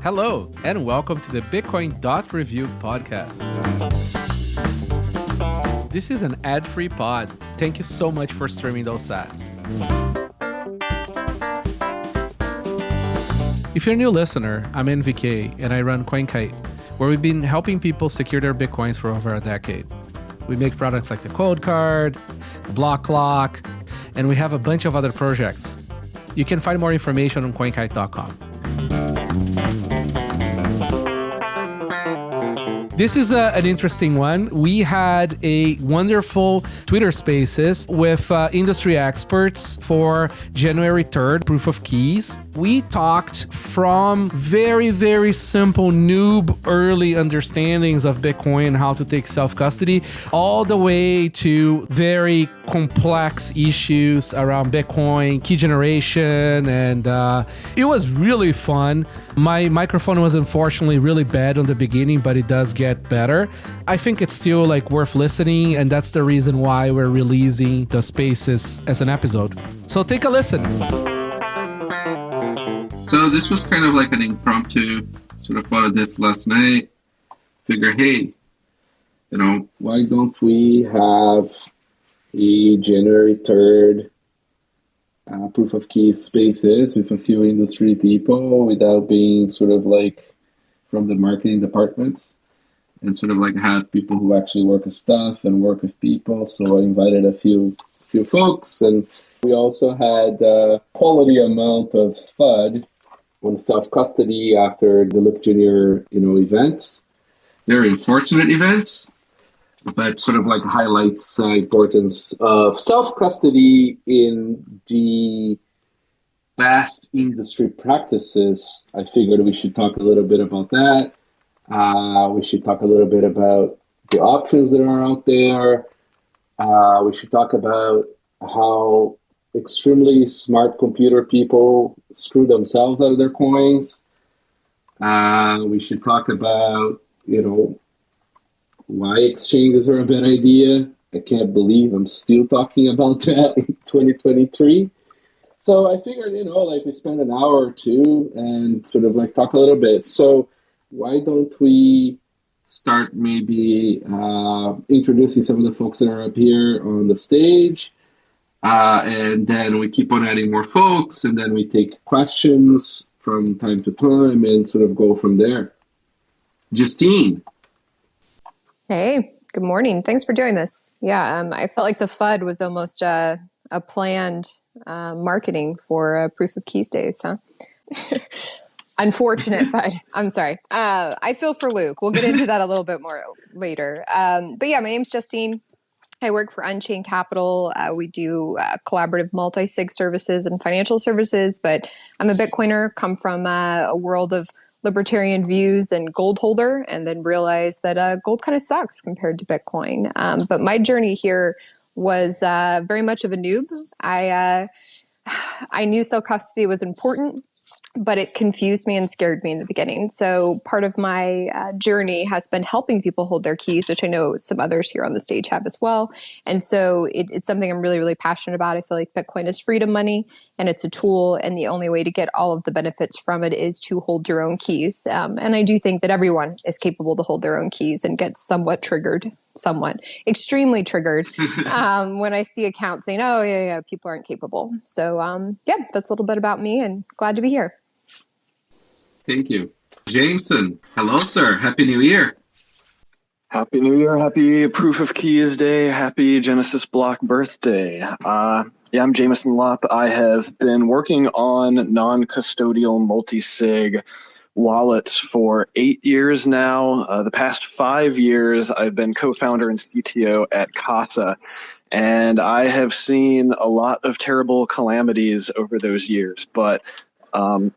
Hello, and welcome to the Bitcoin Review podcast. This is an ad-free pod. Thank you so much for streaming those sats. If you're a new listener, I'm NVK, and I run CoinKite, where we've been helping people secure their Bitcoins for over a decade. We make products like the Code Card, the Block Clock, and we have a bunch of other projects. You can find more information on coinkite.com. This is an interesting one. We had a wonderful Twitter Spaces with industry experts for January 3rd, Proof of Keys. We talked from very, very simple noob early understandings of Bitcoin and how to take self-custody, all the way to very complex issues around Bitcoin, key generation, and it was really fun. My microphone was unfortunately really bad on the beginning, but it does get better. I think it's still worth listening, and that's the reason why we're releasing the Spaces as an episode. So take a listen. So this was kind of like an impromptu sort of thought of this last night. Figure, hey, why don't we have a January 3rd Proof of Keys Spaces with a few industry people without being sort of from the marketing departments, and sort of have people who actually work with stuff and work with people. So I invited a few folks, and we also had a quality amount of FUD on self-custody after the Look Junior, events. Very unfortunate events, but sort of highlights the importance of self-custody in the vast industry practices. I figured we should talk a little bit about that. We should talk a little bit about the options that are out there. We should talk about how extremely smart computer people screw themselves out of their coins. We should talk about, why exchanges are a bad idea. I can't believe I'm still talking about that in 2023. So I figured, we spend an hour or two and sort of talk a little bit. So why don't we start maybe introducing some of the folks that are up here on the stage, and then we keep on adding more folks, and then we take questions from time to time and sort of go from there. Justine. Hey, good morning. Thanks for doing this. Yeah, I felt like the FUD was almost a planned marketing for Proof of Keys days, huh? Unfortunate FUD. I'm sorry. I feel for Luke. We'll get into that a little bit more later. But yeah, my name's Justine. I work for Unchained Capital. We do collaborative multisig services and financial services, but I'm a Bitcoiner, come from a world of libertarian views and gold holder, and then realized that gold kind of sucks compared to Bitcoin. But my journey here was very much of a noob. I knew self-custody was important, but it confused me and scared me in the beginning. So part of my journey has been helping people hold their keys, which I know some others here on the stage have as well. And so it's something I'm really, really passionate about. I feel like Bitcoin is freedom money, and it's a tool, and the only way to get all of the benefits from it is to hold your own keys. And I do think that everyone is capable to hold their own keys and get extremely triggered when I see accounts saying, oh, yeah, people aren't capable. So that's a little bit about me, and glad to be here. Thank you. Jameson, hello, sir. Happy New Year. Happy New Year. Happy Proof of Keys Day. Happy Genesis Block birthday. I'm Jameson Lopp. I have been working on non-custodial multisig wallets for 8 years now. The past 5 years, I've been co-founder and CTO at Casa, and I have seen a lot of terrible calamities over those years, but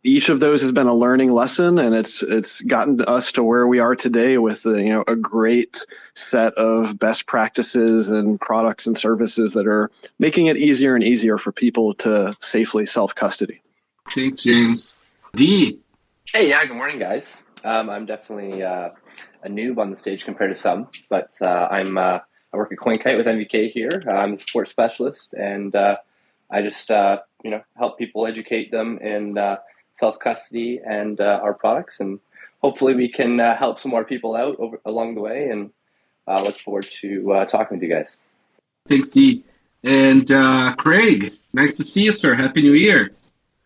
each of those has been a learning lesson, and it's gotten us to where we are today with a great set of best practices and products and services that are making it easier and easier for people to safely self-custody. Thanks, James. D. Hey, yeah, good morning, guys. I'm definitely a noob on the stage compared to some, but I work at CoinKite with NVK here. I'm a support specialist, and I just help people, educate them in self-custody and our products. And hopefully we can help some more people out along the way. And look forward to talking with you guys. Thanks, Dee. And Craig, nice to see you, sir. Happy New Year.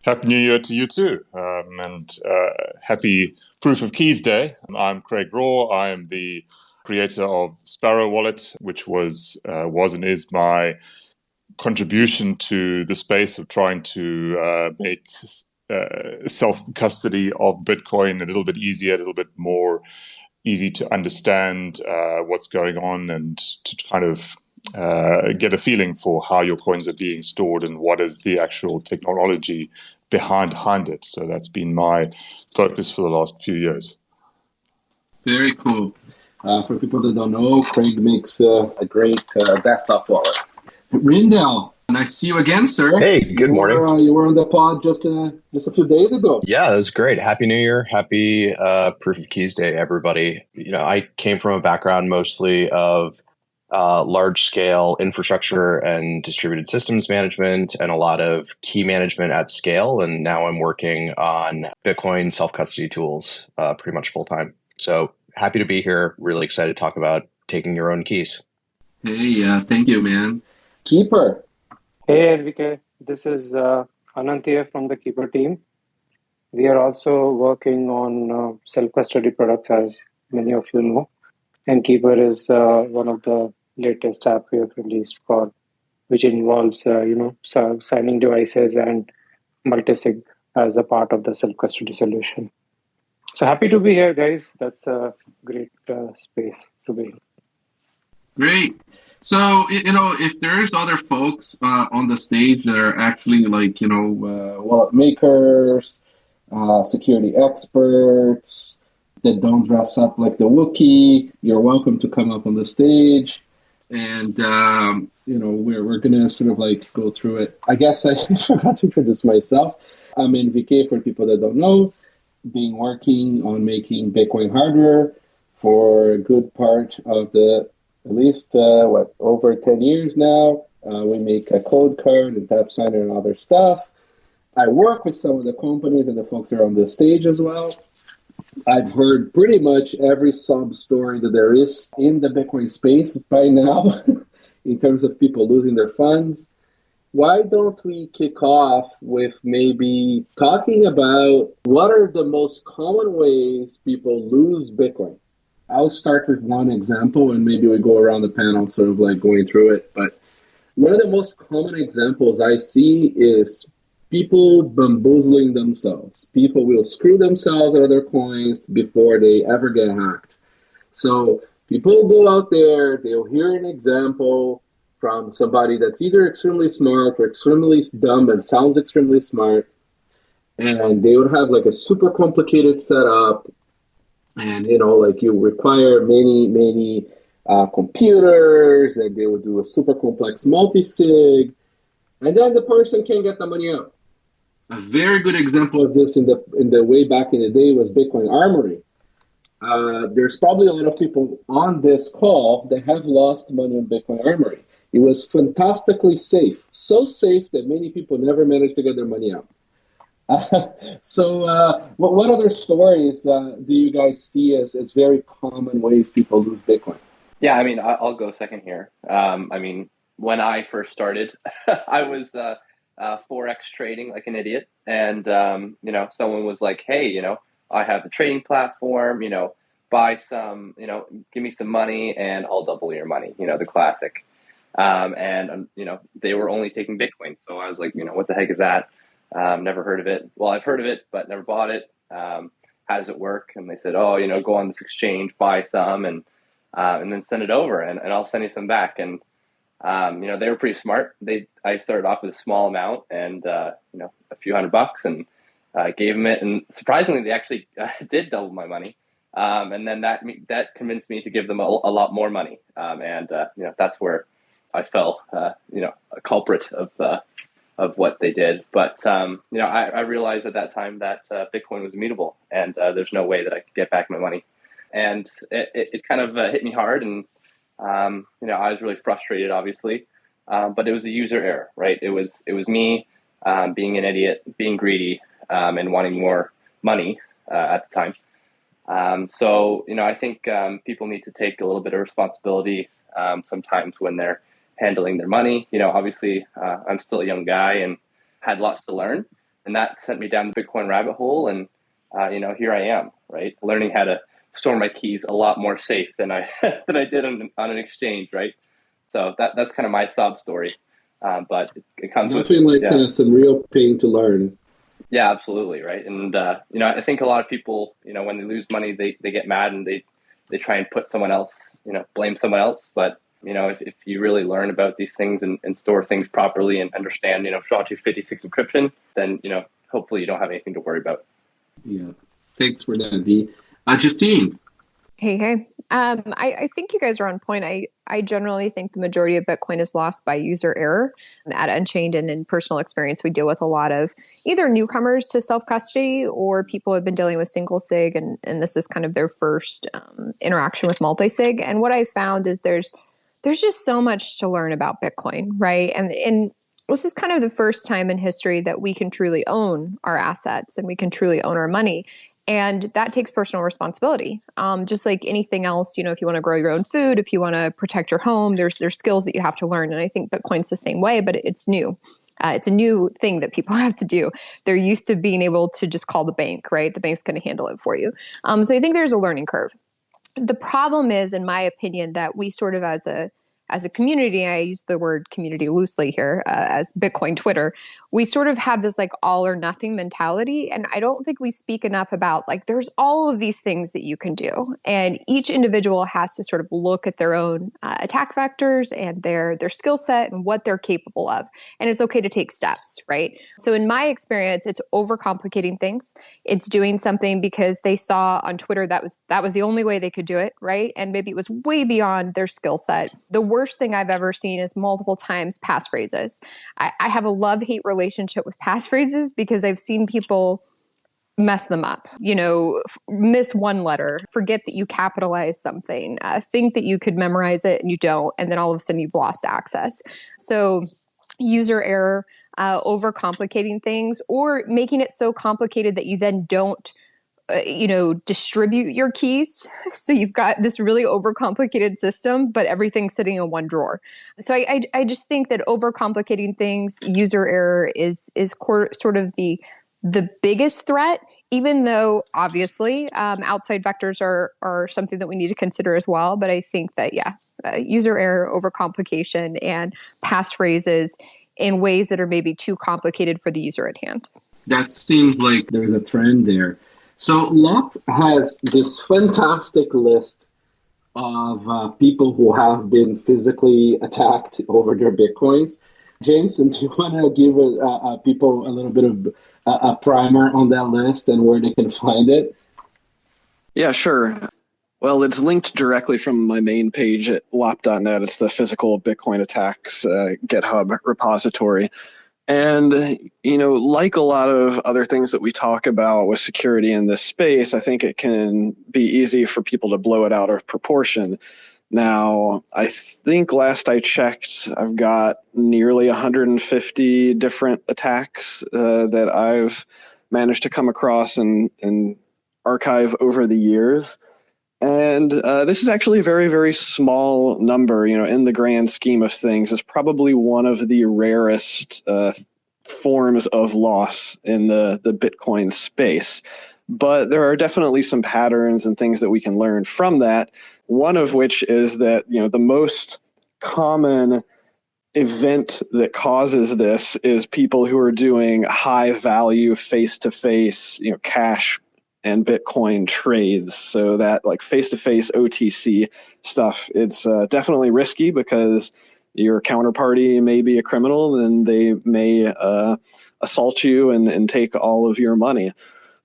Happy New Year to you too. And happy Proof of Keys Day. I'm Craig Raw. I am the creator of Sparrow Wallet, which was and is my contribution to the space of trying to make self-custody of Bitcoin a little bit easier, a little bit more easy to understand what's going on, and to kind of get a feeling for how your coins are being stored and what is the actual technology behind it. So that's been my focus for the last few years. Very cool. For people that don't know, Craig makes a great desktop wallet. Rijndael, nice to see you again, sir. Hey, good morning. You were on the pod just a few days ago. Yeah, that was great. Happy New Year. Happy Proof of Keys Day, everybody. I came from a background mostly of large-scale infrastructure and distributed systems management and a lot of key management at scale. And now I'm working on Bitcoin self-custody tools pretty much full-time. So happy to be here. Really excited to talk about taking your own keys. Hey, thank you, man. Keeper. Hey, NVK. This is Anant here from the Keeper team. We are also working on self-custody products, as many of you know. And Keeper is one of the latest app we have released which involves, signing devices and Multisig as a part of the self-custody solution. So happy to be here, guys. That's a great space to be in. Great. So, if there's other folks on the stage that are actually wallet makers, security experts, that don't dress up like the Wookiee, you're welcome to come up on the stage. And, we're going to sort of go through it. I guess I forgot to introduce myself. I'm NVK for people that don't know. Been working on making Bitcoin hardware for a good part of at least over 10 years now. We make a code card and tap signer and other stuff. I work with some of the companies and the folks that are on the stage as well. I've heard pretty much every sub story that there is in the Bitcoin space by now in terms of people losing their funds. Why don't we kick off with maybe talking about what are the most common ways people lose Bitcoin? I'll start with one example and maybe we go around the panel sort of going through it. But one of the most common examples I see is people bamboozling themselves. People will screw themselves out of their coins before they ever get hacked. So people go out there, they'll hear an example from somebody that's either extremely smart or extremely dumb and sounds extremely smart, and they would have a super complicated setup, and you require many computers, and they would do a super complex multisig, and then the person can't get the money out. A very good example of this in the way back in the day was Bitcoin Armory. There's probably a lot of people on this call that have lost money on Bitcoin Armory. It was fantastically safe, so safe that many people never managed to get their money out. What other stories do you guys see as very common ways people lose Bitcoin? Yeah, I'll go second here. When I first started, I was Forex trading like an idiot. And, someone was like, hey, I have the trading platform, buy some, give me some money and I'll double your money, the classic. They were only taking Bitcoin. So I was like, what the heck is that? Never heard of it. Well, I've heard of it, but never bought it. How does it work? And they said, go on this exchange, buy some and then send it over and I'll send you some back. And, they were pretty smart. I started off with a small amount and, a few $100 and gave them it. And surprisingly, they actually did double my money. And then that convinced me to give them a lot more money. That's where I fell, a culprit of what they did. But, I realized at that time that Bitcoin was immutable and there's no way that I could get back my money. And it kind of hit me hard. And, I was really frustrated, obviously. But it was a user error, right? It was me being an idiot, being greedy, and wanting more money at the time. So, I think people need to take a little bit of responsibility sometimes when they're handling their money. Obviously, I'm still a young guy and had lots to learn, and that sent me down the Bitcoin rabbit hole. And, here I am, right? Learning how to store my keys a lot more safe than I did on an exchange, right? So that's kind of my sob story. But it comes Nothing with some real pain to learn. Yeah, absolutely, right. And I think a lot of people, when they lose money, they get mad and they try and put someone else, blame someone else. But if you really learn about these things and store things properly and understand, SHA-256 encryption, then hopefully you don't have anything to worry about. Yeah, thanks for that, Dee. Justine. Hey. I think you guys are on point. I generally think the majority of Bitcoin is lost by user error. At Unchained and in personal experience, we deal with a lot of either newcomers to self-custody or people who have been dealing with single sig, and this is kind of their first interaction with multisig. And what I found is there's just so much to learn about Bitcoin, right? And this is kind of the first time in history that we can truly own our assets and we can truly own our money. And that takes personal responsibility. Just like anything else, if you want to grow your own food, if you want to protect your home, there's skills that you have to learn. And I think Bitcoin's the same way, but it's new. It's a new thing that people have to do. They're used to being able to just call the bank, right? The bank's going to handle it for you. So I think there's a learning curve. The problem is, in my opinion, that we sort of as a community, I use the word community loosely here, as Bitcoin Twitter, we sort of have this like all or nothing mentality. And I don't think we speak enough about there's all of these things that you can do. And each individual has to sort of look at their own attack vectors and their skill set and what they're capable of. And it's okay to take steps, right? So in my experience, it's overcomplicating things. It's doing something because they saw on Twitter that was the only way they could do it, right? And maybe it was way beyond their skill set. The worst thing I've ever seen is multiple times passphrases. I have a love-hate relationship with passphrases because I've seen people mess them up, miss one letter, forget that you capitalize something, think that you could memorize it and you don't, and then all of a sudden you've lost access. So user error, overcomplicating things, or making it so complicated that you then don't distribute your keys. So you've got this really overcomplicated system, but everything's sitting in one drawer. So I just think that overcomplicating things, user error is sort of the biggest threat, even though obviously outside vectors are something that we need to consider as well. But I think that, user error, overcomplication, and passphrases in ways that are maybe too complicated for the user at hand. That seems like there's a trend there. So Lopp has this fantastic list of people who have been physically attacked over their Bitcoins. Jameson, do you want to give people a little bit of a primer on that list and where they can find it? Yeah, sure. Well, it's linked directly from my main page at lopp.net. It's the physical Bitcoin attacks GitHub repository. And, like a lot of other things that we talk about with security in this space, I think it can be easy for people to blow it out of proportion. Now, I think last I checked, I've got nearly 150 different attacks that I've managed to come across and archive over the years. And this is actually a very, very small number, in the grand scheme of things. It's probably one of the rarest forms of loss in the Bitcoin space. But there are definitely some patterns and things that we can learn from that. One of which is that, the most common event that causes this is people who are doing high value face-to-face, cash and Bitcoin trades. So that like face-to-face OTC stuff, it's definitely risky because your counterparty may be a criminal and they may assault you and take all of your money.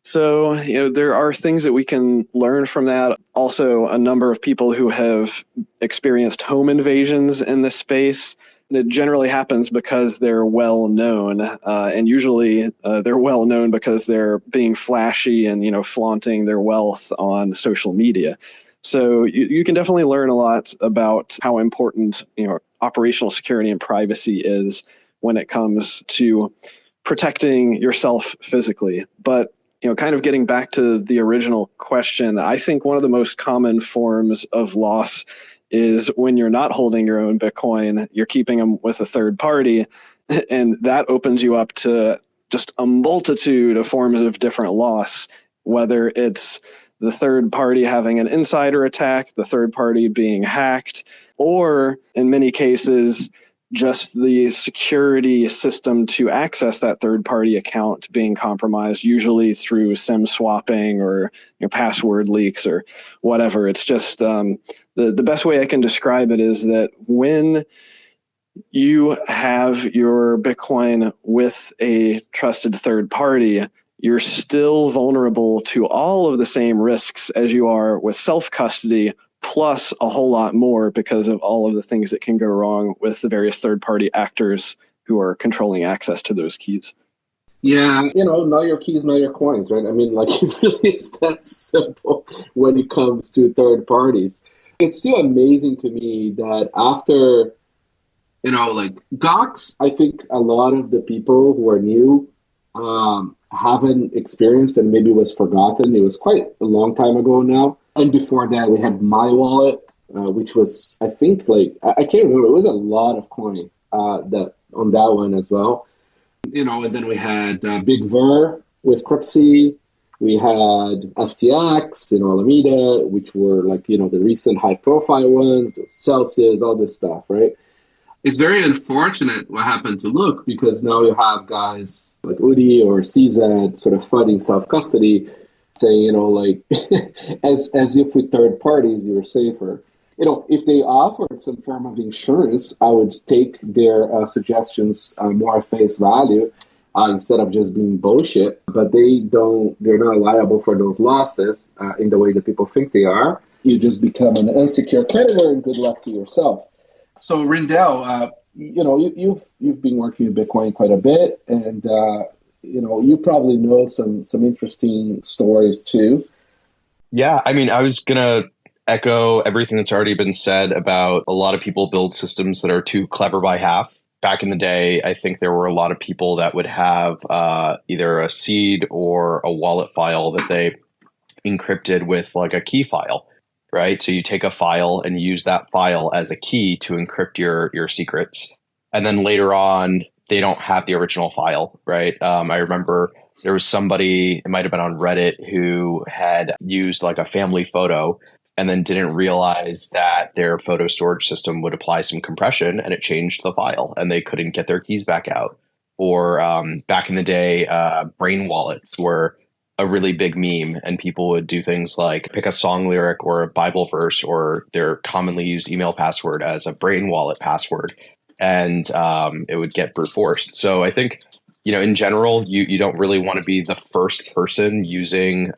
So, there are things that we can learn from that. Also, a number of people who have experienced home invasions in this space. It generally happens because they're well known, and usually they're well known because they're being flashy and flaunting their wealth on social media. So you can definitely learn a lot about how important operational security and privacy is when it comes to protecting yourself physically. But kind of getting back to the original question, I think one of the most common forms of loss is when you're not holding your own Bitcoin, you're keeping them with a third party, and that opens you up to just a multitude of forms of different loss, whether it's the third party having an insider attack, the third party being hacked, or in many cases, just the security system to access that third party account being compromised, usually through SIM swapping or password leaks or whatever. It's just the best way I can describe it is that when you have your Bitcoin with a trusted third party, you're still vulnerable to all of the same risks as you are with self-custody, plus a whole lot more because of all of the things that can go wrong with the various third-party actors who are controlling access to those keys. Yeah, know your keys, know your coins, right? I mean, it really is that simple when it comes to third parties. It's still amazing to me that after, Gox, I think a lot of the people who are new haven't experienced and maybe was forgotten. It was quite a long time ago now. And before that, we had My Wallet, which was, I think, I can't remember. It was a lot of coin that on that one as well. And then we had Big Ver with Cryptsy. We had FTX, Alameda, which were the recent high-profile ones, Celsius, all this stuff, right? It's very unfortunate what happened to Look, because now you have guys like Udi or CZ sort of fighting self-custody, saying, as if with third parties, you're safer. If they offered some form of insurance, I would take their suggestions more at face value instead of just being bullshit. But they're not liable for those losses in the way that people think they are. You just become an unsecured creditor and good luck to yourself. So Rijndael, you've been working with Bitcoin quite a bit, and you probably know some interesting stories too. Yeah, I mean, I was gonna echo everything that's already been said about a lot of people build systems that are too clever by half. Back in the day, I think there were a lot of people that would have either a seed or a wallet file that they encrypted with a key file. Right. So you take a file and use that file as a key to encrypt your secrets. And then later on, they don't have the original file. Right. I remember there was somebody, it might have been on Reddit, who had used a family photo and then didn't realize that their photo storage system would apply some compression and it changed the file and they couldn't get their keys back out. Or back in the day, brain wallets were a really big meme, and people would do things like pick a song lyric or a Bible verse or their commonly used email password as a brain wallet password, and it would get brute forced. So I think, in general, you don't really want to be the first person using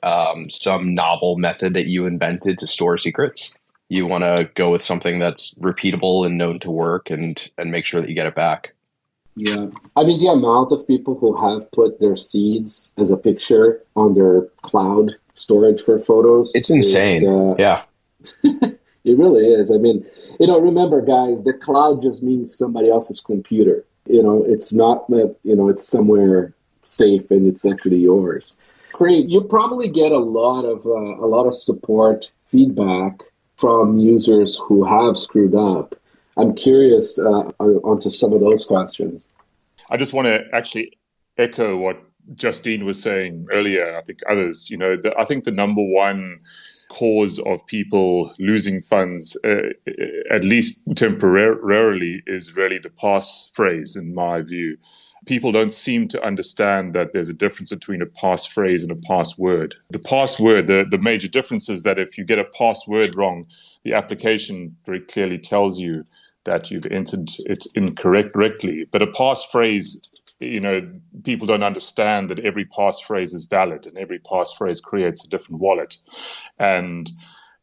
some novel method that you invented to store secrets. You want to go with something that's repeatable and known to work, and make sure that you get it back. Yeah. I mean, the amount of people who have put their seeds as a picture on their cloud storage for photos. It's insane. Yeah. It really is. I mean, remember, guys, the cloud just means somebody else's computer. It's not that, it's somewhere safe and it's actually yours. Great. You probably get a lot of support feedback from users who have screwed up. I'm curious onto some of those questions. I just want to actually echo what Justine was saying earlier. I think others, I think the number one cause of people losing funds, at least temporarily, is really the passphrase, in my view. People don't seem to understand that there's a difference between a passphrase and a password. The password, the major difference is that if you get a password wrong, the application very clearly tells you that you've entered it incorrectly. But a passphrase, people don't understand that every passphrase is valid and every passphrase creates a different wallet. And,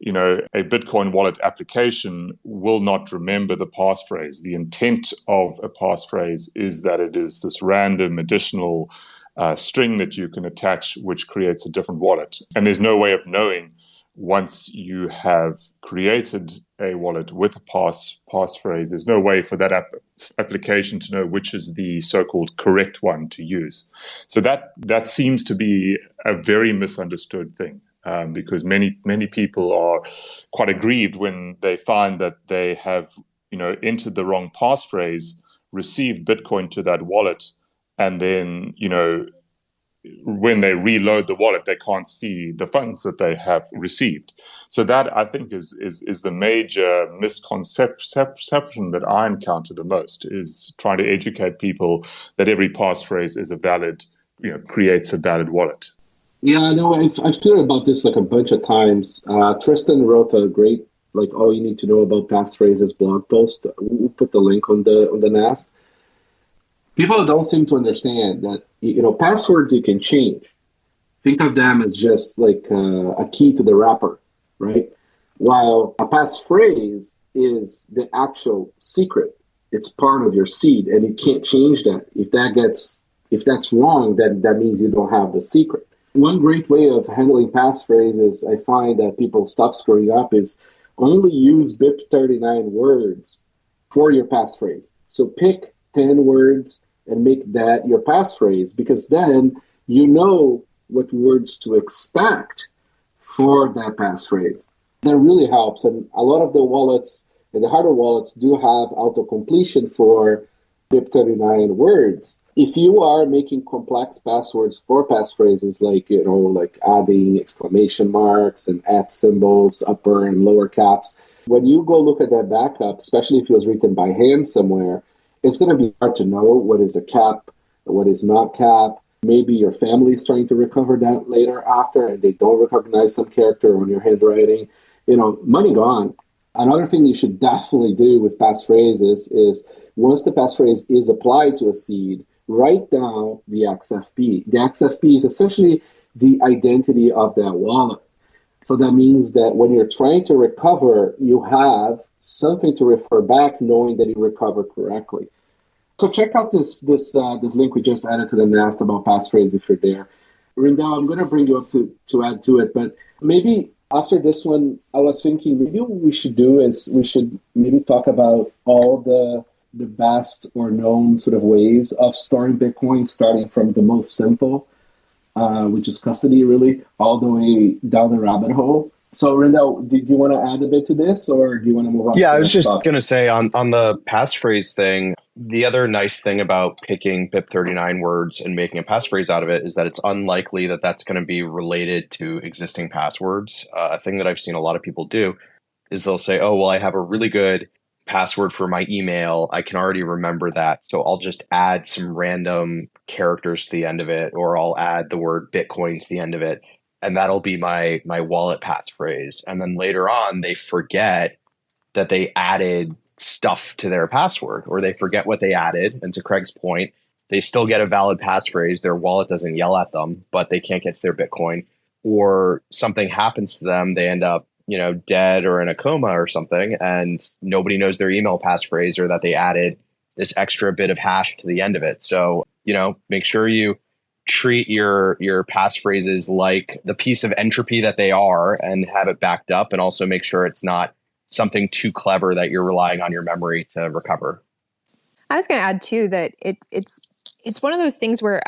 a Bitcoin wallet application will not remember the passphrase. The intent of a passphrase is that it is this random additional string that you can attach, which creates a different wallet. And there's no way of knowing once you have created a wallet with a passphrase, there's no way for that application to know which is the so-called correct one to use. So that seems to be a very misunderstood thing, because many people are quite aggrieved when they find that they have entered the wrong passphrase, received Bitcoin to that wallet, and then when they reload the wallet, they can't see the funds that they have received. So that, I think, is the major misconception that I encounter the most, is trying to educate people that every passphrase is a valid, creates a valid wallet. Yeah, no, I've tweeted about this like a bunch of times. Tristan wrote a great, like, all you need to know about passphrases blog post. We'll put the link on the NAST. People don't seem to understand that, passwords you can change. Think of them as just like a key to the wrapper, right? While a passphrase is the actual secret. It's part of your seed, and you can't change that. If that's wrong, then that means you don't have the secret. One great way of handling passphrases, I find that people stop screwing up, is only use BIP39 words for your passphrase. So pick 10 words and make that your passphrase, because then you know what words to expect for that passphrase. That really helps. And a lot of the wallets, and the harder wallets, do have auto-completion for BIP39 words. If you are making complex passwords for passphrases, like adding exclamation marks and @ symbols, upper and lower caps, when you go look at that backup, especially if it was written by hand somewhere, it's going to be hard to know what is a cap, what is not cap. Maybe your family is trying to recover that later after, and they don't recognize some character on your handwriting. Money gone. Another thing you should definitely do with passphrases is, once the passphrase is applied to a seed, write down the XFP. The XFP is essentially the identity of that wallet. So that means that when you're trying to recover, you have something to refer back, knowing that you recovered correctly. So check out this link we just added to the NAST about passphrase if you're there. Rijndael, I'm going to bring you up to add to it, but maybe after this one, I was thinking maybe what we should do is we should maybe talk about all the best or known sort of ways of storing Bitcoin, starting from the most simple, which is custody, really, all the way down the rabbit hole. So, Rijndael, do you want to add a bit to this, or do you want to move on? Yeah, I was just going to say on the passphrase thing, the other nice thing about picking BIP39 words and making a passphrase out of it is that it's unlikely that that's going to be related to existing passwords. A thing that I've seen a lot of people do is they'll say, oh, well, I have a really good password for my email. I can already remember that. So I'll just add some random characters to the end of it, or I'll add the word Bitcoin to the end of it. And that'll be my wallet passphrase. And then later on, they forget that they added stuff to their password, or they forget what they added. And to Craig's point, they still get a valid passphrase. Their wallet doesn't yell at them, but they can't get to their Bitcoin. Or something happens to them. They end up, dead or in a coma or something, and nobody knows their email passphrase, or that they added this extra bit of hash to the end of it. So, make sure you treat your passphrases like the piece of entropy that they are, and have it backed up, and also make sure it's not something too clever that you're relying on your memory to recover. I was going to add too that it's one of those things where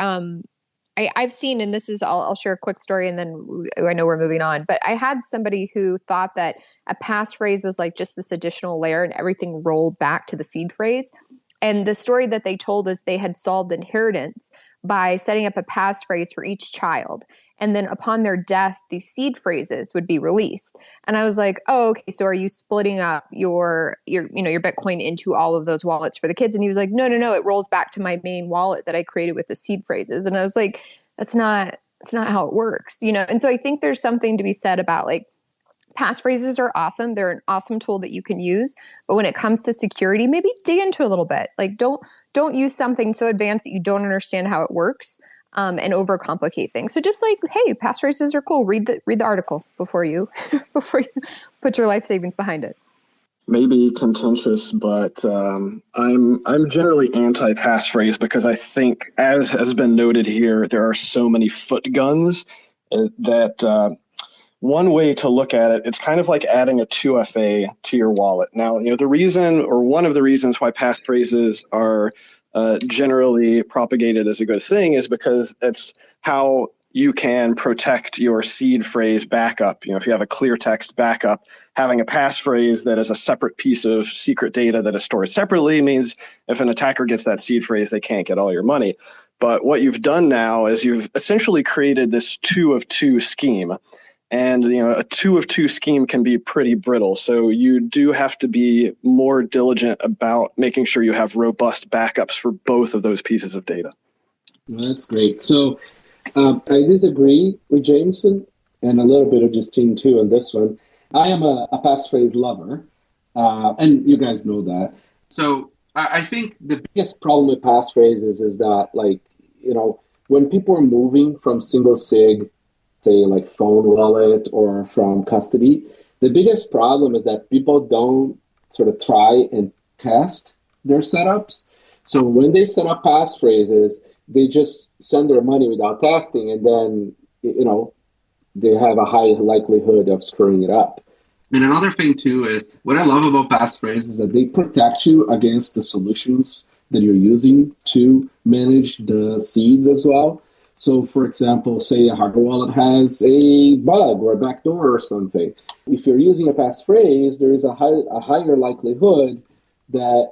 I've seen, and this is, I'll share a quick story and then I know we're moving on, but I had somebody who thought that a passphrase was like just this additional layer and everything rolled back to the seed phrase. And the story that they told is they had solved inheritance by setting up a passphrase for each child. And then upon their death, these seed phrases would be released. And I was like, oh, okay, so are you splitting up your Bitcoin into all of those wallets for the kids? And he was like, no, it rolls back to my main wallet that I created with the seed phrases. And I was like, that's not how it works, And so I think there's something to be said about like, passphrases are awesome. They're an awesome tool that you can use. But when it comes to security, maybe dig into it a little bit. Like don't use something so advanced that you don't understand how it works. And overcomplicate things. So just like, hey, passphrases are cool. Read the article before you put your life savings behind it. Maybe contentious, but I'm generally anti-passphrase because I think, as has been noted here, there are so many foot guns that one way to look at it, it's kind of like adding a 2FA to your wallet. Now, the reason, or one of the reasons why passphrases are generally propagated as a good thing is because it's how you can protect your seed phrase backup. If you have a clear text backup, having a passphrase that is a separate piece of secret data that is stored separately means if an attacker gets that seed phrase, they can't get all your money. But what you've done now is you've essentially created this 2 of 2 scheme. And a 2 of 2 scheme can be pretty brittle. So you do have to be more diligent about making sure you have robust backups for both of those pieces of data. That's great. So I disagree with Jameson and a little bit of Justine too on this one. I am a passphrase lover, and you guys know that. So I think the biggest problem with passphrases is that, when people are moving from single sig, say like phone wallet or from custody, the biggest problem is that people don't sort of try and test their setups. So when they set up passphrases, they just send their money without testing, and then, they have a high likelihood of screwing it up. And another thing, too, is what I love about passphrases is that they protect you against the solutions that you're using to manage the seeds as well. So, for example, say a hardware wallet has a bug or a backdoor or something. If you're using a passphrase, there is a higher likelihood that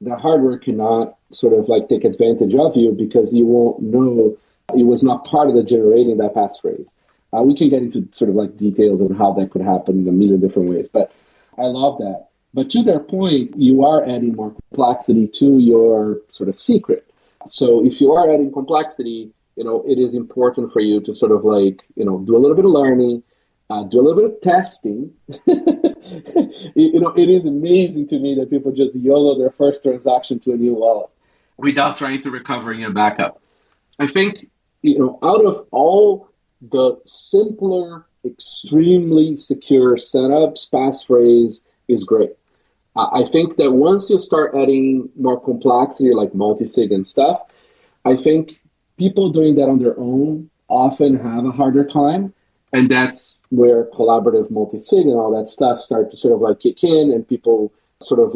the hardware cannot sort of take advantage of you because you won't know it was not part of the generating that passphrase. We can get into sort of details of how that could happen in a million different ways, but I love that. But to their point, you are adding more complexity to your sort of secret. So if you are adding complexity, it is important for you to sort of do a little bit of learning, do a little bit of testing. It is amazing to me that people just YOLO their first transaction to a new wallet without trying to recover in a backup. I think, out of all the simpler, extremely secure setups, passphrase is great. I think that once you start adding more complexity like multisig and stuff, I think people doing that on their own often have a harder time. And that's where collaborative multisig and all that stuff start to sort of kick in, and people sort of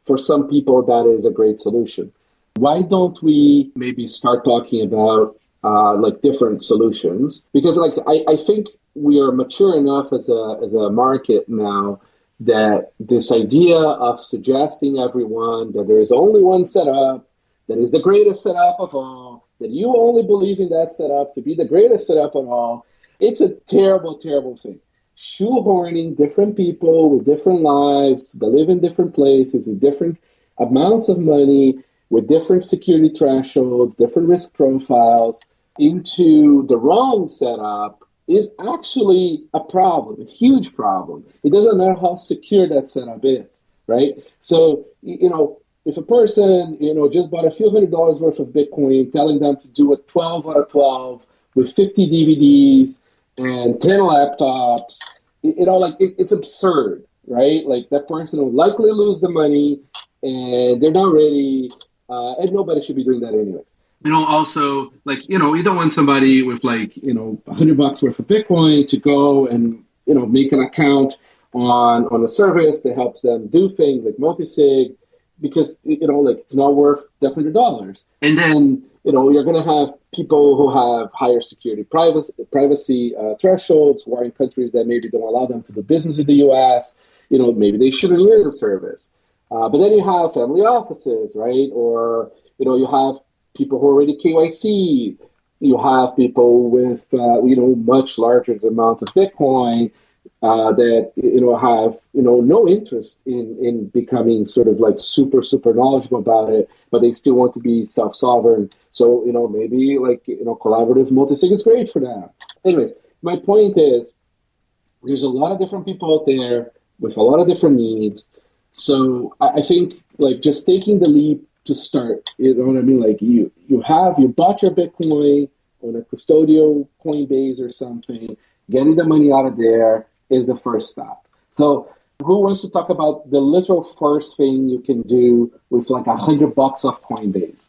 for some people, that is a great solution. Why don't we maybe start talking about different solutions? Because I think we are mature enough as a market now that this idea of suggesting everyone that there is only one setup that is the greatest setup of all, that you only believe in that setup to be the greatest setup of all, it's a terrible, terrible thing. Shoehorning different people with different lives, that live in different places, with different amounts of money, with different security thresholds, different risk profiles, into the wrong setup is actually a problem, a huge problem. It doesn't matter how secure that setup is, right? So, if a person, just bought a few $100s worth of Bitcoin, telling them to do a 12 out of 12 with 50 DVDs and 10 laptops, it's absurd, right? That person will likely lose the money, and they're not ready, and nobody should be doing that anyway. Also, you don't want somebody with $100 worth of Bitcoin to go and, make an account on a service that helps them do things like multisig, because, it's not worth the $100. And then, you're going to have people who have higher security privacy thresholds, who are in countries that maybe don't allow them to do business with the U.S. Maybe they shouldn't use the service. But then you have family offices, right? Or, you have people who are already KYC. You have people with, much larger amount of Bitcoin that, have, no interest in becoming sort of super, super knowledgeable about it, but they still want to be self-sovereign. So, maybe collaborative multisig is great for that. Anyways, my point is there's a lot of different people out there with a lot of different needs. So I think just taking the leap to start, you know what I mean? You bought your Bitcoin on a custodial Coinbase or something, getting the money out of there is the first step. So who wants to talk about the literal first thing you can do with $100 off Coinbase?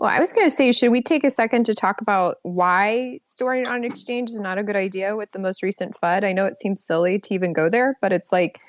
Well, I was going to say, should we take a second to talk about why storing on an exchange is not a good idea with the most recent FUD? I know it seems silly to even go there, but it's like,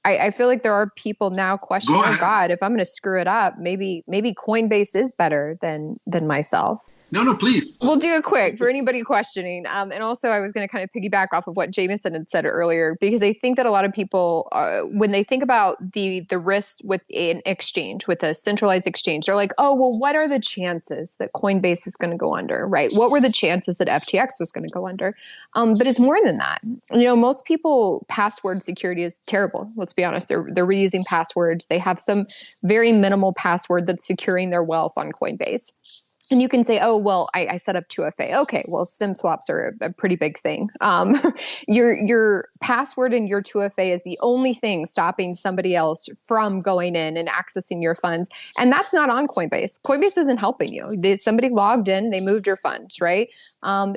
I feel like there are people now questioning, oh God, if I'm going to screw it up, maybe Coinbase is better than myself. No, please. We'll do it quick for anybody questioning. And also, I was going to kind of piggyback off of what Jameson had said earlier, because I think that a lot of people, when they think about the risk with an exchange, with a centralized exchange, they're like, oh, well, what are the chances that Coinbase is going to go under, right? What were the chances that FTX was going to go under? But it's more than that. Most people, password security is terrible. Let's be honest. They're reusing passwords. They have some very minimal password that's securing their wealth on Coinbase. And you can say, oh, well, I set up 2FA. Okay, well, SIM swaps are a pretty big thing. Your password in your 2FA is the only thing stopping somebody else from going in and accessing your funds. And that's not on Coinbase. Coinbase isn't helping you. Somebody logged in, they moved your funds, right?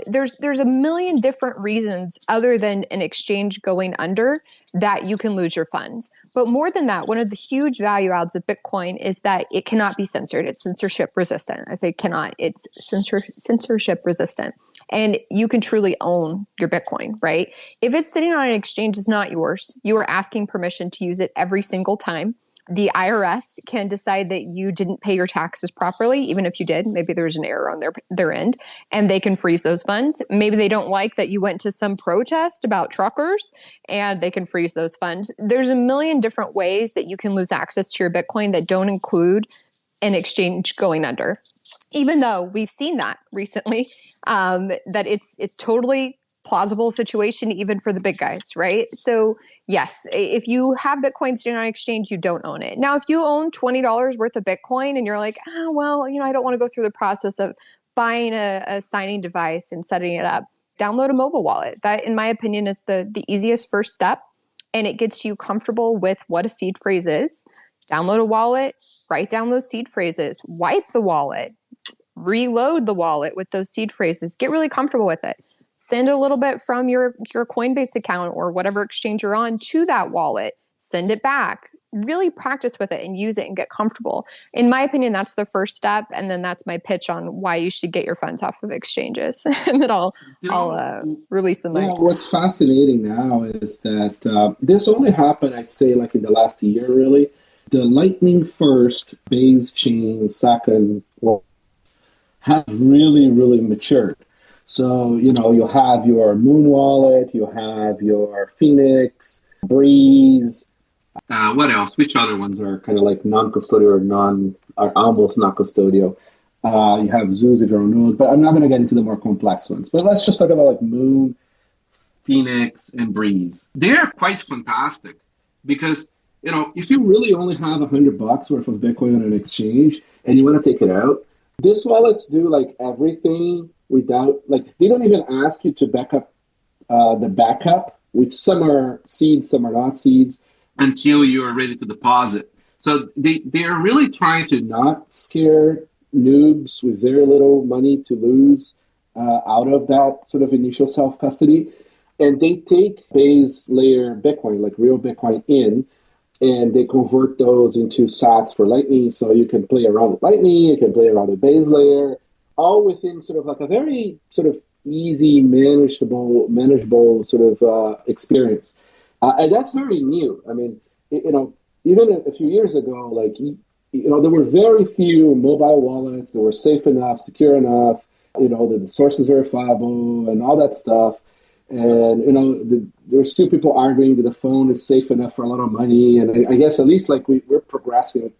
There's a million different reasons other than an exchange going under that you can lose your funds. But more than that, one of the huge value adds of Bitcoin is that it cannot be censored. It's censorship resistant. I say cannot. It's censorship resistant. And you can truly own your Bitcoin, right? If it's sitting on an exchange, it's not yours. You are asking permission to use it every single time. The IRS can decide that you didn't pay your taxes properly, even if you did. Maybe there's an error on their end, and they can freeze those funds. Maybe they don't like that you went to some protest about truckers, and they can freeze those funds. There's a million different ways that you can lose access to your Bitcoin that don't include an exchange going under. Even though we've seen that recently, that it's totally plausible situation even for the big guys, right? So yes, if you have Bitcoin sitting on exchange, you don't own it. Now, if you own $20 worth of Bitcoin and you're like, I don't want to go through the process of buying a signing device and setting it up, download a mobile wallet. That, in my opinion, is the easiest first step, and it gets you comfortable with what a seed phrase is. Download a wallet, write down those seed phrases, wipe the wallet, reload the wallet with those seed phrases, get really comfortable with it. Send a little bit from your Coinbase account or whatever exchange you're on to that wallet. Send it back. Really practice with it and use it and get comfortable. In my opinion, that's the first step. And then that's my pitch on why you should get your funds off of exchanges. And then I'll release the mic. Yeah, what's fascinating now is that this only happened, I'd say, like in the last year, really. The Lightning first, base chain second, have really, really matured. So, you'll have your Moon wallet, you'll have your Phoenix, Breeze. What else? Which other ones are kind of like non-custodial or almost not custodial? You have Zeus if you're on node, but I'm not going to get into the more complex ones. But let's just talk about like Moon, Phoenix, and Breeze. They're quite fantastic because, if you really only have $100 worth of Bitcoin on an exchange and you want to take it out, these wallets do like everything without, like, they don't even ask you to back up the backup, which some are seeds, some are not seeds, until you are ready to deposit. So they are really trying to not scare noobs with very little money to lose out of that sort of initial self-custody. And they take base layer Bitcoin, like real Bitcoin in, and they convert those into sats for Lightning, so you can play around with Lightning, you can play around with base layer, all within sort of like a very sort of easy, manageable sort of experience. And that's very new. I mean, even a few years ago, like, there were very few mobile wallets that were safe enough, secure enough, that the source is verifiable and all that stuff. And, there's still people arguing that the phone is safe enough for a lot of money. And I guess at least like we're progressing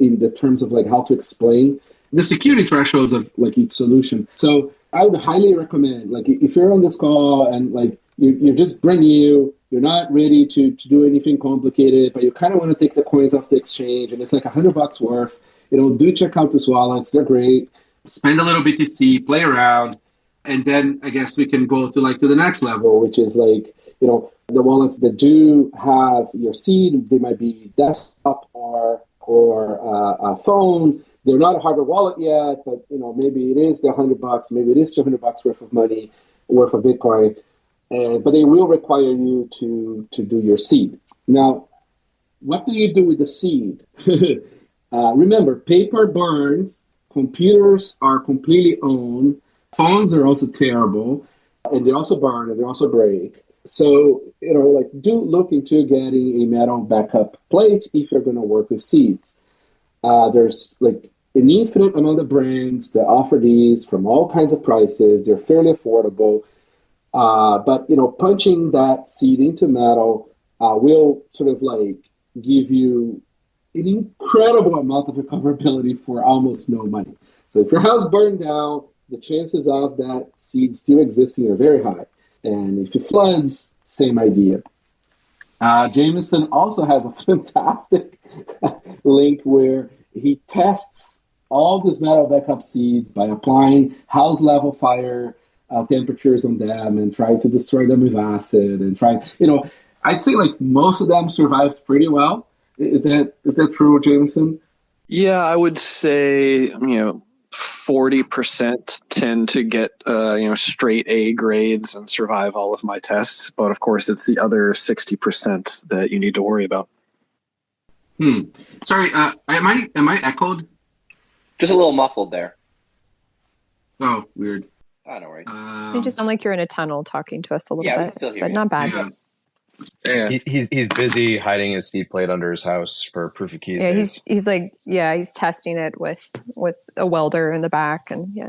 in the terms of like how to explain the security thresholds of like each solution. So I would highly recommend, like, if you're on this call and like you're just brand new, you're not ready to do anything complicated, but you kind of want to take the coins off the exchange and it's like $100 worth, do check out these wallets. They're great. Spend a little BTC, play around. And then I guess we can go to the next level, which is like, the wallets that do have your seed, they might be desktop or a phone. They're not a hardware wallet yet, but maybe it is the $100, maybe it is $200 worth of money, worth of Bitcoin, but they will require you to do your seed. Now, what do you do with the seed? Remember, paper burns, computers are completely owned. Phones are also terrible, and they also burn and they also break. So, do look into getting a metal backup plate if you're going to work with seeds. There's like an infinite amount of brands that offer these from all kinds of prices. They're fairly affordable. But punching that seed into metal will sort of like give you an incredible amount of recoverability for almost no money. So if your house burned down, the chances of that seed still existing are very high. And if it floods, same idea. Jameson also has a fantastic link where he tests all these metal backup seeds by applying house level fire temperatures on them and trying to destroy them with acid and I'd say like most of them survived pretty well. Is that true, Jameson? Yeah, I would say 40% tend to get straight A grades and survive all of my tests, but of course it's the other 60% that you need to worry about. Sorry, am I echoed? Just a little muffled there. Oh, weird. Oh, no worries. You just sound like you're in a tunnel talking to us a little we bit, can still hear but you. not bad. Yeah. He's busy hiding his seed plate under his house for proof of keys. Yeah, days. he's testing it with a welder in the back, and yeah.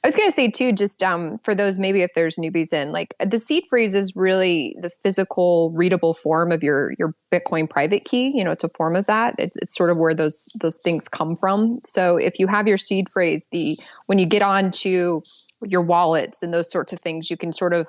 I was going to say too, just for those maybe if there's newbies in, like the seed phrase is really the physical readable form of your Bitcoin private key. It's a form of that. It's sort of where those things come from. So if you have your seed phrase, when you get onto your wallets and those sorts of things, you can sort of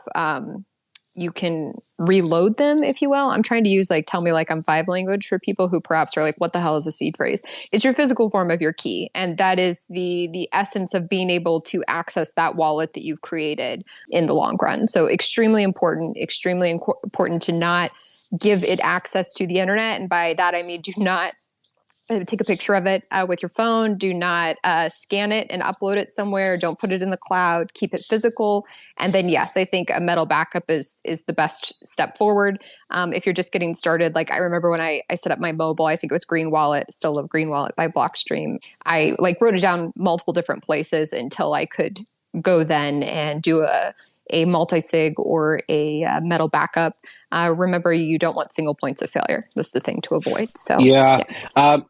you can reload them, if you will. I'm trying to use tell me like I'm five language for people who perhaps are like, what the hell is a seed phrase? It's your physical form of your key. And that is the essence of being able to access that wallet that you've created in the long run. So extremely important to not give it access to the internet. And by that, I mean, do not take a picture of it with your phone. Do not scan it and upload it somewhere. Don't put it in the cloud. Keep it physical. And then, yes, I think a metal backup is the best step forward. If you're just getting started, like I remember when I set up my mobile, I think it was Green Wallet, still love Green Wallet by Blockstream. I wrote it down multiple different places until I could go then and do a multisig or a metal backup. Remember, you don't want single points of failure. That's the thing to avoid. So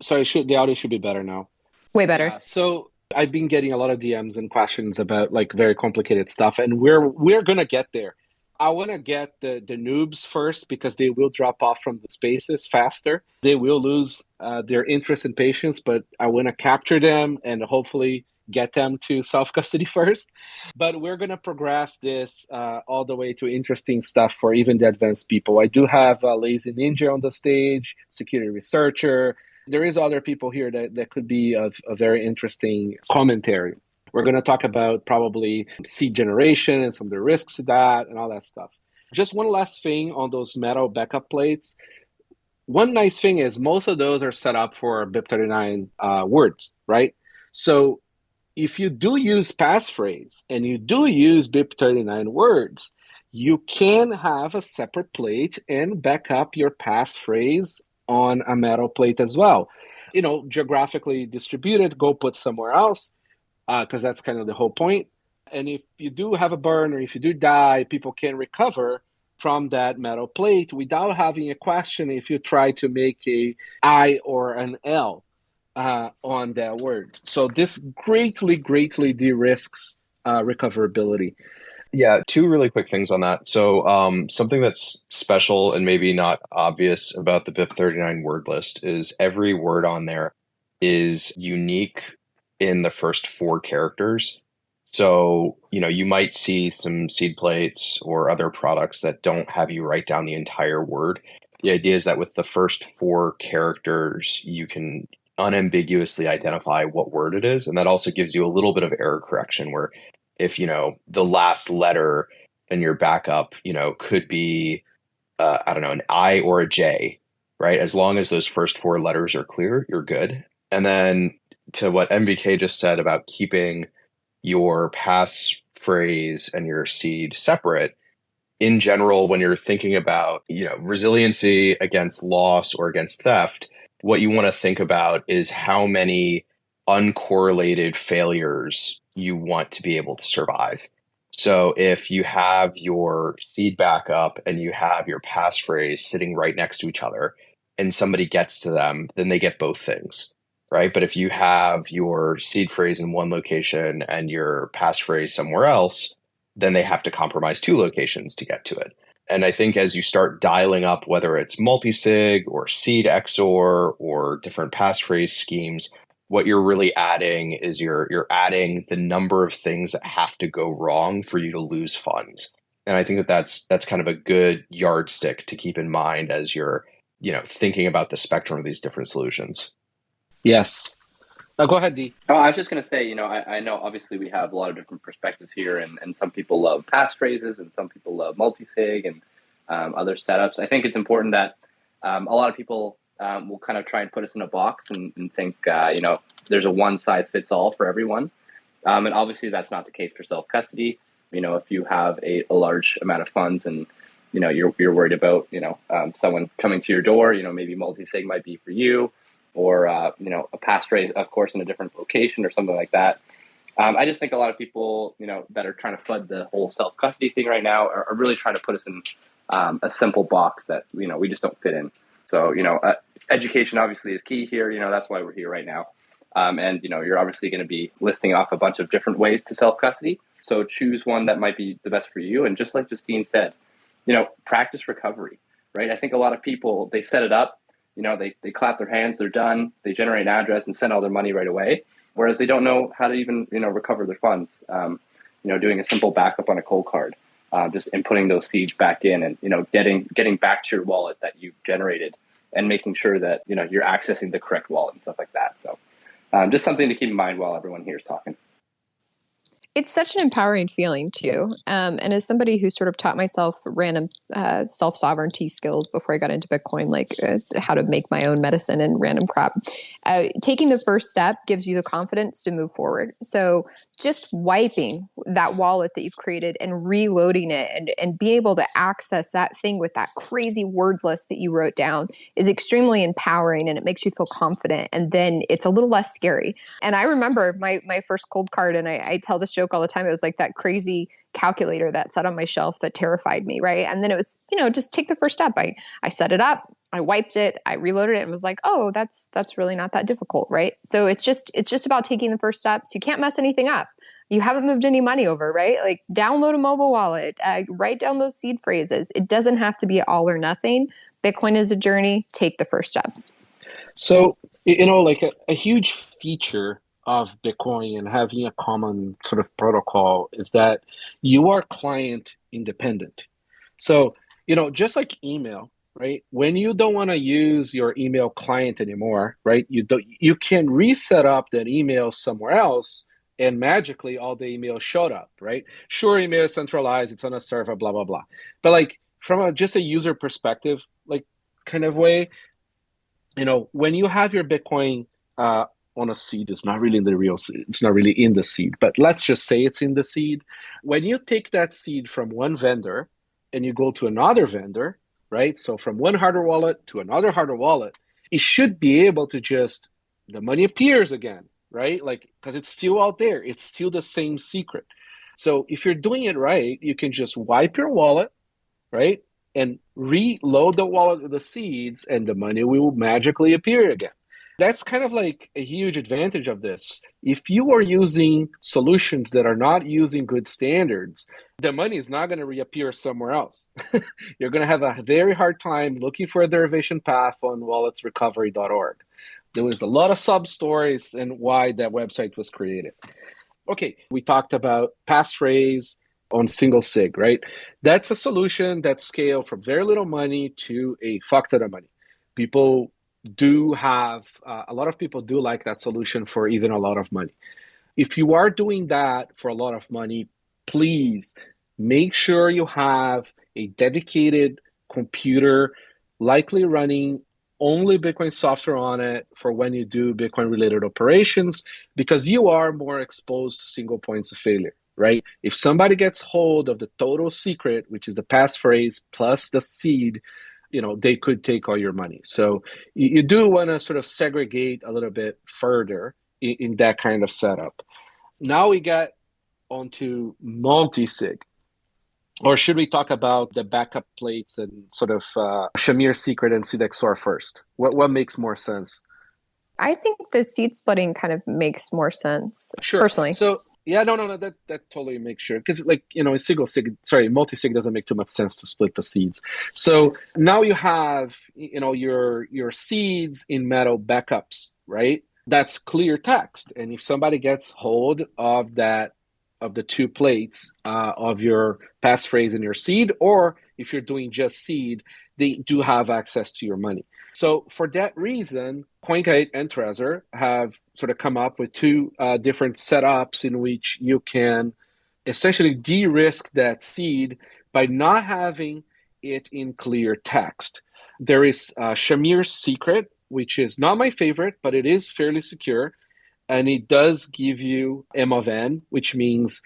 sorry, the audio should be better now. Way better. So I've been getting a lot of DMs and questions about very complicated stuff, and we're gonna get there. I want to get the noobs first because they will drop off from the spaces faster. They will lose their interest and patience, but I want to capture them and hopefully get them to self-custody first. But we're going to progress this all the way to interesting stuff for even the advanced people. I do have Lazy Ninja on the stage, security researcher. There is other people here that could be of a very interesting commentary. We're going to talk about probably seed generation and some of the risks to that and all that stuff. Just one last thing on those metal backup plates. One nice thing is most of those are set up for BIP39 words, right? So if you do use passphrase and you do use BIP39 words, you can have a separate plate and back up your passphrase on a metal plate as well. Geographically distributed, go put somewhere else, because that's kind of the whole point. And if you do have a burn or if you do die, people can recover from that metal plate without having a question if you try to make a I or an L on that word. So this greatly de-risks recoverability. Yeah, two really quick things on that. So something that's special and maybe not obvious about the BIP39 word list is every word on there is unique in the first 4 characters. So, you might see some seed plates or other products that don't have you write down the entire word. The idea is that with the first 4 characters, you can unambiguously identify what word it is. And that also gives you a little bit of error correction where if, the last letter in your backup, could be, an I or a J, right? As long as those first 4 letters are clear, you're good. And then to what MBK just said about keeping your passphrase and your seed separate, in general, when you're thinking about, resiliency against loss or against theft, what you want to think about is how many uncorrelated failures you want to be able to survive. So if you have your seed backup and you have your passphrase sitting right next to each other and somebody gets to them, then they get both things, right? But if you have your seed phrase in one location and your passphrase somewhere else, then they have to compromise two locations to get to it. And I think as you start dialing up, whether it's multisig or seed XOR or different passphrase schemes, what you're really adding is you're adding the number of things that have to go wrong for you to lose funds. And I think that's kind of a good yardstick to keep in mind as you're, thinking about the spectrum of these different solutions. Yes. Go ahead, D. Oh, I was just going to say, I know obviously we have a lot of different perspectives here, and some people love passphrases and some people love multisig and other setups. I think it's important that a lot of people will kind of try and put us in a box and think, there's a one-size-fits-all for everyone. And obviously that's not the case for self-custody. If you have a large amount of funds and, you're worried about, someone coming to your door, maybe multisig might be for you, or, a passphrase, of course, in a different location or something like that. I just think a lot of people, that are trying to flood the whole self-custody thing right now are really trying to put us in a simple box that, we just don't fit in. So, education obviously is key here. That's why we're here right now. And, you're obviously going to be listing off a bunch of different ways to self-custody. So choose one that might be the best for you. And just like Justine said, practice recovery, right? I think a lot of people, they set it up, they clap their hands, they're done, they generate an address and send all their money right away. Whereas they don't know how to even, recover their funds. Doing a simple backup on a cold card, just inputting those seeds back in and, getting back to your wallet that you've generated and making sure that, you're accessing the correct wallet and stuff like that. So just something to keep in mind while everyone here is talking. It's such an empowering feeling too. And as somebody who sort of taught myself random self-sovereignty skills before I got into Bitcoin, like how to make my own medicine and random crap, taking the first step gives you the confidence to move forward. So just wiping that wallet that you've created and reloading it and be able to access that thing with that crazy word list that you wrote down is extremely empowering, and it makes you feel confident. And then it's a little less scary. And I remember my first cold card, and I tell this joke all the time. It was like that crazy calculator that sat on my shelf that terrified me, right? And then it was, just take the first step. I set it up, I wiped it, I reloaded it, and was like, oh, that's really not that difficult, right? So it's just about taking the first steps. You can't mess anything up. You haven't moved any money over, right? Like download a mobile wallet, write down those seed phrases. It doesn't have to be all or nothing. Bitcoin is a journey. Take the first step. So, like a huge feature of Bitcoin and having a common sort of protocol is that you are client independent. So, just like email, right? When you don't want to use your email client anymore, right? You can reset up that email somewhere else and magically all the emails showed up, right? Sure, email is centralized, it's on a server, blah, blah, blah. But like from just a user perspective, like kind of way, when you have your Bitcoin on a seed, it's not really in the real seed. It's not really in the seed, but let's just say it's in the seed. When you take that seed from one vendor and you go to another vendor, right? So from one hardware wallet to another hardware wallet, it should be able to the money appears again, right? Like, because it's still out there. It's still the same secret. So if you're doing it right, you can just wipe your wallet, right? And reload the wallet with the seeds and the money will magically appear again. That's kind of like a huge advantage of this. If you are using solutions that are not using good standards, the money is not going to reappear somewhere else. You're going to have a very hard time looking for a derivation path on walletsrecovery.org. There was a lot of sub-stories and why that website was created. Okay, we talked about passphrase on single sig, right? That's a solution that scaled from very little money to a fuck ton of money. People do have, a lot of people do like that solution for even a lot of money. If you are doing that for a lot of money, please make sure you have a dedicated computer, likely running only Bitcoin software on it for when you do Bitcoin related operations, because you are more exposed to single points of failure, right? If somebody gets hold of the total secret, which is the passphrase plus the seed, they could take all your money. So you do want to sort of segregate a little bit further in that kind of setup. Now we get onto multisig. Or should we talk about the backup plates and sort of Shamir secret and seed XOR first? What makes more sense? I think the seed splitting kind of makes more sense, Sure. personally. So yeah, no, that totally makes sure, because like, you know, in multisig doesn't make too much sense to split the seeds. So now you have, you know, your seeds in metal backups, right? That's clear text, and if somebody gets hold of that, of the two plates of your passphrase and your seed, or if you're doing just seed, they do have access to your money. So for that reason, CoinKite and Trezor have sort of come up with two different setups in which you can essentially de-risk that seed by not having it in clear text. There is Shamir's secret, which is not my favorite, but it is fairly secure. And it does give you M of N, which means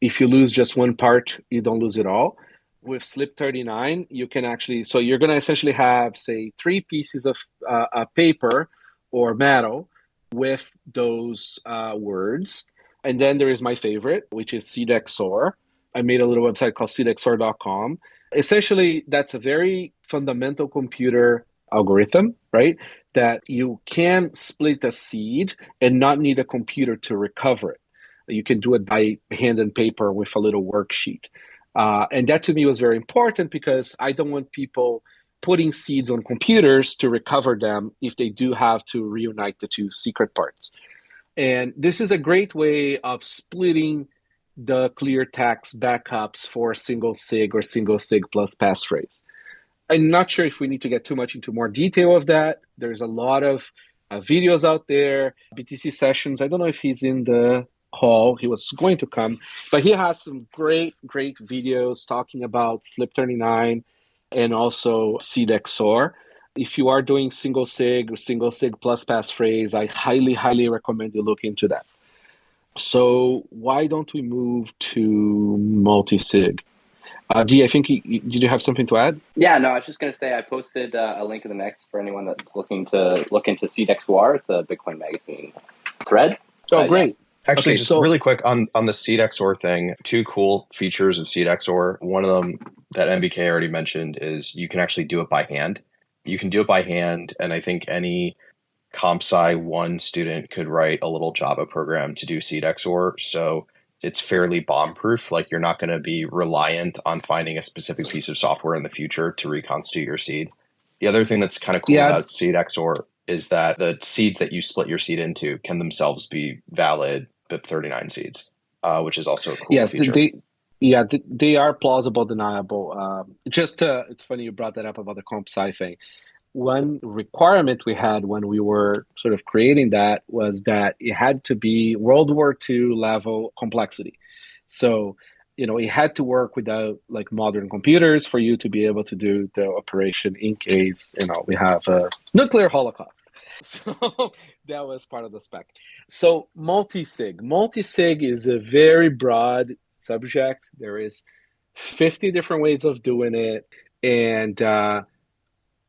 if you lose just one part, you don't lose it all. With slip 39, you can actually, so you're going to essentially have, say, 3 pieces of paper or metal with those words. And then there is my favorite, which is seed XOR. I made a little website called seedxor.com. Essentially, that's a very fundamental computer algorithm, right? That you can split a seed and not need a computer to recover it. You can do it by hand and paper with a little worksheet. And that to me was very important, because I don't want people putting seeds on computers to recover them if they do have to reunite the two secret parts. And this is a great way of splitting the clear text backups for single sig or single sig plus passphrase. I'm not sure if we need to get too much into more detail of that. There's a lot of videos out there, BTC sessions. I don't know if he's in the hall. He was going to come, but he has some great videos talking about slip 39 and also seed XOR. If you are doing single sig or single sig plus passphrase, I highly recommend you look into that. So why don't we move to multisig? Dee, I think did you have something to add? Yeah, no, I was just going to say I posted a link in the next for anyone that's looking to look into seed XOR. It's a Bitcoin Magazine thread. Oh, great. Yeah. Actually, just really quick on the seed XOR thing, 2 cool features of seed XOR. One of them that MBK already mentioned is you can actually do it by hand. You can do it by hand, and I think any Comp Sci 1 student could write a little Java program to do seed XOR. So it's fairly bomb-proof. Like, you're not going to be reliant on finding a specific piece of software in the future to reconstitute your seed. The other thing that's kind of cool about seed XOR is that the seeds that you split your seed into can themselves be valid BIP39 seeds, which is also a cool feature. They are plausible deniable. It's funny you brought that up about the Comp Sci thing. One requirement we had when we were sort of creating that was that it had to be World War II level complexity. So, you know, it had to work without like modern computers for you to be able to do the operation in case, you know, we have a nuclear holocaust. So that was part of the spec. So multisig. Multisig is a very broad subject. There is 50 different ways of doing it. And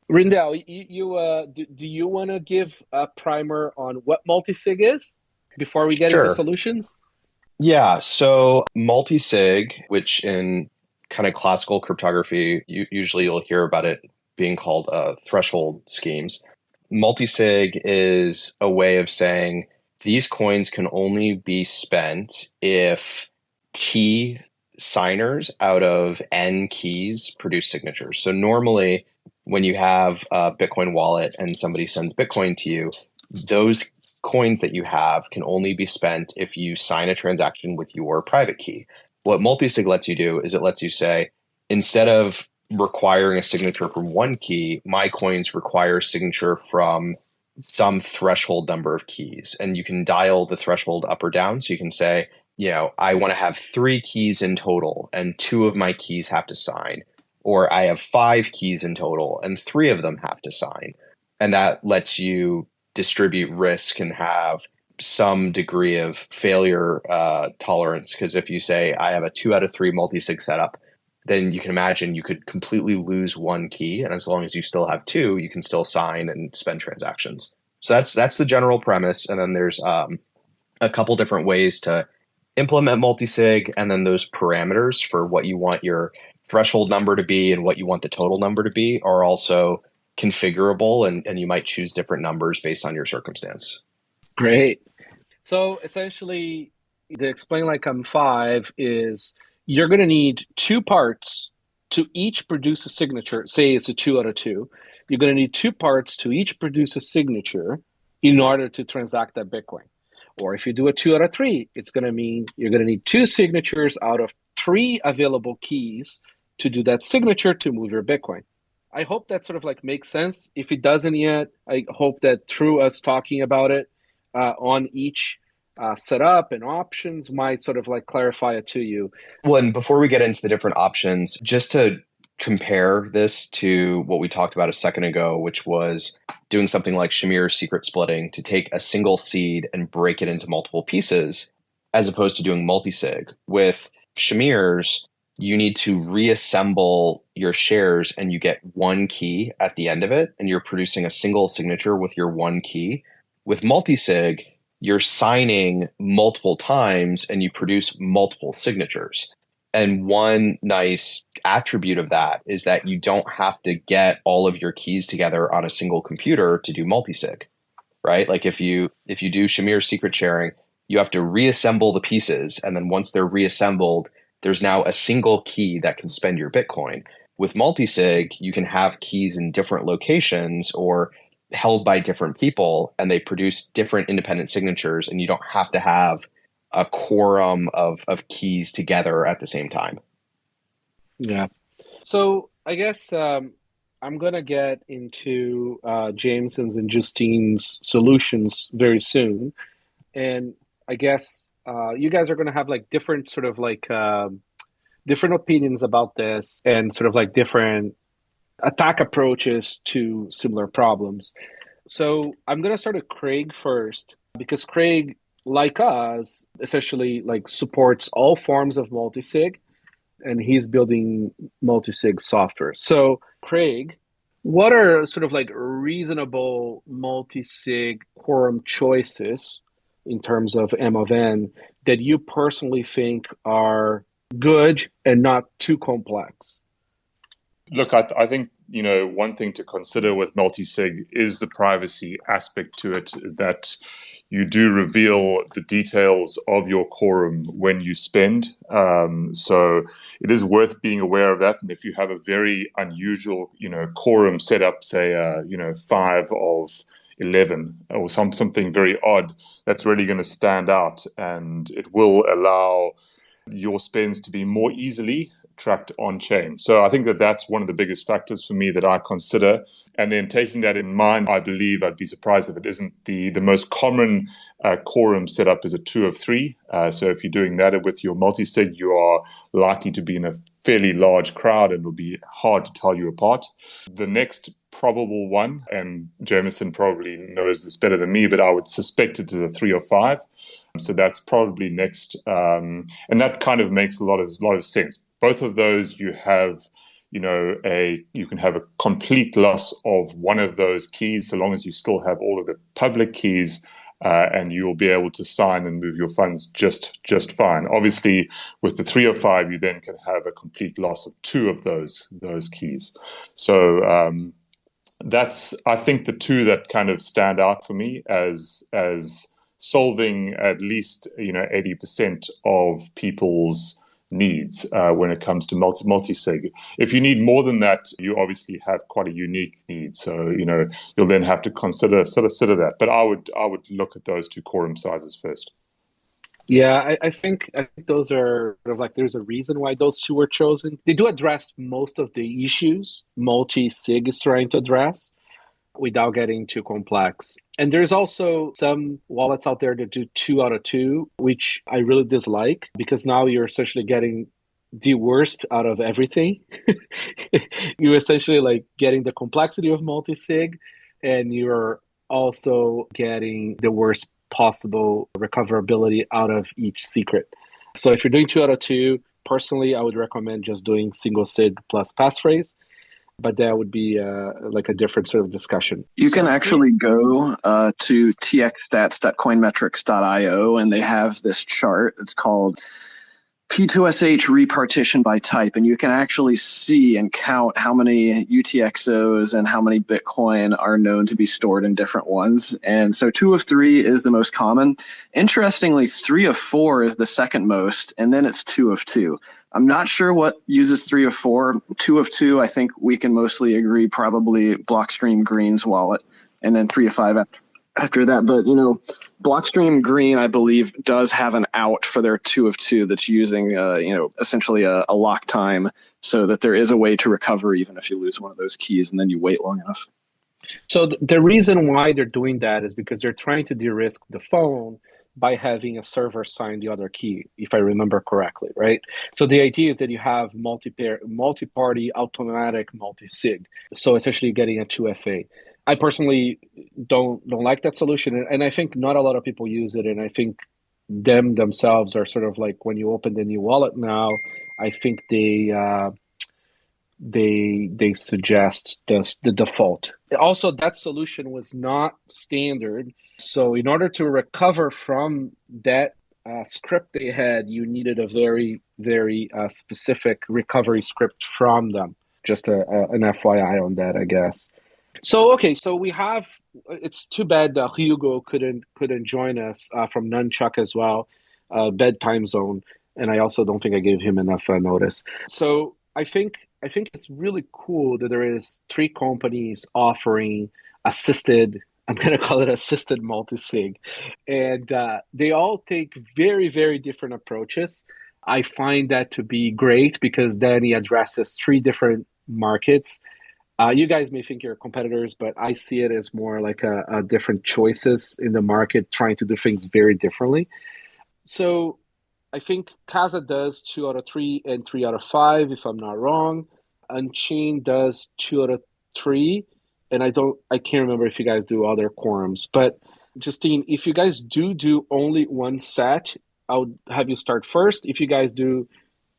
Rijndael, do you want to give a primer on what multisig is before we get into solutions? Yeah, so multisig, which in kind of classical cryptography, usually you'll hear about it being called threshold schemes. Multisig is a way of saying these coins can only be spent if T signers out of N keys produce signatures. So normally, when you have a Bitcoin wallet and somebody sends Bitcoin to you, those coins that you have can only be spent if you sign a transaction with your private key. What multisig lets you do is it lets you say, instead of requiring a signature from one key, my coins require signature from some threshold number of keys. And you can dial the threshold up or down. So you can say, you know, I want to have 3 keys in total and 2 of my keys have to sign. Or I have 5 keys in total and 3 of them have to sign. And that lets you distribute risk and have some degree of failure tolerance. Because if you say, I have a 2 out of 3 multisig setup, then you can imagine you could completely lose 1 key. And as long as you still have 2, you can still sign and spend transactions. So that's the general premise. And then there's a couple different ways to implement multisig, and then those parameters for what you want your threshold number to be and what you want the total number to be are also configurable, and you might choose different numbers based on your circumstance. Great. So essentially, the explain like I'm 5 is you're going to need 2 parts to each produce a signature. Say it's a 2 out of 2. You're going to need 2 parts to each produce a signature in order to transact that Bitcoin. Or if you do a 2 out of 3, it's going to mean you're going to need 2 signatures out of 3 available keys to do that signature to move your Bitcoin. I hope that sort of like makes sense. If it doesn't yet, I hope that through us talking about it on each setup and options might sort of like clarify it to you. Well, and before we get into the different options, just to compare this to what we talked about a second ago, which was doing something like Shamir's secret splitting to take a single seed and break it into multiple pieces, as opposed to doing multisig. With Shamir's, you need to reassemble your shares and you get 1 key at the end of it, and you're producing a single signature with your 1 key. With multisig, you're signing multiple times and you produce multiple signatures. And one nice attribute of that is that you don't have to get all of your keys together on a single computer to do multisig, right? Like if you do Shamir's secret sharing, you have to reassemble the pieces. And then once they're reassembled, there's now a single key that can spend your Bitcoin. With multisig, you can have keys in different locations or held by different people, and they produce different independent signatures, and you don't have to have a quorum of keys together at the same time. Yeah. So I guess I'm going to get into Jameson's and Justine's solutions very soon. And I guess you guys are going to have like different sort of like different opinions about this and sort of like different attack approaches to similar problems. So I'm going to start with Craig first, because Craig, like us, essentially like supports all forms of multisig, and he's building multisig software. So Craig, what are sort of like reasonable multisig quorum choices in terms of M of N that you personally think are good and not too complex? Look, I think, one thing to consider with multisig is the privacy aspect to it, that you do reveal the details of your quorum when you spend. So it is worth being aware of that. And if you have a very unusual, quorum setup, say, 5 of 11 or something very odd, that's really going to stand out, and it will allow your spends to be more easily tracked on chain. So I think that that's one of the biggest factors for me that I consider. And then taking that in mind, I believe I'd be surprised if it isn't the most common quorum setup is a 2 of 3. So if you're doing that with your multisig, you are likely to be in a fairly large crowd and it'll be hard to tell you apart. The next probable one, and Jameson probably knows this better than me, but I would suspect it is a 3 or 5. So that's probably next. And that kind of makes a lot of sense. Both of those you have, you can have a complete loss of one of those keys so long as you still have all of the public keys, and you'll be able to sign and move your funds just fine. Obviously, with the 3 or 5, you then can have a complete loss of 2 of those keys. So that's, I think, the 2 that kind of stand out for me as solving at least 80% of people's needs when it comes to multisig. If you need more than that, you obviously have quite a unique need. So you'll then have to consider that. But I would look at those 2 quorum sizes first. Yeah, I think those are sort of like, there's a reason why those 2 were chosen. They do address most of the issues multisig is trying to address without getting too complex. And there's also some wallets out there that do 2 out of 2, which I really dislike, because now you're essentially getting the worst out of everything. You're essentially like getting the complexity of multisig, and you're also getting the worst possible recoverability out of each secret. So if you're doing 2 out of 2, personally, I would recommend just doing single sig plus passphrase. but that would be like a different sort of discussion. You can actually go to txstats.coinmetrics.io, and they have this chart. It's called P2SH repartition by type, and you can actually see and count how many UTXOs and how many Bitcoin are known to be stored in different ones. And so 2 of 3 is the most common. Interestingly, 3 of 4 is the second most, and then it's 2 of 2. I'm not sure what uses 3 of 4. 2 of 2, I think we can mostly agree, probably Blockstream Green's wallet, and then 3 of 5 after that. But, Blockstream Green, I believe, does have an out for their 2 of 2 that's using, essentially a lock time, so that there is a way to recover even if you lose one of those keys and then you wait long enough. So the reason why they're doing that is because they're trying to de-risk the phone by having a server sign the other key, if I remember correctly, right? So the idea is that you have multi-party automatic multisig. So essentially getting a 2FA. I personally don't like that solution, and I think not a lot of people use it. And I think themselves are sort of like, when you open the new wallet now, I think they suggest the default. Also, that solution was not standard. So in order to recover from that script they had, you needed a very, very specific recovery script from them. Just an FYI on that, I guess. So, okay, so we have, it's too bad that Hugo couldn't join us from Nunchuk as well, bedtime zone, and I also don't think I gave him enough notice. So I think it's really cool that there is 3 companies offering assisted, I'm going to call it assisted multisig, and they all take very, very different approaches. I find that to be great because then he addresses 3 different markets. You guys may think you're competitors, but I see it as more like a different choices in the market, trying to do things very differently. So I think Casa does 2 out of 3 and 3 out of 5, if I'm not wrong. Unchained does 2 out of 3, and I can't remember if you guys do other quorums. But Justine, if you guys do only one set, I'll have you start first. If you guys do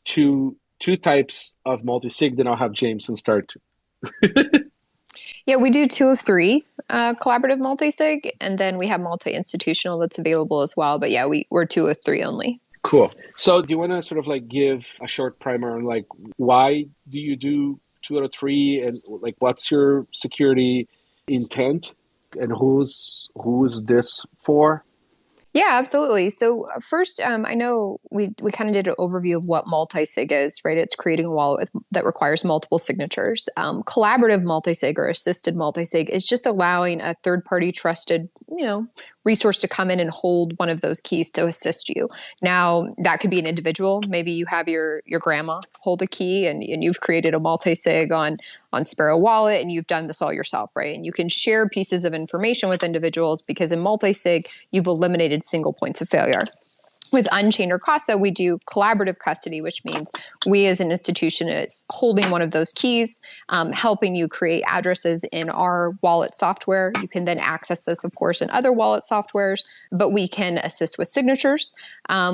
two types of multisig, then I'll have Jameson start. Yeah, we do 2 of 3 collaborative multisig, and then we have multi-institutional that's available as well. But yeah, we're 2 of 3 only. Cool. So do you want to sort of like give a short primer on like why do you do 2 out of 3, and like what's your security intent, and who's this for? Yeah, absolutely. So first, I know we kind of did an overview of what multisig is, right? It's creating a wallet that requires multiple signatures. Collaborative multisig or assisted multisig is just allowing a third-party trusted, resource to come in and hold one of those keys to assist you. Now, that could be an individual. Maybe you have your grandma hold a key, and you've created a multisig on Sparrow Wallet, and you've done this all yourself, right? And you can share pieces of information with individuals because in multisig, you've eliminated single points of failure. With Unchained or Casa, we do collaborative custody, which means we as an institution is holding one of those keys, helping you create addresses in our wallet software. You can then access this, of course, in other wallet softwares, but we can assist with signatures,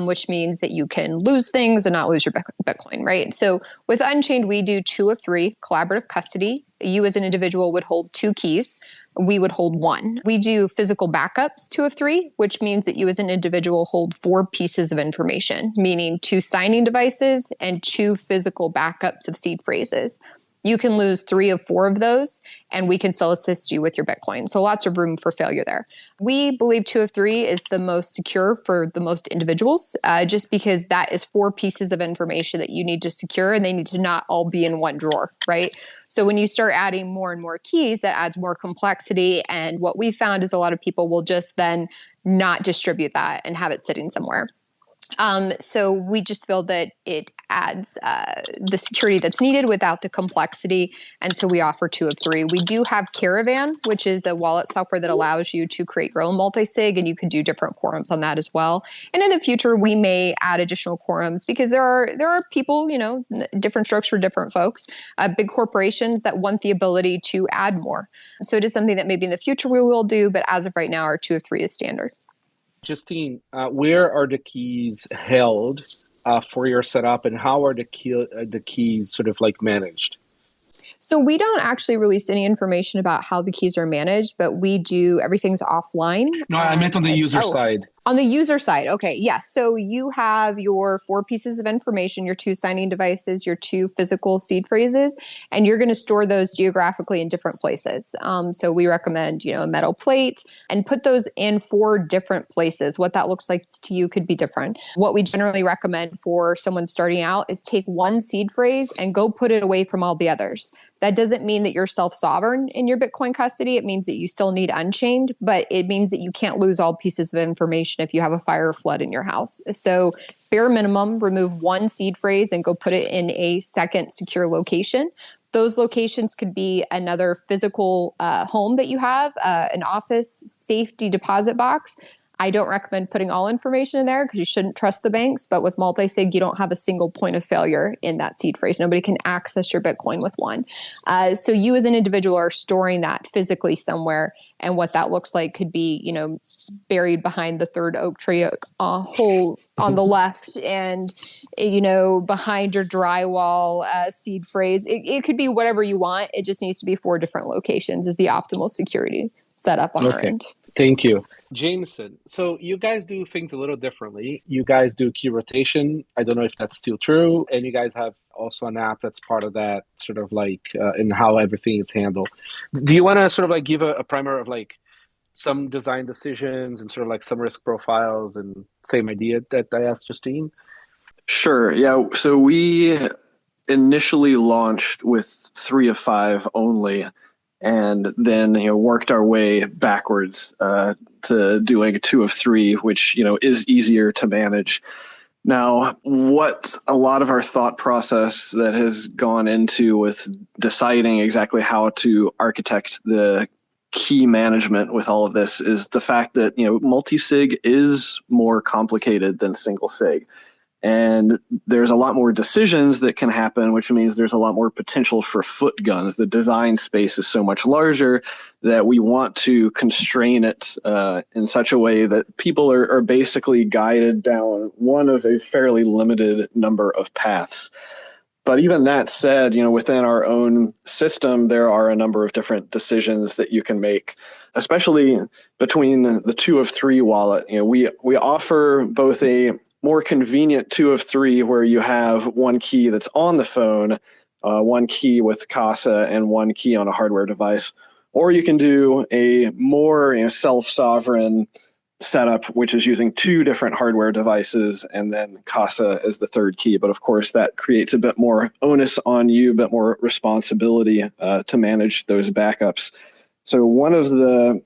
which means that you can lose things and not lose your Bitcoin, right? So with Unchained, we do 2 of 3 collaborative custody. You as an individual would hold 2 keys. We would hold 1. We do physical backups 2 of 3, which means that you as an individual hold 4 pieces of information, meaning 2 signing devices and 2 physical backups of seed phrases. You can lose 3 of 4 of those, and we can still assist you with your Bitcoin. So lots of room for failure there. We believe 2 of 3 is the most secure for the most individuals, just because that is 4 pieces of information that you need to secure, and they need to not all be in one drawer, right? So when you start adding more and more keys, that adds more complexity. And what we found is a lot of people will just then not distribute that and have it sitting somewhere. So we just feel that it adds the security that's needed without the complexity. And so we offer 2 of 3. We do have Caravan, which is a wallet software that allows you to create your own multisig, and you can do different quorums on that as well. And in the future, we may add additional quorums because there are people, different strokes for different folks, big corporations that want the ability to add more. So it is something that maybe in the future we will do, but as of right now, our 2 of 3 is standard. Justine, where are the keys held for your setup, and how are the keys sort of like managed? So we don't actually release any information about how the keys are managed, but we do everything's offline. No, I meant on the user side. On the user side. Okay. Yes. So you have your 4 pieces of information, your 2 signing devices, your 2 physical seed phrases, and you're going to store those geographically in different places. So we recommend, a metal plate and put those in 4 different places. What that looks like to you could be different. What we generally recommend for someone starting out is take 1 seed phrase and go put it away from all the others. That doesn't mean that you're self-sovereign in your Bitcoin custody. It means that you still need Unchained, but it means that you can't lose all pieces of information if you have a fire or flood in your house. So bare minimum, remove 1 seed phrase and go put it in a second secure location. Those locations could be another physical home that you have, an office, safety deposit box. I don't recommend putting all information in there because you shouldn't trust the banks. But with Multisig, you don't have a single point of failure in that seed phrase. Nobody can access your Bitcoin with one. So you as an individual are storing that physically somewhere. And what that looks like could be, buried behind the 3rd oak tree hole on the left and, behind your drywall seed phrase. It could be whatever you want. It just needs to be 4 different locations is the optimal security setup on our end. Thank you. Jameson, so you guys do things a little differently. You guys do key rotation. I don't know if that's still true. And you guys have also an app that's part of that sort of in how everything is handled. Do you want to sort of give a primer of some design decisions and sort of some risk profiles and same idea that I asked Justine? Sure. Yeah. So we initially launched with 3 of 5 only, and then worked our way backwards to doing 2 of 3, which is easier to manage. Now, what a lot of our thought process that has gone into with deciding exactly how to architect the key management with all of this is the fact that multisig is more complicated than single sig. And there's a lot more decisions that can happen, which means there's a lot more potential for foot guns. The design space is so much larger that we want to constrain it in such a way that people are basically guided down one of a fairly limited number of paths. But even that said, within our own system, there are a number of different decisions that you can make, especially between the 2 of 3 wallet. We offer both a more convenient 2 of 3 where you have 1 key that's on the phone, 1 key with Casa, and 1 key on a hardware device. Or you can do a more self-sovereign setup, which is using 2 different hardware devices and then Casa as the 3rd key. But of course, that creates a bit more onus on you, a bit more responsibility to manage those backups. So one of the,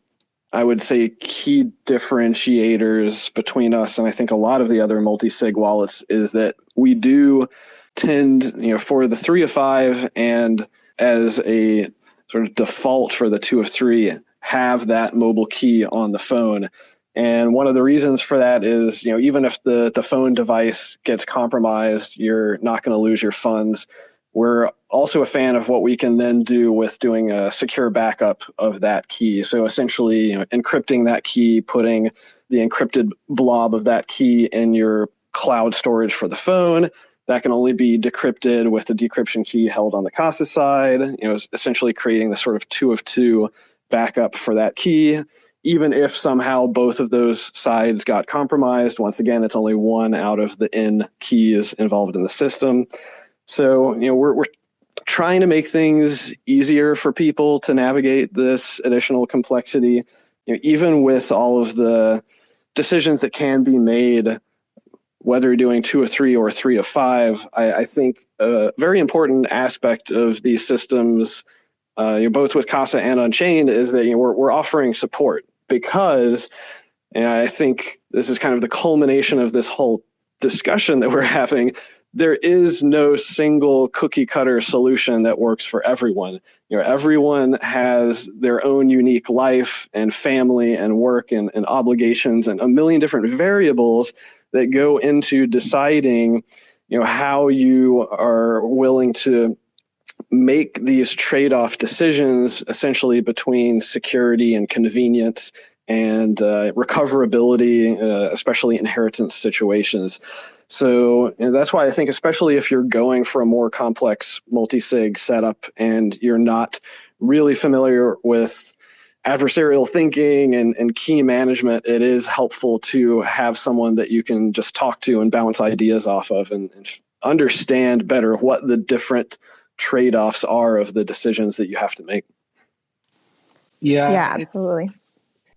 I would say, key differentiators between us and I think a lot of the other multi-sig wallets is that we do tend, for the 3 of 5 and as a sort of default for the 2 of 3, have that mobile key on the phone. And one of the reasons for that is, even if the phone device gets compromised, you're not going to lose your funds. We're also a fan of what we can then do with doing a secure backup of that key. So essentially, encrypting that key, putting the encrypted blob of that key in your cloud storage for the phone. That can only be decrypted with the decryption key held on the Casa side, essentially creating the sort of 2 of 2 backup for that key. Even if somehow both of those sides got compromised, once again, it's only 1 out of the N keys involved in the system. So, we're trying to make things easier for people to navigate this additional complexity, even with all of the decisions that can be made, whether you're doing 2 of 3 or 3 of 5. I think a very important aspect of these systems, both with Casa and Unchained, is that we're offering support because, and I think this is kind of the culmination of this whole discussion that we're having. There is no single cookie cutter solution that works for everyone. Everyone has their own unique life and family and work and obligations and a million different variables that go into deciding, how you are willing to make these trade-off decisions essentially between security and convenience and recoverability, especially inheritance situations. So that's why I think, especially if you're going for a more complex multisig setup and you're not really familiar with adversarial thinking and key management, it is helpful to have someone that you can just talk to and bounce ideas off of and understand better what the different trade-offs are of the decisions that you have to make. Yeah, absolutely.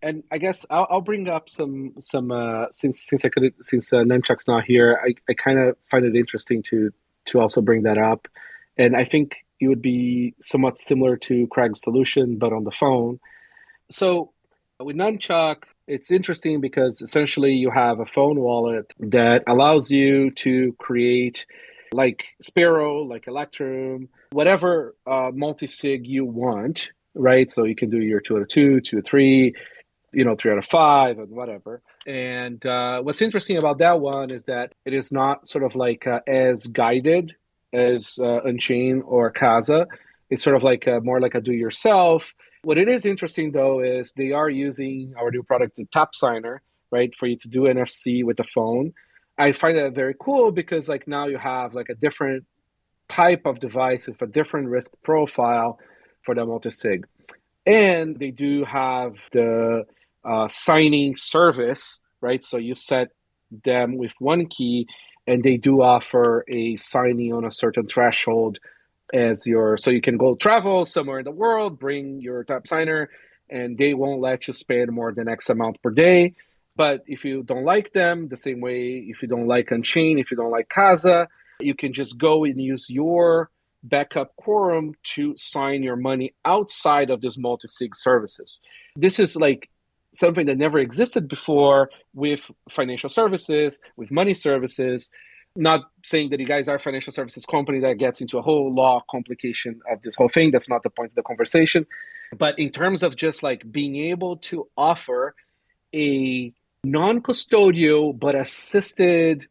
And I guess I'll bring up some since Nunchuk's not here, I kind of find it interesting to also bring that up, and I think it would be somewhat similar to Craig's solution, but on the phone. So with Nunchuk, it's interesting because essentially you have a phone wallet that allows you to create like Sparrow, like Electrum, whatever multisig you want, right? So you can do your 2 out of 2, 2 out of 3. 3 out of 5 and whatever. And what's interesting about that one is that it is not sort of like as guided as Unchained or Casa. It's sort of like more like a do-yourself. What it is interesting, though, is they are using our new product, the Tap Signer, right, for you to do NFC with the phone. I find that very cool because like now you have like a different type of device with a different risk profile for the multisig. And they do have the signing service, right? So you set them with one key, and they do offer a signing on a certain threshold as so you can go travel somewhere in the world, bring your Tap Signer, and they won't let you spend more than X amount per day. But if you don't like them, the same way if you don't like Unchained, if you don't like Casa, you can just go and use your backup quorum to sign your money outside of this multisig services. This is like something that never existed before with financial services, with money services. Not saying that you guys are a financial services company that gets into a whole law complication of this whole thing. That's not the point of the conversation. But in terms of just like being able to offer a non-custodial but assisted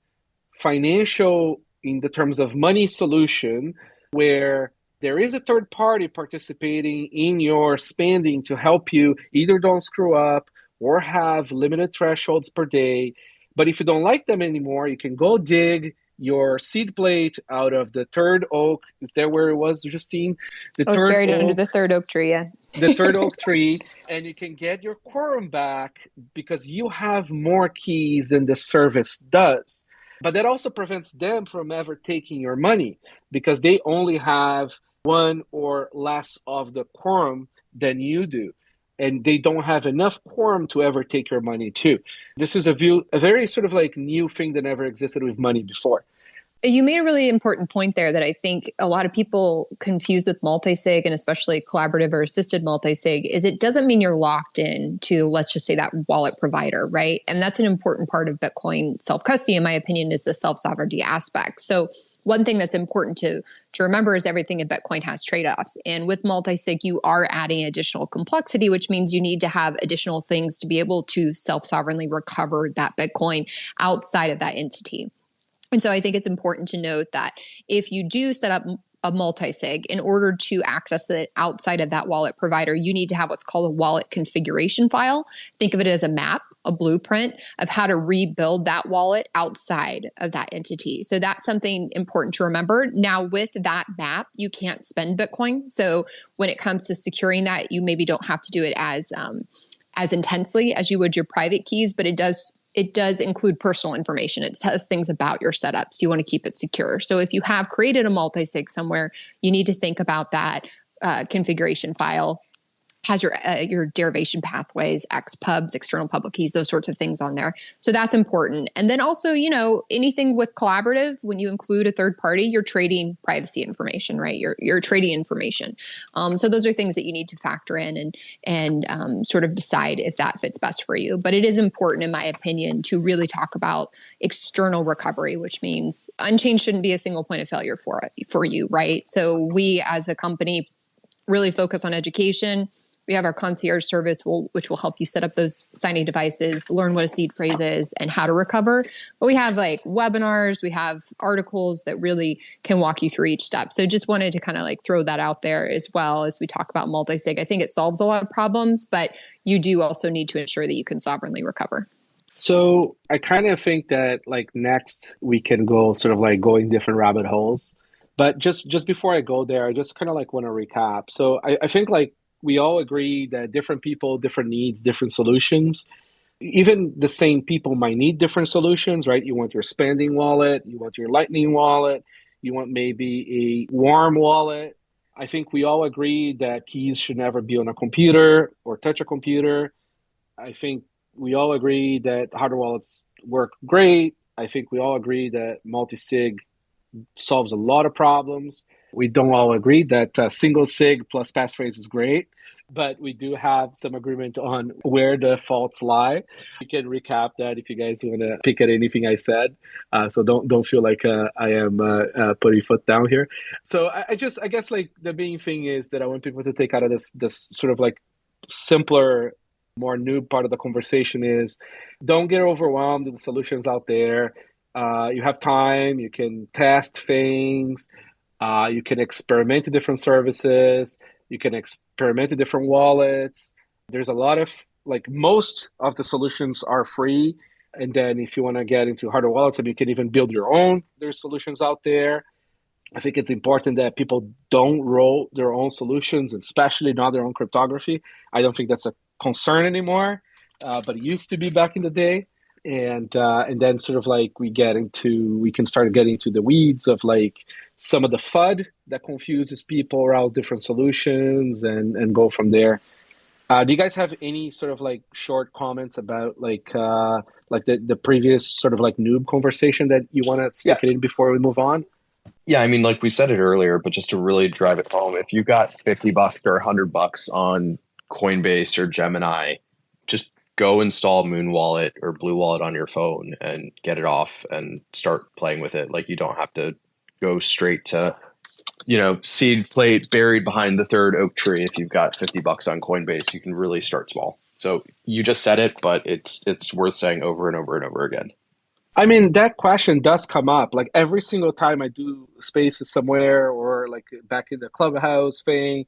financial in the terms of money solution where there is a third party participating in your spending to help you either don't screw up or have limited thresholds per day. But if you don't like them anymore, you can go dig your seed plate out of the third oak. Is that where it was, Justine? It was buried under the third oak tree, yeah. The third oak tree, and you can get your quorum back because you have more keys than the service does. But that also prevents them from ever taking your money because they only have one or less of the quorum than you do. And they don't have enough quorum to ever take your money too. This is a very sort of like new thing that never existed with money before. You made a really important point there that I think a lot of people confuse with multisig and especially collaborative or assisted multisig is it doesn't mean you're locked in to, let's just say, that wallet provider, right? And that's an important part of Bitcoin self-custody, in my opinion, is the self-sovereignty aspect. So one thing that's important to remember is everything in Bitcoin has trade-offs. And with multisig, you are adding additional complexity, which means you need to have additional things to be able to self-sovereignly recover that Bitcoin outside of that entity. And so I think it's important to note that if you do set up a multisig, in order to access it outside of that wallet provider, you need to have what's called a wallet configuration file. Think of it as a map, a blueprint of how to rebuild that wallet outside of that entity. So that's something important to remember. Now, with that map, you can't spend Bitcoin. So when it comes to securing that, you maybe don't have to do it as intensely as you would your private keys, but it does include personal information. It says things about your setups. You want to keep it secure. So if you have created a multisig somewhere, you need to think about that configuration file. Has your derivation pathways, XPubs, external public keys, those sorts of things on there. So that's important. And then also, anything with collaborative, when you include a third party, you're trading privacy information, right? You're trading information. So those are things that you need to factor in and sort of decide if that fits best for you. But it is important, in my opinion, to really talk about external recovery, which means Unchained shouldn't be a single point of failure for you, right? So we as a company really focus on education. We have our concierge service, which will help you set up those signing devices, learn what a seed phrase is, and how to recover. But we have like webinars, we have articles that really can walk you through each step. So just wanted to kind of like throw that out there as well as we talk about multisig. I think it solves a lot of problems, but you do also need to ensure that you can sovereignly recover. So I kind of think that like next we can go sort of like going different rabbit holes. But just before I go there, I just kind of like want to recap. So I think like we all agree that different people, different needs, different solutions. Even the same people might need different solutions, right? You want your spending wallet, you want your lightning wallet, you want maybe a warm wallet. I think we all agree that keys should never be on a computer or touch a computer. I think we all agree that hardware wallets work great. I think we all agree that multisig solves a lot of problems. We don't all agree that single sig plus passphrase is great, but we do have some agreement on where the faults lie. You can recap that if you guys want to pick at anything I said. So don't feel like I am putting foot down here. So I guess like the main thing is that I want people to take out of this sort of like simpler, more new part of the conversation is don't get overwhelmed with the solutions out there. You have time, you can test things, you can experiment with different services, you can experiment with different wallets. There's a lot of, like most of the solutions are free. And then if you want to get into hardware wallets, you can even build your own. There's solutions out there. I think it's important that people don't roll their own solutions, especially not their own cryptography. I don't think that's a concern anymore, but it used to be back in the day. And then sort of like we can start getting to the weeds of like some of the FUD that confuses people around different solutions and go from there. Do you guys have any sort of like short comments about like the previous sort of like noob conversation that you want to stick it in before we move on? Yeah, I mean, like we said it earlier, but just to really drive it home, if you got $50 or $100 on Coinbase or Gemini, just go install Moon Wallet or Blue Wallet on your phone and get it off and start playing with it. Like you don't have to go straight to, seed plate buried behind the third oak tree. If you've got $50 on Coinbase, you can really start small. So you just said it, but it's worth saying over and over and over again. I mean, that question does come up. Like every single time I do spaces somewhere or like back in the Clubhouse thing,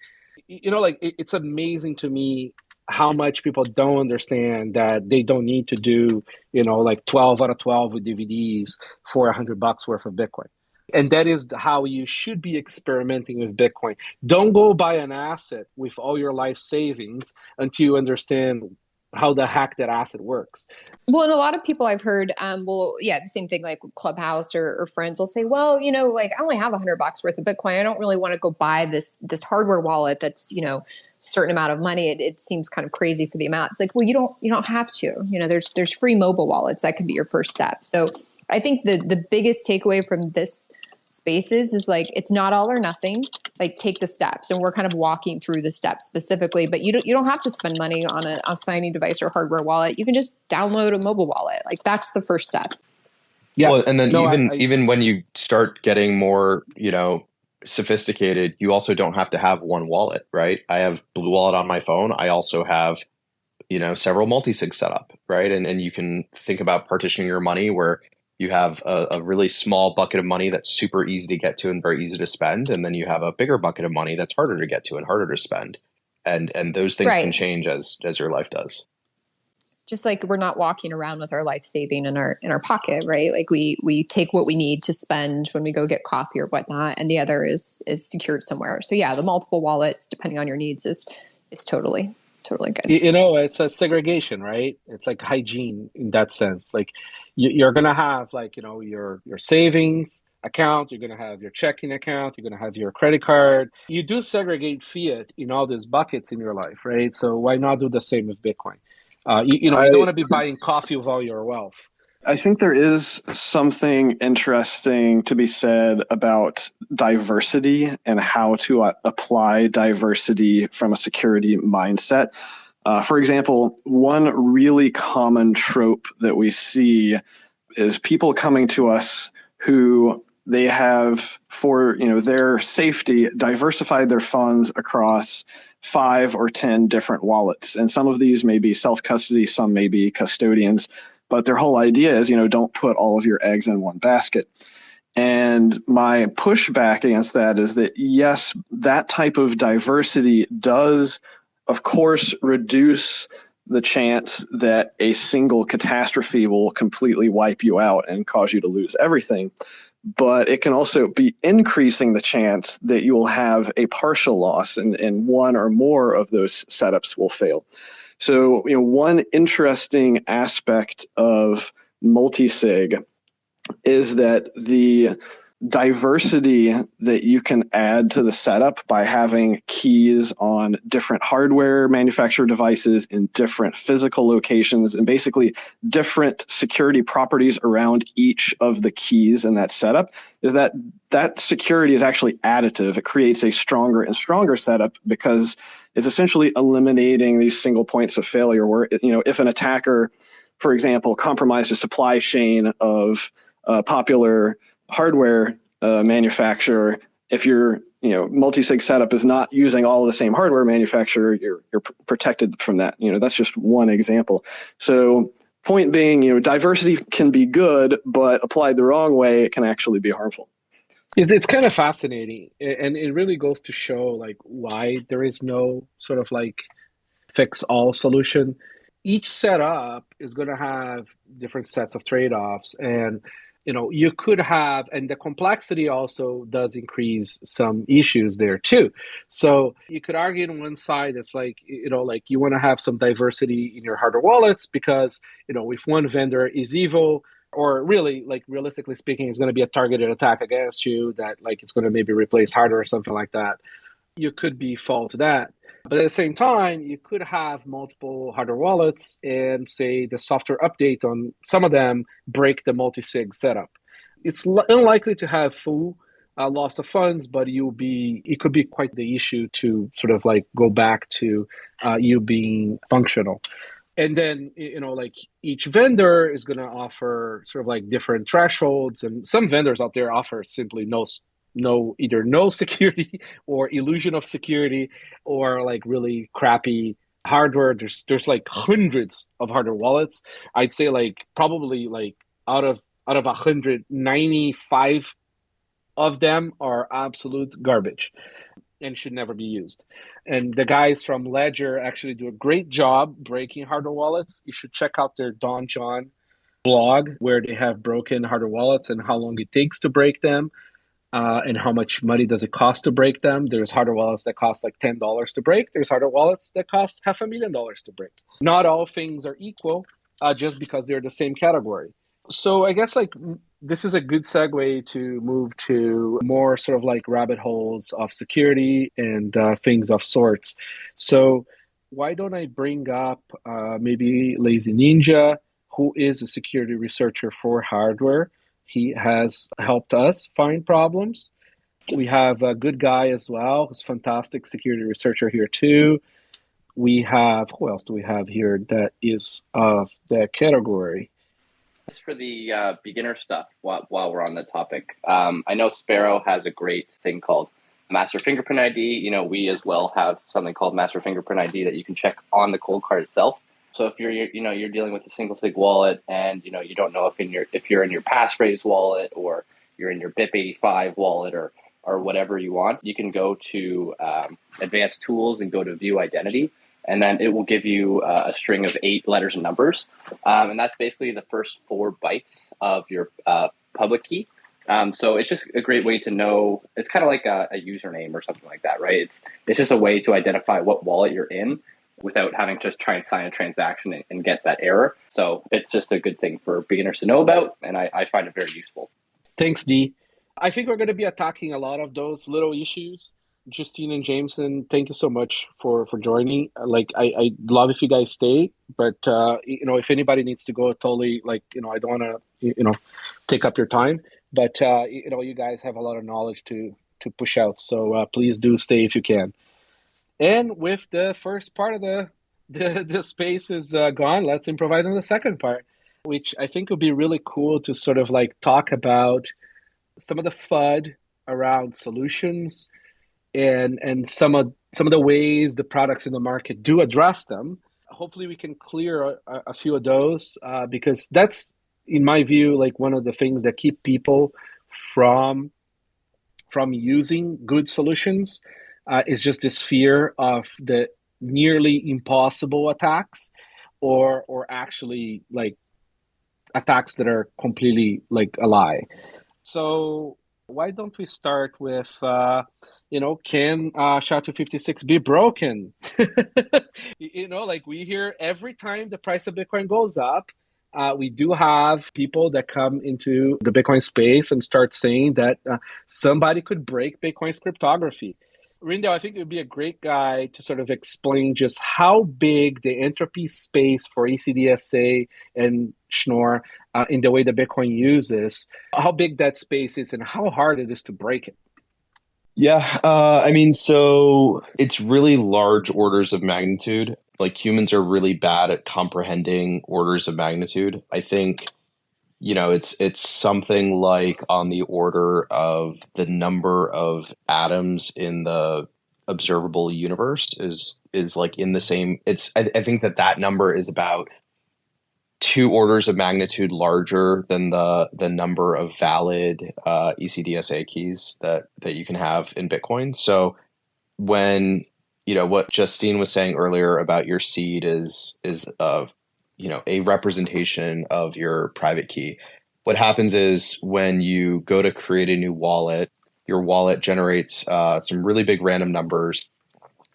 like it's amazing to me how much people don't understand that they don't need to do, like 12 out of 12 with DVDs for $100 worth of Bitcoin. And that is how you should be experimenting with Bitcoin. Don't go buy an asset with all your life savings until you understand how the heck that asset works. Well, and a lot of people I've heard, the same thing like Clubhouse or friends will say, well, like I only have $100 worth of Bitcoin. I don't really want to go buy this hardware wallet that's, certain amount of money. It seems kind of crazy for the amount. It's like, well, you don't have to. There's free mobile wallets that could be your first step. So I think the biggest takeaway from this spaces is like it's not all or nothing. Like take the steps, and we're kind of walking through the steps specifically. But you don't have to spend money on a signing device or hardware wallet. You can just download a mobile wallet. Like that's the first step. Yeah, well, and then even when you start getting more, sophisticated, you also don't have to have one wallet, right? I have Blue Wallet on my phone. I also have, several multisig set up, right? And you can think about partitioning your money where you have a really small bucket of money that's super easy to get to and very easy to spend. And then you have a bigger bucket of money that's harder to get to and harder to spend. And those things can change as your life does. Just like we're not walking around with our life saving in our pocket, right? Like we take what we need to spend when we go get coffee or whatnot, and the other is secured somewhere. So yeah, the multiple wallets, depending on your needs, is totally good. It's a segregation, right? It's like hygiene in that sense. Like you're gonna have like your savings account, you're gonna have your checking account, you're gonna have your credit card. You do segregate fiat in all these buckets in your life, right? So why not do the same with Bitcoin? You don't want to be buying coffee with all your wealth. I think there is something interesting to be said about diversity and how to apply diversity from a security mindset. For example, one really common trope that we see is people coming to us who they have, for their safety, diversified their funds across 5 or 10 different wallets. And some of these may be self-custody, some may be custodians. But their whole idea is, don't put all of your eggs in one basket. And my pushback against that is that, yes, that type of diversity does, of course, reduce the chance that a single catastrophe will completely wipe you out and cause you to lose everything. But it can also be increasing the chance that you will have a partial loss and one or more of those setups will fail. So, one interesting aspect of multisig is that the diversity that you can add to the setup by having keys on different hardware manufacturer devices in different physical locations and basically different security properties around each of the keys in that setup is that security is actually additive. It creates a stronger and stronger setup because it's essentially eliminating these single points of failure where, if an attacker, for example, compromised a supply chain of popular hardware manufacturer, if your multisig setup is not using all of the same hardware manufacturer, you're protected from that. That's just one example. So point being, diversity can be good, but applied the wrong way, it can actually be harmful. It's kind of fascinating, and it really goes to show why there is no sort of fix-all solution. Each setup is going to have different sets of trade-offs, and you could have, and the complexity also does increase some issues there too. So you could argue on one side, it's you want to have some diversity in your hardware wallets because, if one vendor is evil, or really, realistically speaking, it's going to be a targeted attack against you that, it's going to maybe replace hardware or something like that, you could be fall to that. But at the same time, you could have multiple hardware wallets and say the software update on some of them break the multisig setup. It's unlikely to have full loss of funds, but it could be quite the issue to sort of go back to you being functional. And then, each vendor is going to offer sort of different thresholds. And some vendors out there offer simply either no security or illusion of security or really crappy hardware. There's hundreds of hardware wallets. I'd say probably out of 195 of them are absolute garbage and should never be used. And the guys from Ledger actually do a great job breaking hardware wallets. You should check out their Don John blog where they have broken hardware wallets and how long it takes to break them. And how much money does it cost to break them? There's hardware wallets that cost $10 to break. There's hardware wallets that cost $500,000 to break. Not all things are equal just because they're the same category. So I guess this is a good segue to move to more sort of rabbit holes of security and things of sorts. So why don't I bring up maybe Lazy Ninja, who is a security researcher for hardware. He has helped us find problems. We have a good guy as well, who's a fantastic security researcher here too. We have, who else do we have here that is of that category? Just for the beginner stuff, while we're on the topic, I know Sparrow has a great thing called Master Fingerprint ID. We as well have something called Master Fingerprint ID that you can check on the cold card itself. So if you're dealing with a single sig wallet and you don't know if you're in your passphrase wallet or you're in your BIP85 wallet or whatever you want, you can go to advanced tools and go to view identity, and then it will give you a string of 8 letters and numbers, and that's basically the first 4 bytes of your public key. So it's just a great way to know. It's kind of like a username or something like that, right? It's just a way to identify what wallet you're in without having to just try and sign a transaction and get that error. So it's just a good thing for beginners to know about, and I find it very useful. Thanks, Dee. I think we're going to be attacking a lot of those little issues. Justine and Jameson, thank you so much for joining. I'd love if you guys stay, but if anybody needs to go, totally, I don't want to, take up your time, but you guys have a lot of knowledge to push out. So please do stay if you can. And with the first part of the space is gone, let's improvise on the second part, which I think would be really cool to sort of talk about some of the FUD around solutions and some of the ways the products in the market do address them. Hopefully we can clear a few of those because that's, in my view, like one of the things that keep people from using good solutions is just this fear of the nearly impossible attacks or actually like attacks that are completely like a lie. So why don't we start with can SHA-256 be broken? Like we hear every time the price of Bitcoin goes up, we do have people that come into the Bitcoin space and start saying that somebody could break Bitcoin's cryptography. Rijndael, I think it would be a great guy to sort of explain just how big the entropy space for ECDSA and Schnorr in the way that Bitcoin uses, how big that space is and how hard it is to break it. Yeah, so it's really large orders of magnitude. Like humans are really bad at comprehending orders of magnitude. I think, it's something like on the order of the number of atoms in the observable universe is like in the same. I think that number is about 2 orders of magnitude larger than the number of valid ECDSA keys that you can have in Bitcoin. So when what Justine was saying earlier about your seed is a representation of your private key. What happens is when you go to create a new wallet, your wallet generates some really big random numbers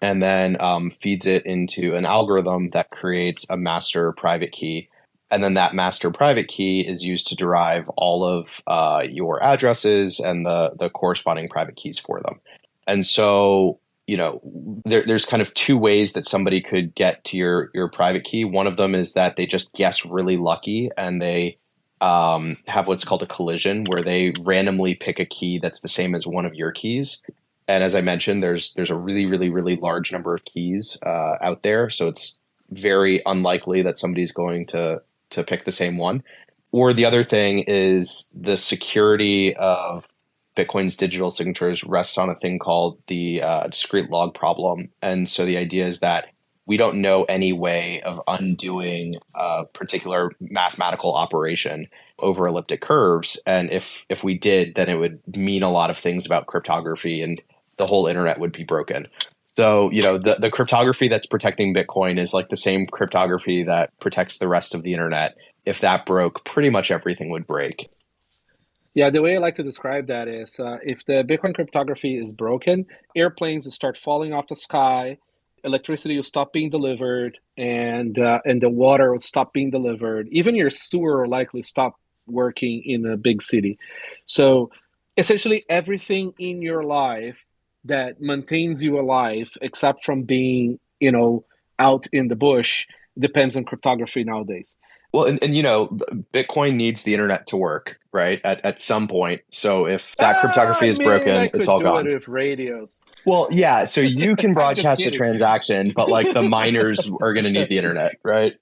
and then feeds it into an algorithm that creates a master private key. And then that master private key is used to derive all of your addresses and the corresponding private keys for them. And so, there's kind of 2 ways that somebody could get to your private key. One of them is that they just guess really lucky and they have what's called a collision, where they randomly pick a key that's the same as one of your keys. And as I mentioned, there's a really, really, really large number of keys out there. So it's very unlikely that somebody's going to pick the same one. Or the other thing is the security of Bitcoin's digital signatures rests on a thing called the discrete log problem. And so the idea is that we don't know any way of undoing a particular mathematical operation over elliptic curves. And if we did, then it would mean a lot of things about cryptography and the whole internet would be broken. So, the cryptography that's protecting Bitcoin is like the same cryptography that protects the rest of the internet. If that broke, pretty much everything would break. Yeah, the way I like to describe that is if the Bitcoin cryptography is broken, airplanes will start falling off the sky, electricity will stop being delivered, and the water will stop being delivered. Even your sewer will likely stop working in a big city. So essentially everything in your life that maintains you alive, except from being, out in the bush, depends on cryptography nowadays. Well, and Bitcoin needs the internet to work, right? At some point. So if that cryptography is broken, it's all gone. I could do it with radios. Well, yeah. So you can broadcast a transaction, but like the miners are going to need the internet, right?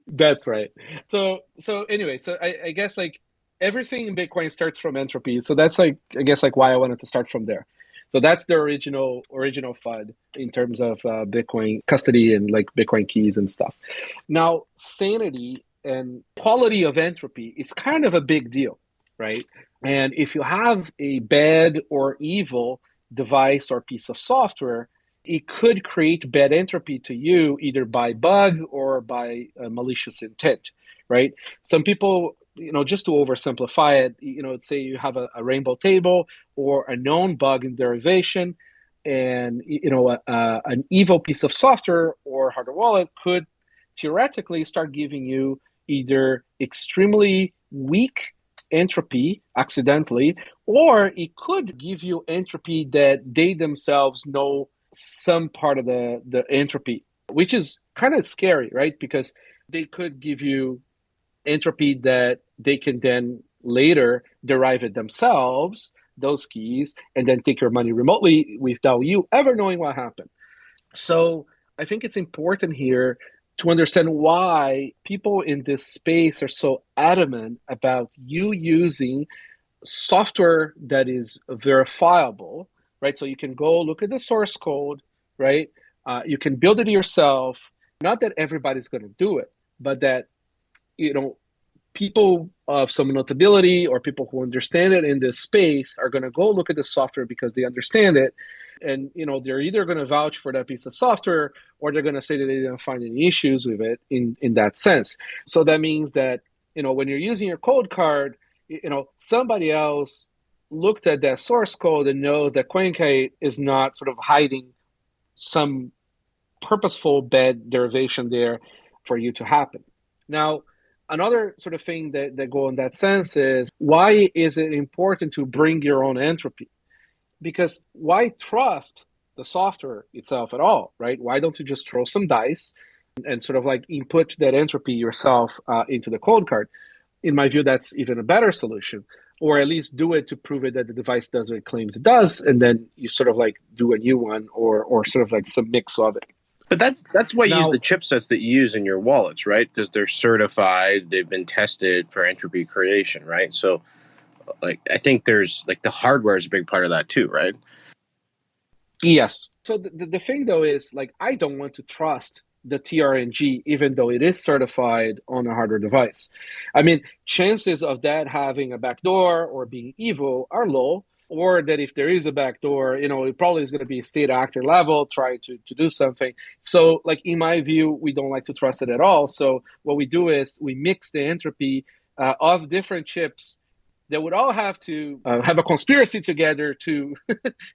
That's right. So anyway, so I guess like everything in Bitcoin starts from entropy. So that's like, I guess like why I wanted to start from there. So that's the original FUD in terms of Bitcoin custody and like Bitcoin keys and stuff. Now, sanity and quality of entropy is kind of a big deal, right? And if you have a bad or evil device or piece of software, it could create bad entropy to you either by bug or by malicious intent, right? Some people, just to oversimplify it, say you have a rainbow table or a known bug in derivation, and an evil piece of software or hardware wallet could theoretically start giving you either extremely weak entropy accidentally, or it could give you entropy that they themselves know some part of the entropy, which is kind of scary, right? Because they could give you entropy that they can then later derive it themselves, those keys, and then take your money remotely without you ever knowing what happened. So I think it's important here to understand why people in this space are so adamant about you using software that is verifiable right? So you can go look at the source code, right? You can build it yourself. Not that everybody's going to do it, but that, people of some notability or people who understand it in this space are going to go look at the software because they understand it. And, they're either going to vouch for that piece of software or they're going to say that they didn't find any issues with it in that sense. So that means that, when you're using your code card, somebody else looked at that source code and knows that CoinKite is not sort of hiding some purposeful bad derivation there for you to happen. Now, another sort of thing that go in that sense is, why is it important to bring your own entropy? Because why trust the software itself at all, right? Why don't you just throw some dice and sort of like input that entropy yourself into the code card? In my view, that's even a better solution. Or at least do it to prove it that the device does what it claims it does, and then you sort of like do a new one or sort of like some mix of it. But that's why you use the chipsets that you use in your wallets, right? Because they're certified, they've been tested for entropy creation, right? So, I think there's the hardware is a big part of that too, right? Yes. So the thing though is, I don't want to trust the TRNG, even though it is certified on a hardware device. I mean, chances of that having a backdoor or being evil are low, or that if there is a backdoor, it probably is going to be a state actor level trying to do something. So, in my view, we don't like to trust it at all. So what we do is we mix the entropy of different chips that would all have to have a conspiracy together to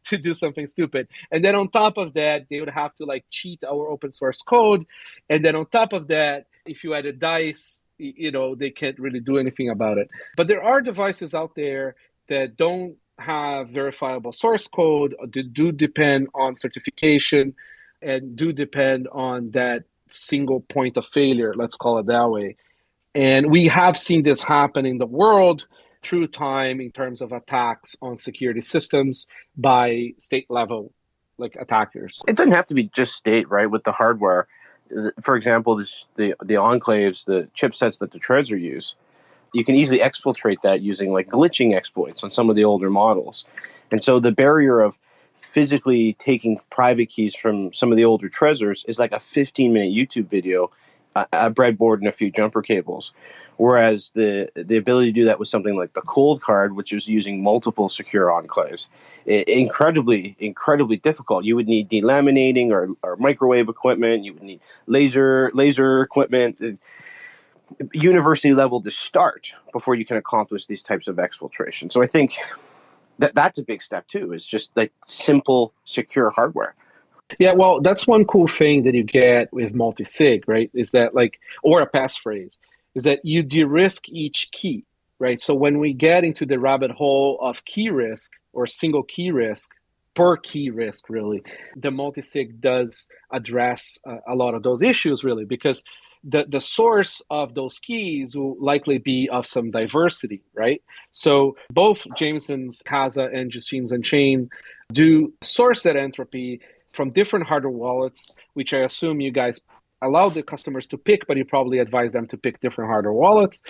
to do something stupid. And then on top of that, they would have to cheat our open source code. And then on top of that, if you add a dice, they can't really do anything about it. But there are devices out there that don't have verifiable source code, do depend on certification, and do depend on that single point of failure, let's call it that way. And we have seen this happen in the world through time in terms of attacks on security systems by state level attackers. It doesn't have to be just state, right? With the hardware, for example, the enclaves, the chipsets that the Trezor use, you can easily exfiltrate that using glitching exploits on some of the older models. And so the barrier of physically taking private keys from some of the older Trezors is like a 15-minute YouTube video, a breadboard, and a few jumper cables. Whereas the ability to do that with something like the cold card, which is using multiple secure enclaves, incredibly difficult. You would need delaminating or microwave equipment. You would need laser equipment, university level to start before you can accomplish these types of exfiltration. So I think that's a big step too. It's just simple, secure hardware. Yeah, well, that's one cool thing that you get with multisig, right? Is that or a passphrase, is that you de-risk each key, right? So when we get into the rabbit hole of key risk or single key risk, per key risk, really, the multisig does address a lot of those issues, really, because the source of those keys will likely be of some diversity, right? So both Jameson's Casa and Justine's Unchained do source that entropy from different hardware wallets, which I assume you guys allow the customers to pick, but you probably advise them to pick different hardware wallets.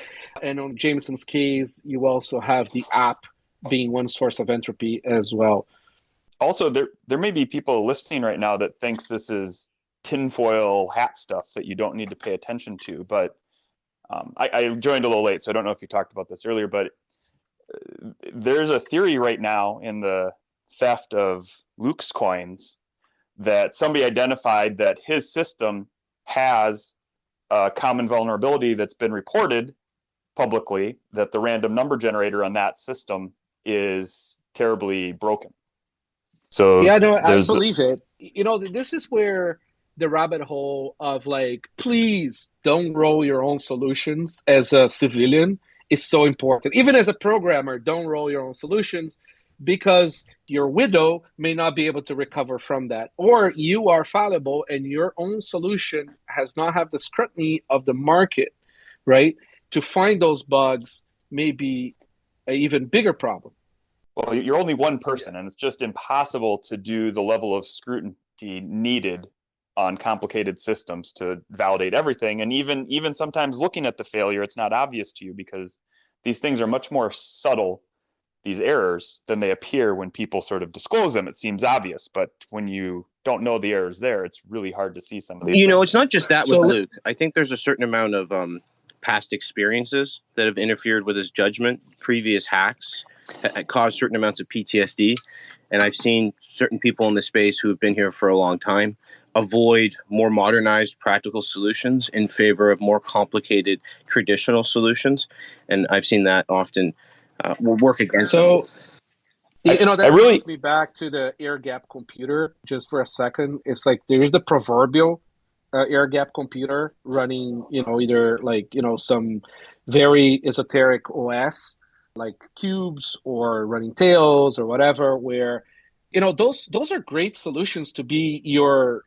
And on Jameson's case, you also have the app being one source of entropy as well. Also, there may be people listening right now that thinks this is tinfoil hat stuff that you don't need to pay attention to. But I joined a little late, so I don't know if you talked about this earlier, but there's a theory right now in the theft of Luke's coins that somebody identified that his system has a common vulnerability that's been reported publicly, that the random number generator on that system is terribly broken. So yeah, no, I believe it. This is where the rabbit hole of please don't roll your own solutions as a civilian is so important. Even as a programmer, don't roll your own solutions, because your widow may not be able to recover from that, or you are fallible and your own solution has not have the scrutiny of the market, right? To find those bugs may be an even bigger problem. Well, you're only one person, and it's just impossible to do the level of scrutiny needed on complicated systems to validate everything. And even sometimes looking at the failure, it's not obvious to you because these things are much more subtle these errors, then they appear when people sort of disclose them. It seems obvious, but when you don't know the errors there, it's really hard to see some of these. It's not just that with Luke. I think there's a certain amount of past experiences that have interfered with his judgment. Previous hacks caused certain amounts of PTSD, and I've seen certain people in the space who have been here for a long time avoid more modernized practical solutions in favor of more complicated traditional solutions, and I've seen that often will work against them. That brings me back to the air gap computer just for a second. It's like there's the proverbial air gap computer running, either some very esoteric OS like cubes or running tails or whatever, where those are great solutions to be your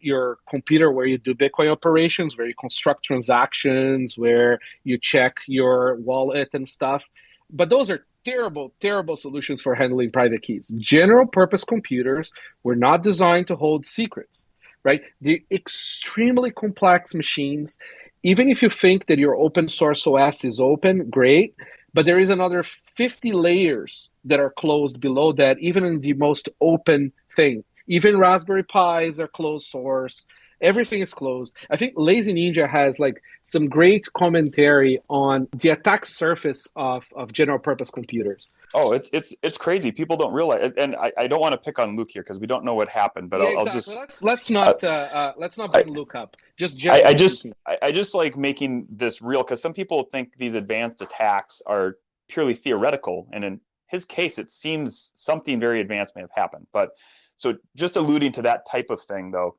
computer where you do Bitcoin operations, where you construct transactions, where you check your wallet and stuff. But those are terrible solutions for handling private keys. General purpose computers were not designed to hold secrets, right? They're extremely complex machines. Even if you think that your open source OS is open, great, but there is another 50 layers that are closed below that, even in the most open thing. Even Raspberry Pis are closed source. Everything is closed. I think Lazy Ninja has some great commentary on the attack surface of general purpose computers. Oh, it's crazy. People don't realize, and I don't want to pick on Luke here because we don't know what happened. But I'll just let's not bring Luke up. Just generally I just like making this real because some people think these advanced attacks are purely theoretical, and in his case, it seems something very advanced may have happened. But so just alluding to that type of thing, though.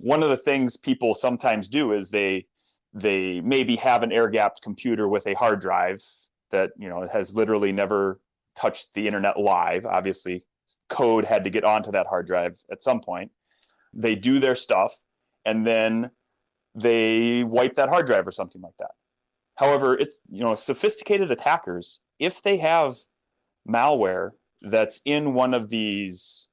One of the things people sometimes do is they maybe have an air-gapped computer with a hard drive that has literally never touched the internet live. Obviously, code had to get onto that hard drive at some point. They do their stuff, and then they wipe that hard drive or something like that. However, it's sophisticated attackers, if they have malware that's in one of these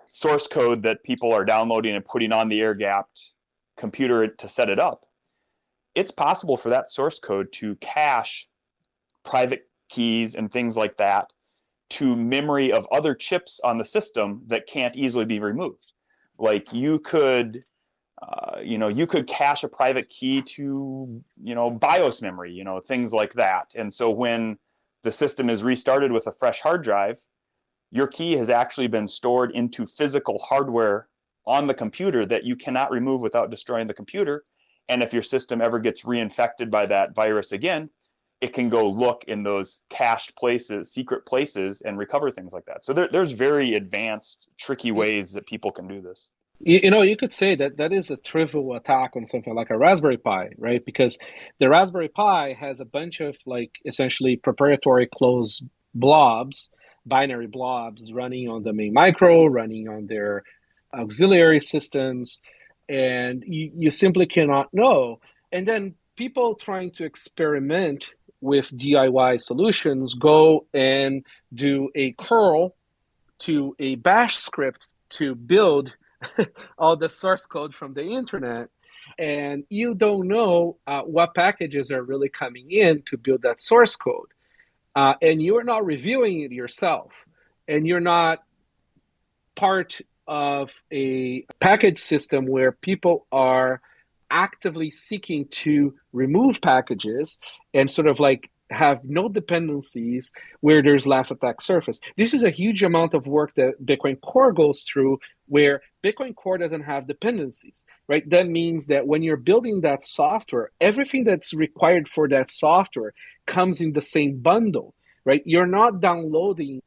source code that people are downloading and putting on the air-gapped computer to set it up, it's possible for that source code to cache private keys and things like that to memory of other chips on the system that can't easily be removed. Like you could cache a private key to, BIOS memory, things like that. And so when the system is restarted with a fresh hard drive, your key has actually been stored into physical hardware on the computer that you cannot remove without destroying the computer. And if your system ever gets reinfected by that virus again, it can go look in those cached places, secret places, and recover things like that. So there's very advanced, tricky ways that people can do this. You could say that is a trivial attack on something like a Raspberry Pi, right? Because the Raspberry Pi has a bunch of essentially proprietary closed blobs, binary blobs running on the main micro, running on their auxiliary systems, and you simply cannot know. And then people trying to experiment with DIY solutions go and do a curl to a bash script to build all the source code from the internet, and you don't know what packages are really coming in to build that source code. And you're not reviewing it yourself, and you're not part of a package system where people are actively seeking to remove packages and sort of have no dependencies where there's less attack surface. This is a huge amount of work that Bitcoin Core goes through, where Bitcoin Core doesn't have dependencies, right? That means that when you're building that software, everything that's required for that software comes in the same bundle, right? You're not downloading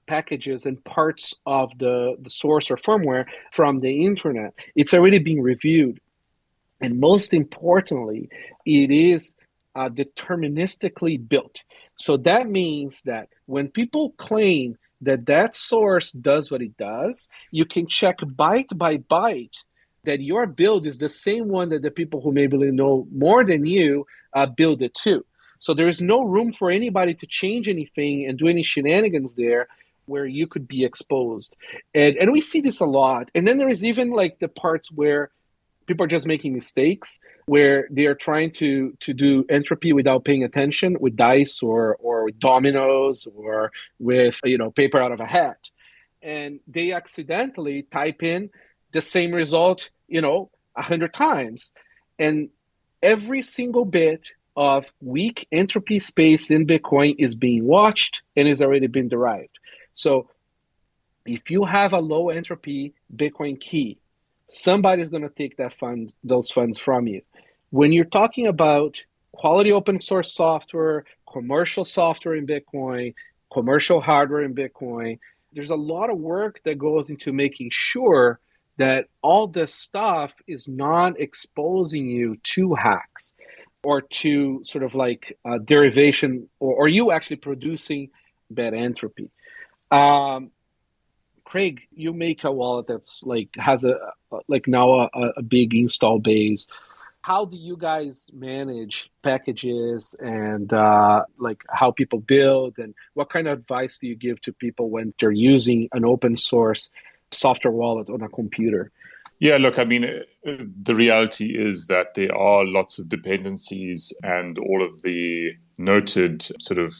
packages and parts of the source or firmware from the internet. It's already being reviewed. And most importantly, it is deterministically built. So that means that when people claim that source does what it does, you can check byte by byte that your build is the same one that the people who maybe know more than you build it too. So there is no room for anybody to change anything and do any shenanigans there where you could be exposed. And we see this a lot. And then there is even the parts where people are just making mistakes where they are trying to do entropy without paying attention with dice or with dominoes or with paper out of a hat, and they accidentally type in the same result 100 times, and every single bit of weak entropy space in Bitcoin is being watched and is already been derived. So if you have a low entropy Bitcoin key, somebody's going to take those funds from you. When you're talking about quality open source software, commercial software in Bitcoin, commercial hardware in Bitcoin, there's a lot of work that goes into making sure that all this stuff is not exposing you to hacks or to sort of like derivation or you actually producing bad entropy. Craig, you make a wallet that's has now a big install base. How do you guys manage packages and how people build, and what kind of advice do you give to people when they're using an open source software wallet on a computer? Yeah, look, I mean, the reality is that there are lots of dependencies, and all of the noted sort of,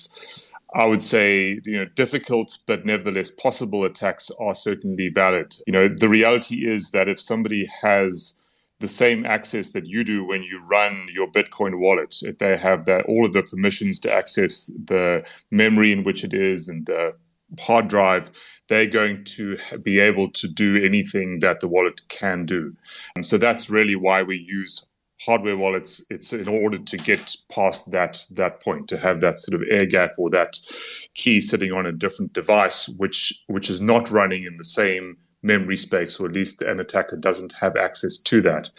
I would say, difficult but nevertheless possible attacks are certainly valid. The reality is that if somebody has the same access that you do when you run your Bitcoin wallet, if they have all of the permissions to access the memory in which it is and the hard drive, they're going to be able to do anything that the wallet can do. And so that's really why we use hardware wallets. It's in order to get past that point, to have that sort of air gap or that key sitting on a different device, which is not running in the same memory space, or at least an attacker doesn't have access to that.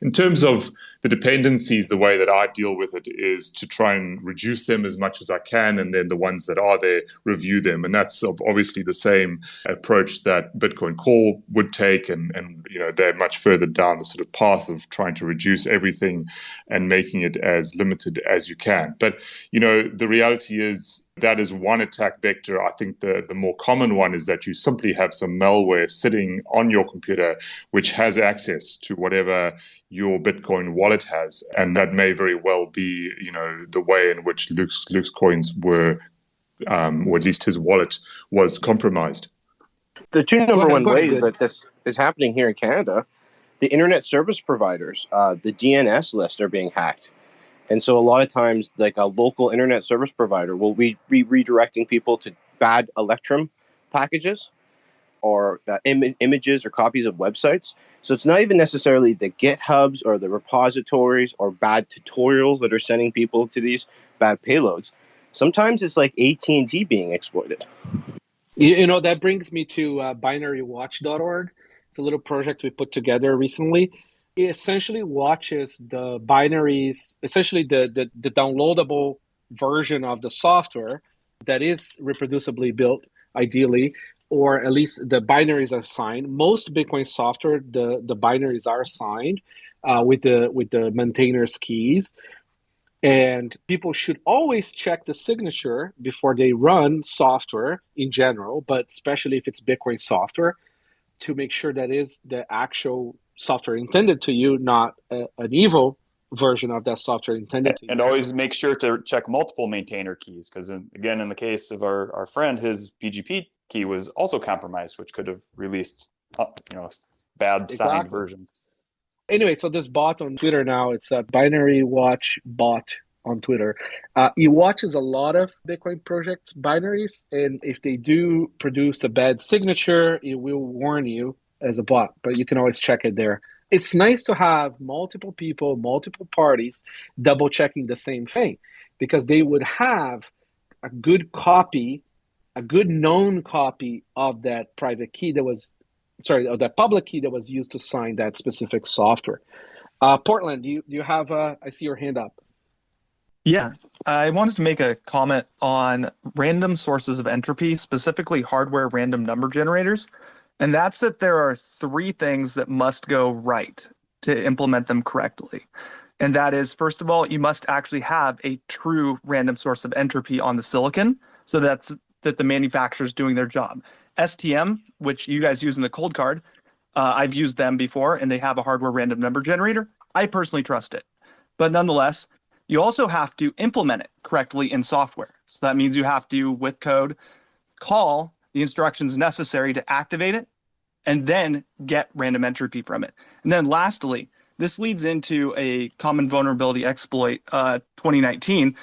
In terms of the dependencies, the way that I deal with it is to try and reduce them as much as I can, and then the ones that are there, review them. And that's obviously the same approach that Bitcoin Core would take, and they're much further down the sort of path of trying to reduce everything and making it as limited as you can. But the reality is that is one attack vector. I think the more common one is that you simply have some malware sitting on your computer which has access to whatever your Bitcoin wallet has, and that may very well be, the way in which Luke's coins were, or at least his wallet was compromised. The two number one ways that this is happening here in Canada, the internet service providers, the DNS lists are being hacked. And so a lot of times, like a local internet service provider will be redirecting people to bad Electrum packages or images or copies of websites. So it's not even necessarily the GitHubs or the repositories or bad tutorials that are sending people to these bad payloads. Sometimes it's like AT&T being exploited. That brings me to binarywatch.org. It's a little project we put together recently. It essentially watches the binaries, essentially the downloadable version of the software that is reproducibly built, ideally, or at least the binaries are signed. Most Bitcoin software, the binaries are signed with the maintainer's keys. And people should always check the signature before they run software in general, but especially if it's Bitcoin software, to make sure that is the actual software intended to you, not an evil version of that software intended to you. And always make sure to check multiple maintainer keys, because again, in the case of our friend, his PGP key was also compromised, which could have released bad signed versions. Anyway, so this bot on Twitter now, it's a binary watch bot on Twitter. It watches a lot of Bitcoin projects binaries, and if they do produce a bad signature, it will warn you as a bot, but you can always check it there. It's nice to have multiple people, multiple parties double checking the same thing, because they would have a good copy, a good known copy of that private key of that public key that was used to sign that specific software. Portland, do you have I see your hand up. Yeah, I wanted to make a comment on random sources of entropy, specifically hardware random number generators. And that's that there are three things that must go right to implement them correctly. And that is, first of all, you must actually have a true random source of entropy on the silicon. So that the manufacturer's doing their job. STM, which you guys use in the cold card, I've used them before, and they have a hardware random number generator. I personally trust it. But nonetheless, you also have to implement it correctly in software. So that means you have to, with code, call the instructions necessary to activate it, and then get random entropy from it. And then lastly, this leads into a common vulnerability exploit 2019,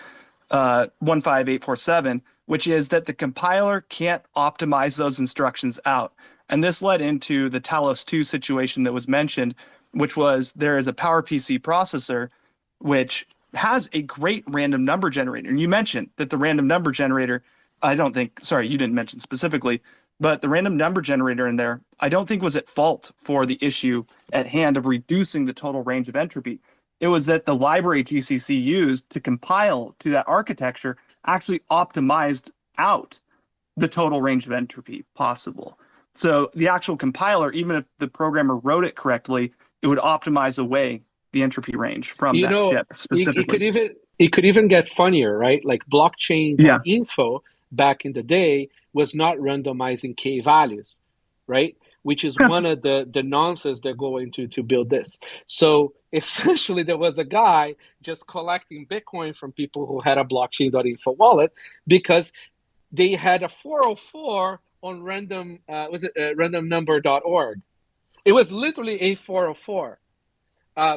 15847, which is that the compiler can't optimize those instructions out. And this led into the Talos 2 situation that was mentioned, which was there is a PowerPC processor which has a great random number generator. And you mentioned that the random number generator, you didn't mention specifically, but the random number generator in there, I don't think was at fault for the issue at hand of reducing the total range of entropy. It was that the library GCC used to compile to that architecture actually optimized out the total range of entropy possible. So the actual compiler, even if the programmer wrote it correctly, it would optimize away the entropy range from that chip specifically. It could even get funnier, right? Like blockchain.info back in the day was not randomizing K values, right? Which is one of the nonsense that go into to build this. So essentially there was a guy just collecting Bitcoin from people who had a blockchain.info wallet because they had a 404 on randomnumber.org. It was literally a 404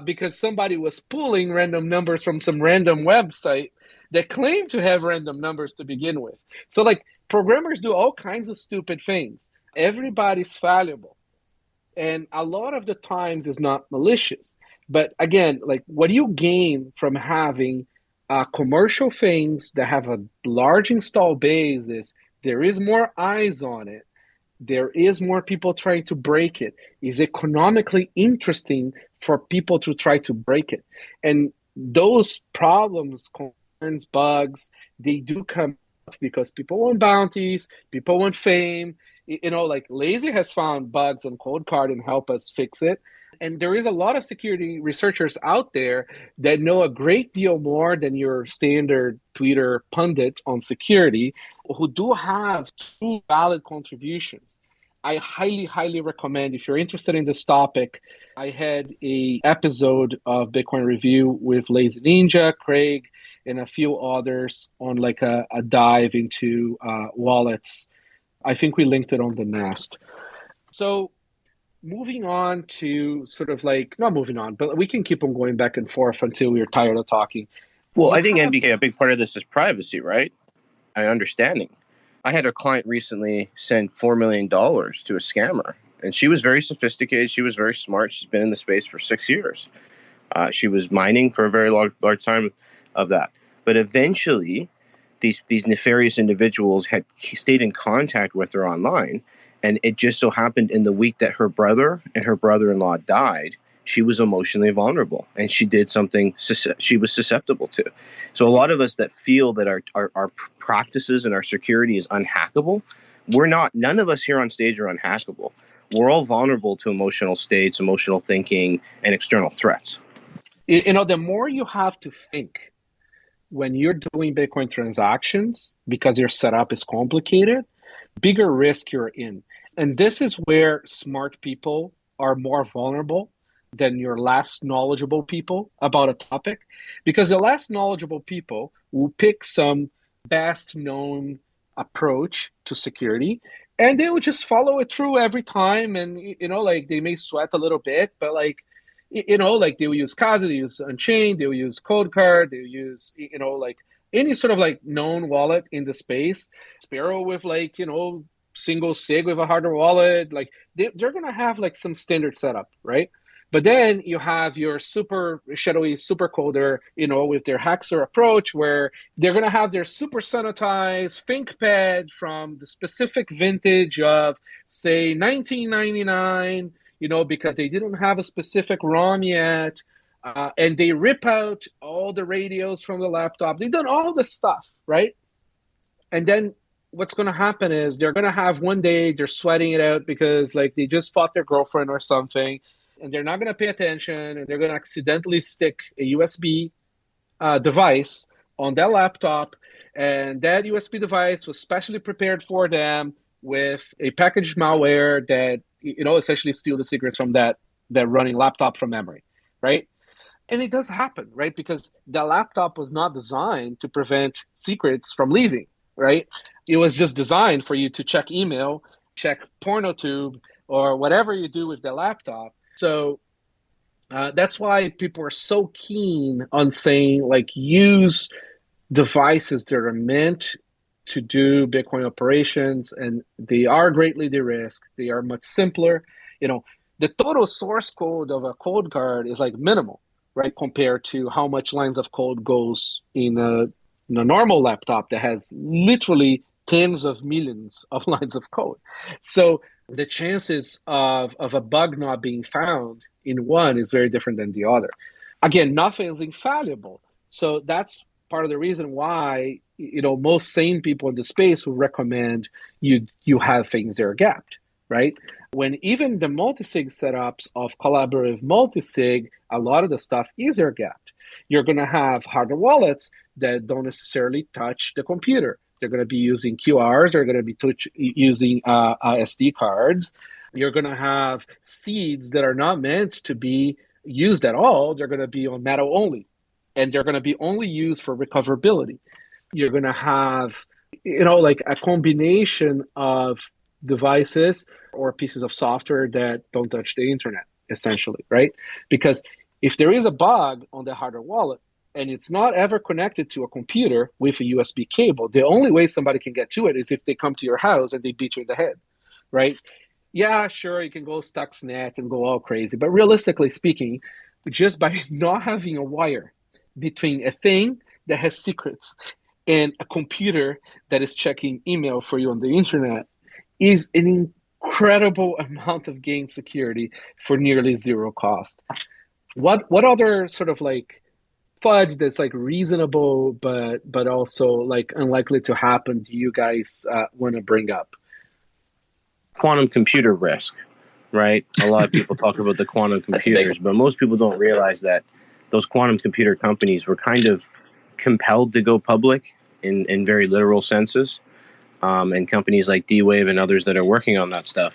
because somebody was pulling random numbers from some random website that claimed to have random numbers to begin with. So like programmers do all kinds of stupid things. Everybody's fallible. And a lot of the times is not malicious. But again, like what do you gain from having commercial things that have a large install base is there is more eyes on it. There is more people trying to break it. It's economically interesting for people to try to break it. And those problems, concerns, bugs, they do come up because people want bounties, people want fame. You know, like Lazy has found bugs on Codecard and help us fix it. And there is a lot of security researchers out there that know a great deal more than your standard Twitter pundit on security who do have true valid contributions. I highly, highly recommend if you're interested in this topic. I had a episode of Bitcoin Review with Lazy Ninja, Craig, and a few others on like a dive into wallets. I think we linked it on the Nast. So moving on to sort of like, not moving on, but we can keep on going back and forth until we're tired of talking. Well, I think NBK, a big part of this is privacy, right? And understanding. I had a client recently send $4 million to a scammer, and she was very sophisticated. She was very smart. She's been in the space for 6 years. She was mining for a very large time of that. But eventually, these nefarious individuals had stayed in contact with her online, and it just so happened in the week that her brother and her brother-in-law died, she was emotionally vulnerable, and she did something she was susceptible to. So a lot of us that feel that our practices and our security is unhackable, we're not. None of us here on stage are unhackable. We're all vulnerable to emotional states, emotional thinking, and external threats. You know, the more you have to think when you're doing Bitcoin transactions, because your setup is complicated, bigger risk you're in. And this is where smart people are more vulnerable than your less knowledgeable people about a topic, because the less knowledgeable people will pick some best known approach to security and they will just follow it through every time. And, you know, like they may sweat a little bit, but like, you know, like they will use Casa, they use Unchained, they will use Codecard, they will use, you know, like any sort of like known wallet in the space. Sparrow with like, you know, single sig with a hardware wallet, like they're going to have like some standard setup, right? But then you have your super shadowy super coder, you know, with their Haxor approach where they're going to have their super sanitized ThinkPad from the specific vintage of, say, 1999, you know, because they didn't have a specific ROM yet. And they rip out all the radios from the laptop. They've done all the stuff, right? And then what's going to happen is they're going to have one day they're sweating it out because like they just fought their girlfriend or something, and they're not going to pay attention, and they're going to accidentally stick a USB device on that laptop, and that USB device was specially prepared for them with a packaged malware that essentially steal the secrets from that running laptop from memory, right? And it does happen, right? Because the laptop was not designed to prevent secrets from leaving, right? It was just designed for you to check email, check PornoTube, or whatever you do with the laptop. So that's why people are so keen on saying, like, use devices that are meant to do Bitcoin operations, and they are greatly de-risked. They are much simpler. The total source code of a code card is like minimal, right, compared to how much lines of code goes in a normal laptop that has literally tens of millions of lines of code. So the chances of a bug not being found in one is very different than the other. Again, nothing is infallible. So that's part of the reason why most sane people in the space will recommend you have things that are gapped, right? When even the multisig setups of collaborative multisig, a lot of the stuff is air gapped. You're going to have hardware wallets that don't necessarily touch the computer. They're going to be using QRs. They're going to be using SD cards. You're going to have seeds that are not meant to be used at all. They're going to be on metal only, and they're going to be only used for recoverability. You're going to have, like a combination of devices or pieces of software that don't touch the internet, essentially, right? Because if there is a bug on the hardware wallet and it's not ever connected to a computer with a USB cable, the only way somebody can get to it is if they come to your house and they beat you in the head, right? Yeah, sure, you can go Stuxnet and go all crazy, but realistically speaking, just by not having a wire between a thing that has secrets and a computer that is checking email for you on the internet is an incredible amount of gain security for nearly zero cost. What other sort of like fudge that's like reasonable but also like unlikely to happen do you guys want to bring up? Quantum computer risk, right? A lot of people talk about the quantum computers, but most people don't realize that those quantum computer companies were kind of compelled to go public in very literal senses. And companies like D-Wave and others that are working on that stuff,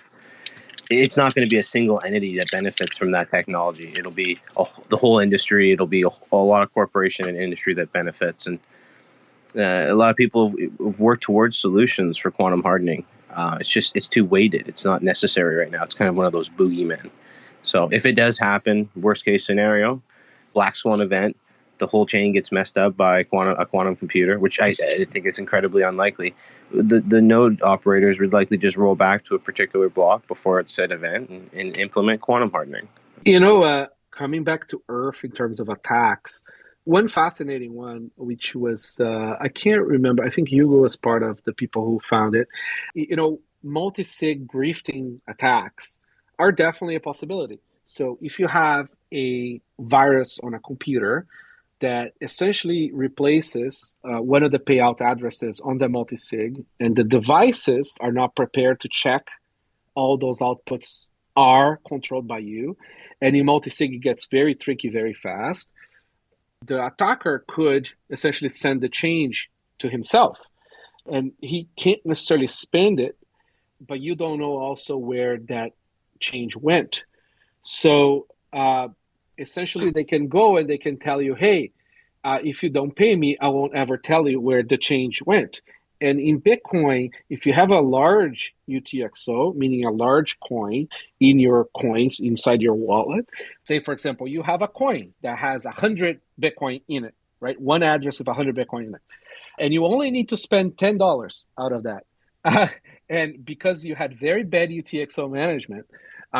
it's not going to be a single entity that benefits from that technology. It'll be the whole industry. It'll be a lot of corporation and industry that benefits. And a lot of people have worked towards solutions for quantum hardening. It's too weighted. It's not necessary right now. It's kind of one of those boogeymen. So if it does happen, worst case scenario, black swan event, the whole chain gets messed up by a quantum computer, which I think is incredibly unlikely. The node operators would likely just roll back to a particular block before its said event and implement quantum hardening. Coming back to Earth in terms of attacks, one fascinating one, which was, I can't remember, I think Hugo was part of the people who found it. Multisig grifting attacks are definitely a possibility. So if you have a virus on a computer that essentially replaces one of the payout addresses on the multisig, and the devices are not prepared to check all those outputs are controlled by you, and in multisig it gets very tricky very fast, the attacker could essentially send the change to himself, and he can't necessarily spend it, but you don't know also where that change went. So essentially they can go and they can tell you, hey, if you don't pay me, I won't ever tell you where the change went. And in Bitcoin, if you have a large UTXO, meaning a large coin in your coins inside your wallet, say, for example, you have a coin that has 100 Bitcoin in it, right? One address with 100 Bitcoin in it. And you only need to spend $10 out of that. And because you had very bad UTXO management,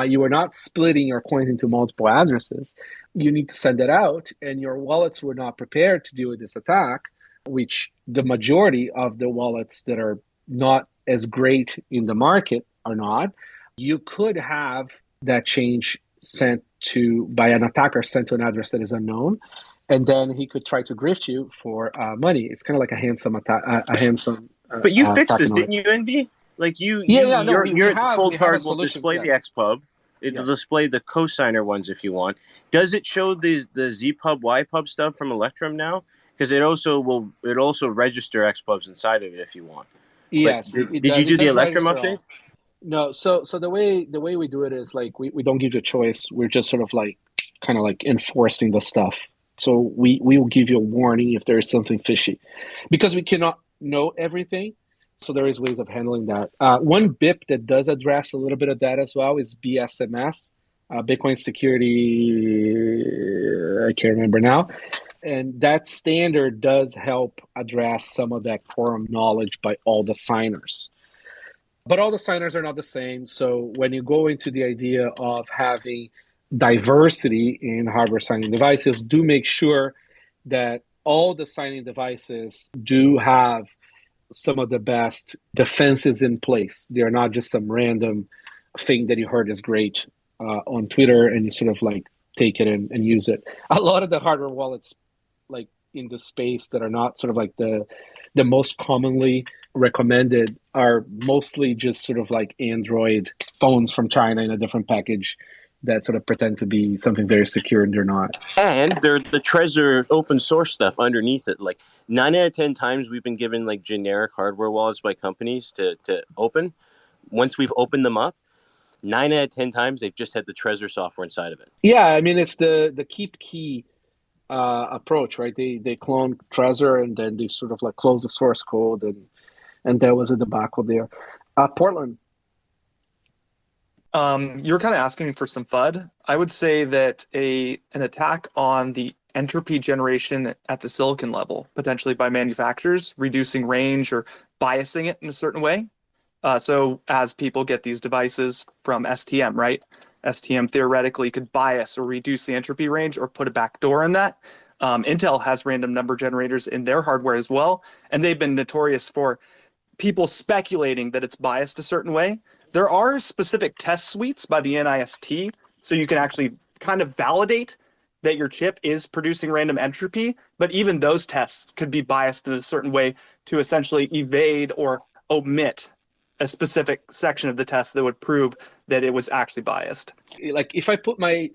you were not splitting your coins into multiple addresses. You need to send it out, and your wallets were not prepared to deal with this attack, which the majority of the wallets that are not as great in the market are not. You could have that change sent to, by an attacker, sent to an address that is unknown, and then he could try to grift you for money. It's kind of like a handsome attack, But you fixed this, didn't you, NB? Like your cold card will display the XPub. It'll display the cosigner ones if you want. Does it show the ZPub, YPub stuff from Electrum now? Because it also register XPubs inside of it if you want. Yes. Did you do the Electrum update? No, so the way we do it is like we don't give you a choice. We're just sort of like kind of like enforcing the stuff. So we will give you a warning if there is something fishy, because we cannot know everything. So there is ways of handling that. One BIP that does address a little bit of that as well is BSMS, Bitcoin Security. I can't remember now. And that standard does help address some of that quorum knowledge by all the signers. But all the signers are not the same. So when you go into the idea of having diversity in hardware signing devices, do make sure that all the signing devices do have some of the best defenses in place. They are not just some random thing that you heard is great on Twitter and you sort of like take it and use it. A lot of the hardware wallets like in the space that are not sort of like the most commonly recommended are mostly just sort of like Android phones from China in a different package that sort of pretend to be something very secure and they're not. And they're the Trezor open source stuff underneath it. Like 9 out of 10 times we've been given like generic hardware wallets by companies to open. Once we've opened them up, 9 out of 10 times they've just had the Trezor software inside of it. Yeah, I mean it's the keep key approach, right? They clone Trezor and then they sort of like close the source code and there was a debacle there. Portland. You're kind of asking for some FUD. I would say that an attack on the entropy generation at the silicon level, potentially by manufacturers, reducing range or biasing it in a certain way. So as people get these devices from STM, right? STM theoretically could bias or reduce the entropy range or put a backdoor in that. Intel has random number generators in their hardware as well, and they've been notorious for people speculating that it's biased a certain way. There are specific test suites by the NIST, so you can actually kind of validate that your chip is producing random entropy, but even those tests could be biased in a certain way to essentially evade or omit a specific section of the test that would prove that it was actually biased. Like if I put my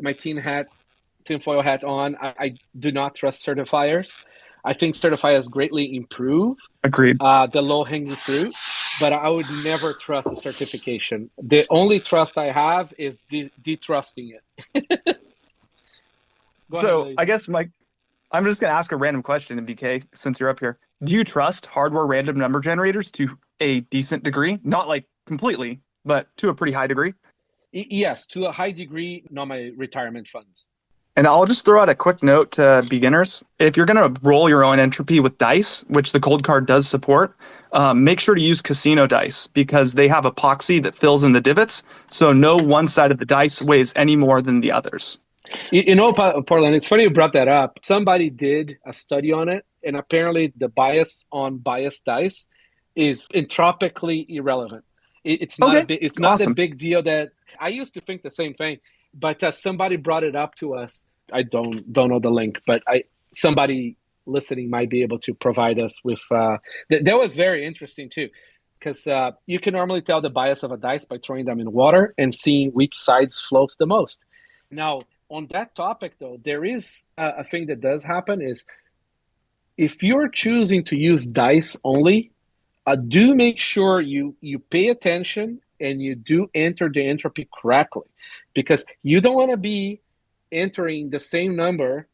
tinfoil hat on, I do not trust certifiers. I think certifiers greatly improve Agreed. The low-hanging fruit, but I would never trust a certification. The only trust I have is detrusting it. So I guess I'm just going to ask a random question in BK since you're up here. Do you trust hardware random number generators to a decent degree? Not like completely, but to a pretty high degree? Yes, to a high degree, not my retirement funds. And I'll just throw out a quick note to beginners. If you're going to roll your own entropy with dice, which the cold card does support, make sure to use casino dice because they have epoxy that fills in the divots. So no one side of the dice weighs any more than the others. You know, Portland, it's funny you brought that up. Somebody did a study on it, and apparently the bias on biased dice is entropically irrelevant. It's not awesome. A big deal. That I used to think the same thing, but somebody brought it up to us. I don't know the link, but somebody listening might be able to provide us with. That was very interesting too, because you can normally tell the bias of a dice by throwing them in water and seeing which sides float the most. Now, on that topic, though, there is a thing that does happen is if you're choosing to use dice only, do make sure you pay attention and you do enter the entropy correctly, because you don't want to be entering the same number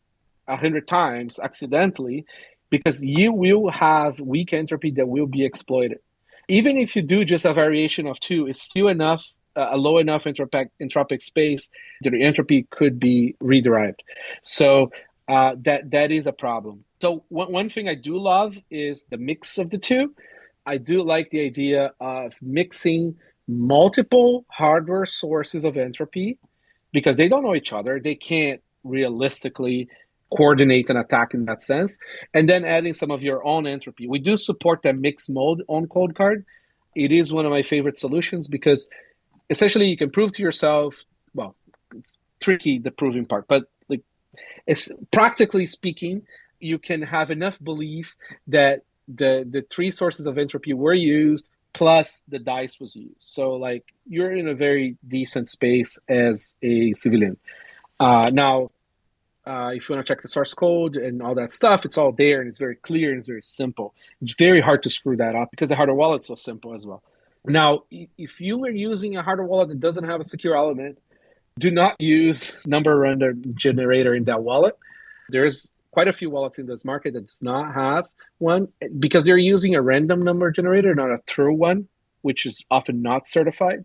100 times accidentally, because you will have weak entropy that will be exploited. Even if you do just a variation of 2, it's still enough. A low enough entropic space that the entropy could be rederived. So that is a problem. So one thing I do love is the mix of the two. I do like the idea of mixing multiple hardware sources of entropy because they don't know each other. They can't realistically coordinate an attack in that sense. And then adding some of your own entropy. We do support that mixed mode on Cold Card. It is one of my favorite solutions because essentially, you can prove to yourself, well, it's tricky, the proving part, but like, it's practically speaking, you can have enough belief that the 3 sources of entropy were used plus the dice was used. So like you're in a very decent space as a civilian. Now, if you want to check the source code and all that stuff, it's all there and it's very clear and it's very simple. It's very hard to screw that up because the hardware wallet's so simple as well. Now, if you are using a hardware wallet that doesn't have a secure element, do not use number random generator in that wallet. There's quite a few wallets in this market that does not have one because they're using a random number generator, not a true one, which is often not certified.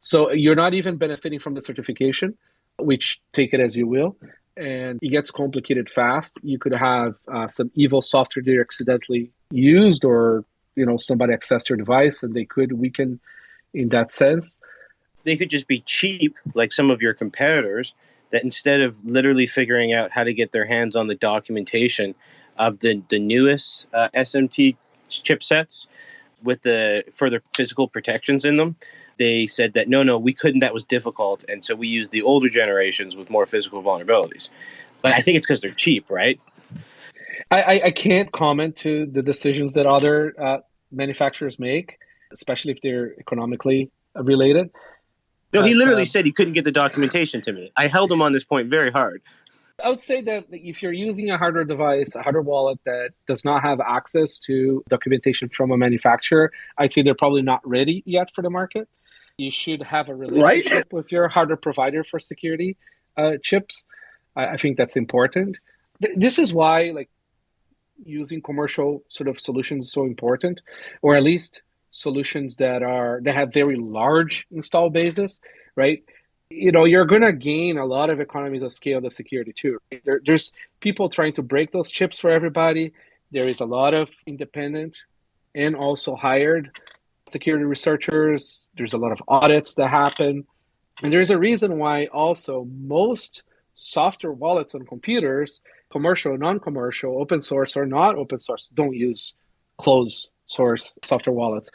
So you're not even benefiting from the certification, which take it as you will. And it gets complicated fast. You could have some evil software they accidentally used, or somebody accessed your device and they could weaken in that sense. They could just be cheap, like some of your competitors, that instead of literally figuring out how to get their hands on the documentation of the newest SMT chipsets with the further physical protections in them, they said that no, we couldn't, that was difficult, and so we used the older generations with more physical vulnerabilities. But I think it's because they're cheap, right? I can't comment to the decisions that other manufacturers make, especially if they're economically related. No, he literally said he couldn't get the documentation to me. I held him on this point very hard. I would say that if you're using a hardware device, a hardware wallet that does not have access to documentation from a manufacturer, I'd say they're probably not ready yet for the market. You should have a relationship with your hardware provider for security chips. I think that's important. This is why using commercial sort of solutions is so important, or at least solutions that have very large install bases, right? You're going to gain a lot of economies of scale of security too. There's people trying to break those chips for everybody. There is a lot of independent and also hired security researchers. There's a lot of audits that happen. And there's a reason why also most software wallets on computers, commercial, non-commercial, open source or not open source, don't use closed source software wallets.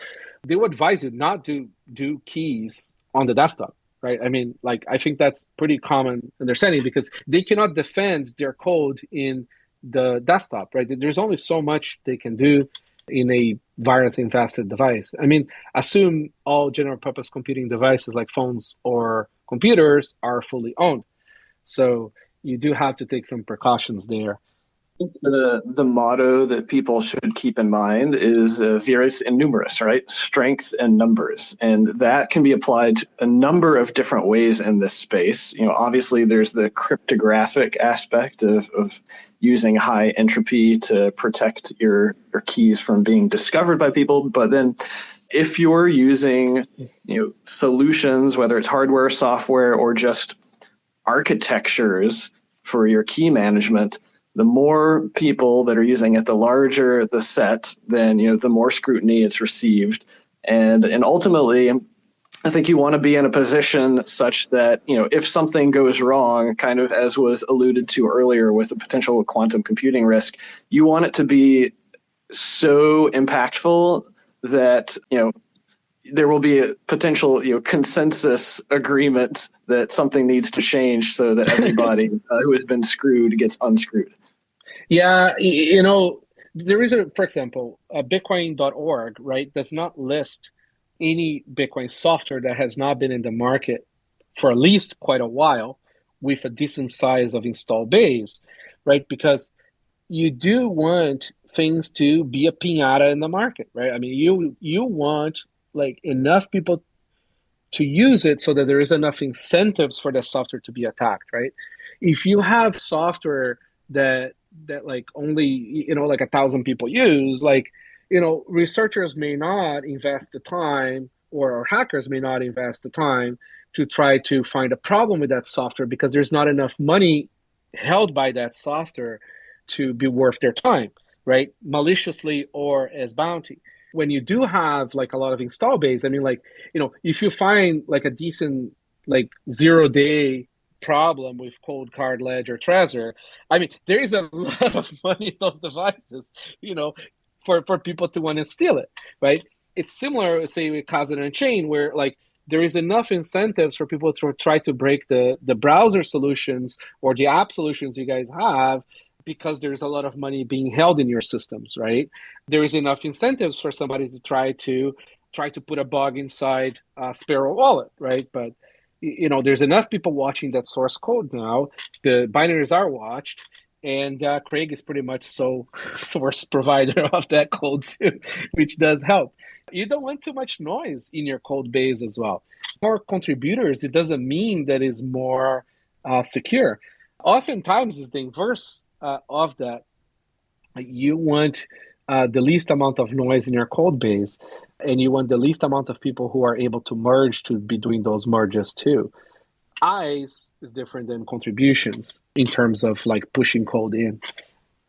They would advise you not to do keys on the desktop, right? I mean, I think that's pretty common understanding because they cannot defend their code in the desktop, right? There's only so much they can do in a virus-infested device. I mean, assume all general purpose computing devices like phones or computers are fully owned. So you do have to take some precautions there. The motto that people should keep in mind is virus in numerus, right? Strength and numbers. And that can be applied to a number of different ways in this space. Obviously there's the cryptographic aspect of using high entropy to protect your keys from being discovered by people. But then if you're using, solutions, whether it's hardware, software, or just architectures for your key management, the more people that are using it, the larger the set, then the more scrutiny it's received. And ultimately, I think you want to be in a position such that, if something goes wrong, kind of as was alluded to earlier with the potential quantum computing risk, you want it to be so impactful that, there will be a potential, consensus agreement that something needs to change so that everybody who has been screwed gets unscrewed. Yeah, there is for example, Bitcoin.org, right, does not list any Bitcoin software that has not been in the market for at least quite a while with a decent size of install base, right? Because you do want things to be a piñata in the market, right? I mean, you want enough people to use it so that there is enough incentives for the software to be attacked, right? If you have software that only 1,000 people use, researchers may not invest the time, or hackers may not invest the time to try to find a problem with that software because there's not enough money held by that software to be worth their time, right? Maliciously or as bounty. When you do have a lot of install base, I mean, if you find a decent 0-day problem with Cold Card, Ledger, Trezor, I mean, there is a lot of money in those devices, for people to want to steal it, right? It's similar, say, with Casa and Unchained, where there is enough incentives for people to try to break the browser solutions or the app solutions you guys have, because there's a lot of money being held in your systems, right? There is enough incentives for somebody to try to put a bug inside Sparrow Wallet, right? But there's enough people watching that source code now. The binaries are watched, And Craig is pretty much sole source provider of that code too, which does help. You don't want too much noise in your code base as well. More contributors, it doesn't mean that it's more secure. Oftentimes, it's the inverse of that. You want the least amount of noise in your code base, and you want the least amount of people who are able to merge to be doing those merges too. Eyes is different than contributions in terms of like pushing code in.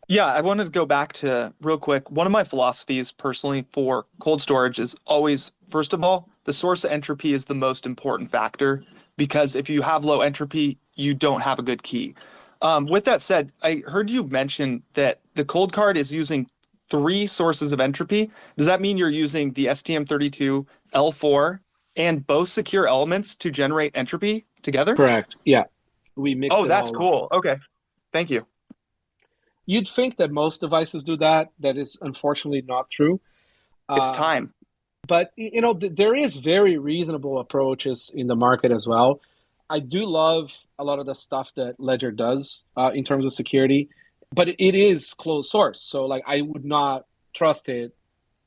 Yeah, I wanted to go back to real quick. One of my philosophies personally for cold storage is always, first of all, the source of entropy is the most important factor, because if you have low entropy, you don't have a good key. With that said, I heard you mention that the cold card is using 3 sources of entropy. Does that mean you're using the STM32L4 and both secure elements to generate entropy together? Correct. Yeah. We mix Oh, it that's all cool. up. Okay. Thank you. You'd think that most devices do that. That is unfortunately not true. It's time. But you know, there is very reasonable approaches in the market as well. I do love a lot of the stuff that Ledger does in terms of security, but it is closed source. So like I would not trust it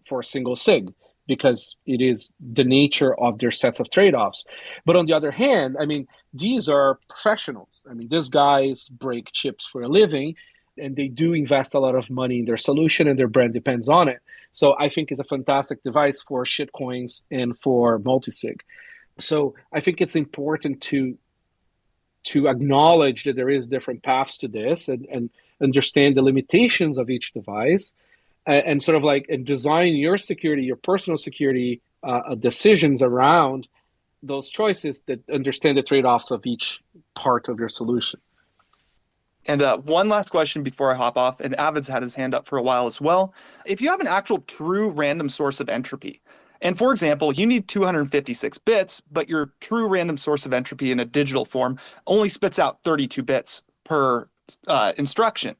for a single sig because it is the nature of their sets of trade-offs. But on the other hand, I mean, these are professionals. I mean, these guys break chips for a living, and they do invest a lot of money in their solution, and their brand depends on it. So I think it's a fantastic device for shitcoins and for multisig. So I think it's important to acknowledge that there is different paths to this and understand the limitations of each device and sort of like and design your security, your personal security decisions around those choices that understand the trade-offs of each part of your solution. And one last question before I hop off, and Avid's had his hand up for a while as well. If you have an actual true random source of entropy, and for example, you need 256 bits, but your true random source of entropy in a digital form only spits out 32 bits per instruction,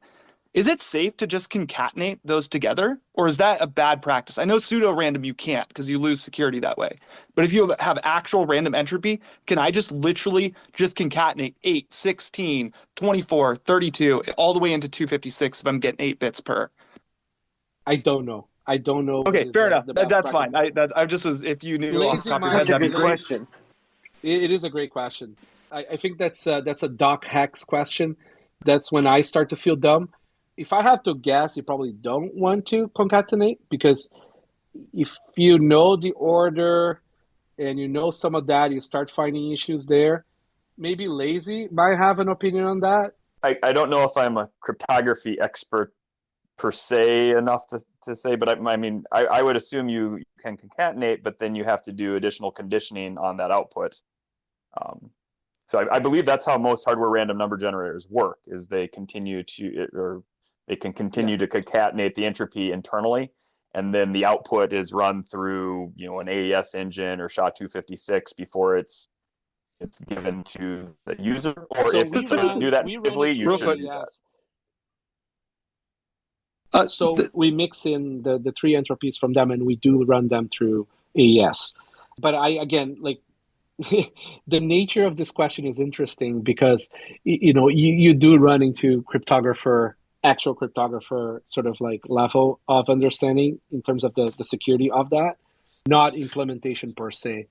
is it safe to just concatenate those together? Or is that a bad practice? I know pseudo-random you can't because you lose security that way. But if you have actual random entropy, can I just literally just concatenate 8, 16, 24, 32, all the way into 256 if I'm getting 8 bits per? I don't know. Okay, fair enough. That's fine. I just was, if you knew off the top of your head, that'd be great. Question. It is a great question. I think that's a Doc Hex question. That's when I start to feel dumb. If I have to guess, you probably don't want to concatenate, because if you know the order and you know some of that, you start finding issues there. Maybe Lazy might have an opinion on that. I don't know if I'm a cryptography expert per se enough to say, but I would assume you can concatenate, but then you have to do additional conditioning on that output. So I believe that's how most hardware random number generators work, is they can continue to concatenate the entropy internally, and then the output is run through an AES engine or SHA-256 before it's given to the user. Or so if you can do that natively, you should do that. We mix in the 3 entropies from them, and we do run them through AES. But the nature of this question is interesting because you do run into actual cryptographer sort of like level of understanding in terms of the security of that, not implementation per se.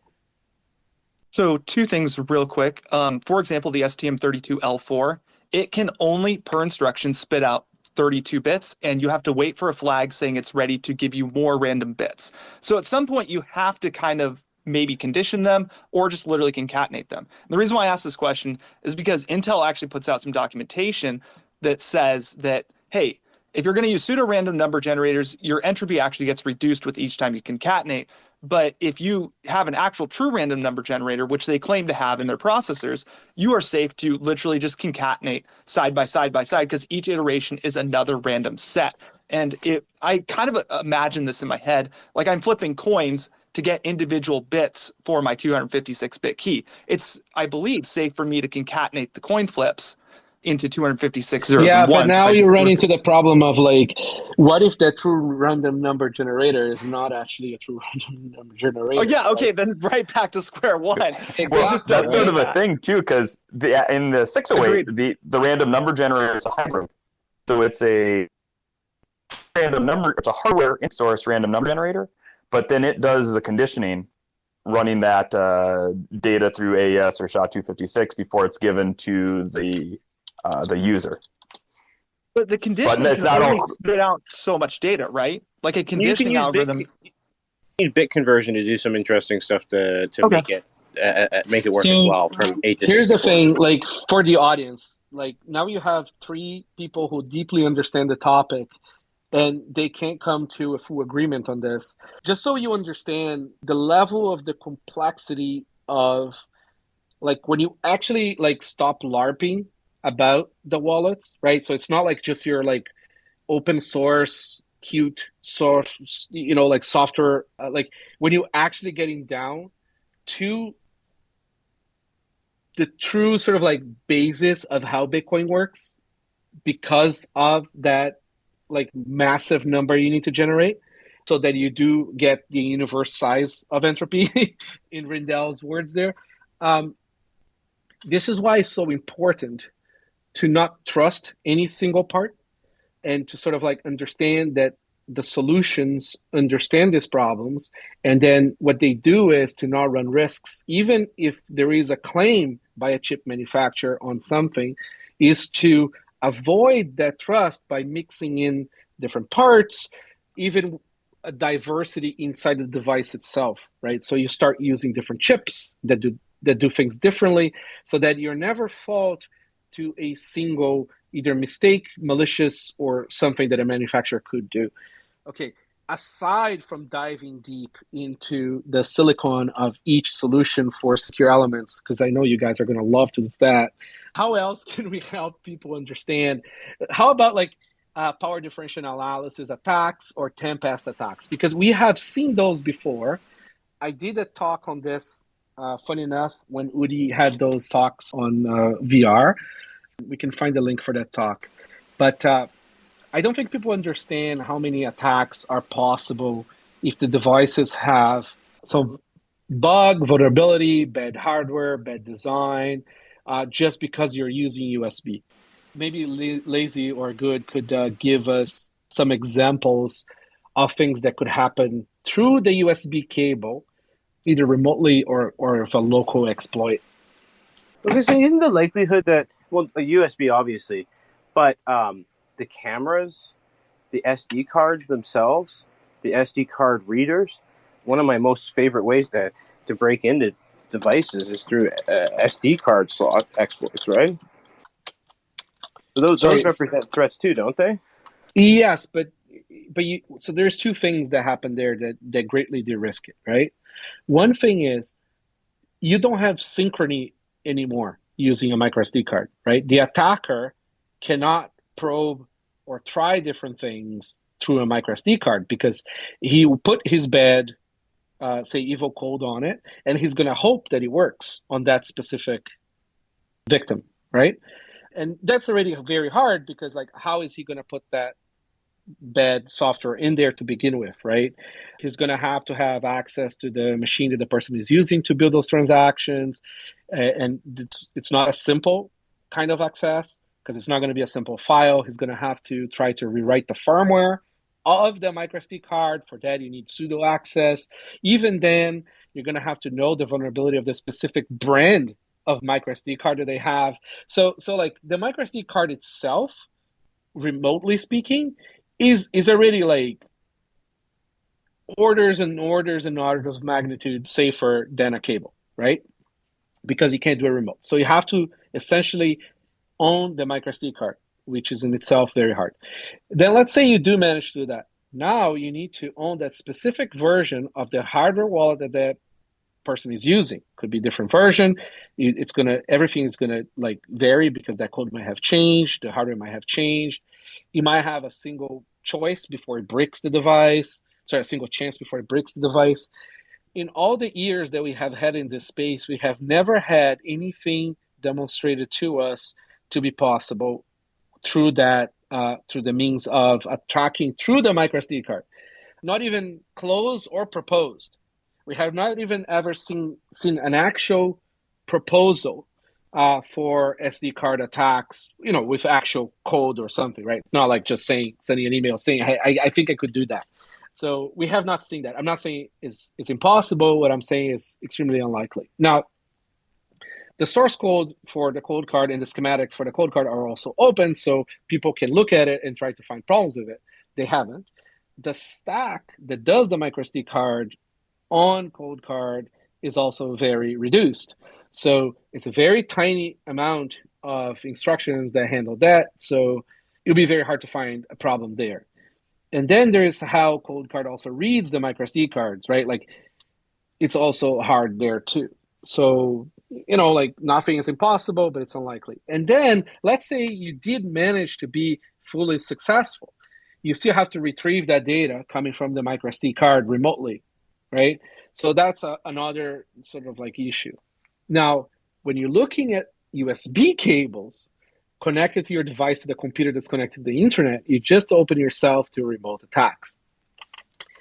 So 2 things real quick. For example, the STM32L4, it can only per instruction spit out 32 bits, and you have to wait for a flag saying it's ready to give you more random bits. So at some point you have to kind of maybe condition them or just literally concatenate them. And the reason why I asked this question is because Intel actually puts out some documentation that says that, hey, if you're going to use pseudo-random number generators, your entropy actually gets reduced with each time you concatenate. But if you have an actual true random number generator, which they claim to have in their processors, you are safe to literally just concatenate side by side by side, because each iteration is another random set. And I kind of imagine this in my head, like I'm flipping coins to get individual bits for my 256-bit key. It's, I believe, safe for me to concatenate the coin flips into 256 zeros and ones. But now you run into the problem of like, what if the true random number generator is not actually a true random number generator? Oh yeah, okay, then right back to square one. Exactly. Well, that's sort of a thing too, because in the 608, the random number generator is a hybrid. So it's a random number, it's a hardware source random number generator, but then it does the conditioning, running that data through AES or SHA-256 before it's given to the user. But the conditioning it's can not only all- spit out so much data, right? Like a You can conditioning use algorithm. bit conversion to do some interesting stuff to Okay. make it work as So, well from 8 to Here's the 64. thing, like for the audience, like now you have 3 people who deeply understand the topic and they can't come to a full agreement on this. Just so you understand the level of the complexity of like when you actually like stop LARPing about the wallets, right? So it's not like just your like open source, cute source, like software, like when you actually getting down to the true sort of like basis of how Bitcoin works because of that like massive number you need to generate so that you do get the universe size of entropy in Rijndael's words there. This is why it's so important to not trust any single part and to sort of like understand that the solutions understand these problems. And then what they do is to not run risks, even if there is a claim by a chip manufacturer on something, is to avoid that trust by mixing in different parts, even a diversity inside the device itself, right? So you start using different chips that do things differently so that you're never fault to a single either mistake, malicious, or something that a manufacturer could do. Okay, aside from diving deep into the silicon of each solution for secure elements, because I know you guys are going to love to do that, how else can we help people understand? How about like power differential analysis attacks or Tempest attacks? Because we have seen those before. I did a talk on this, funny enough, when Udi had those talks on VR. We can find the link for that talk. But I don't think people understand how many attacks are possible if the devices have some bug, vulnerability, bad hardware, bad design, just because you're using USB. Maybe Lazy or Good could give us some examples of things that could happen through the USB cable, either remotely or with a local exploit. Okay, so isn't the likelihood that, well, a USB obviously, but the cameras, the SD cards themselves, the SD card readers, one of my most favorite ways to break into devices is through SD card slot exploits, right? Those represent threats too, don't they? Yes, but so there's 2 things that happen there that greatly de-risk it, right? One thing is you don't have synchrony anymore using a micro SD card, right? The attacker cannot probe or try different things through a micro SD card because he will put his bad, say, evil code on it, and he's going to hope that it works on that specific victim, right? And that's already very hard because, like, how is he going to put that bad software in there to begin with, right? He's going to have access to the machine that the person is using to build those transactions. And it's not a simple kind of access because it's not going to be a simple file. He's going to have to try to rewrite the firmware of the microSD card. For that, you need sudo access. Even then, you're going to have to know the vulnerability of the specific brand of microSD card that they have. So like the microSD card itself, remotely speaking, is already like orders and orders and orders of magnitude safer than a cable, right? Because you can't do it remote. So you have to essentially own the microSD card, which is in itself very hard. Then let's say you do manage to do that. Now you need to own that specific version of the hardware wallet that that person is using. Could be a different version. Everything is gonna like vary because that code might have changed, the hardware might have changed. You might have a single choice before it breaks the device. A single chance before it breaks the device. In all the years that we have had in this space, we have never had anything demonstrated to us to be possible through that, through the means of tracking through the microSD card. Not even closed or proposed. We have not even ever seen an actual proposal for SD card attacks, with actual code or something, right? Not like just sending an email saying, hey, I think I could do that. So we have not seen that. I'm not saying it's impossible. What I'm saying is extremely unlikely. Now, the source code for the code card and the schematics for the code card are also open, so people can look at it and try to find problems with it. They haven't. The stack that does the microSD card on code card is also very reduced. So it's a very tiny amount of instructions that handle that. So it'll be very hard to find a problem there. And then there's how code card also reads the microSD cards, right? Like it's also hard there too. So, like nothing is impossible, but it's unlikely. And then let's say you did manage to be fully successful. You still have to retrieve that data coming from the microSD card remotely, right? So that's another sort of like issue. Now, when you're looking at USB cables connected to your device to the computer that's connected to the internet, you just open yourself to remote attacks.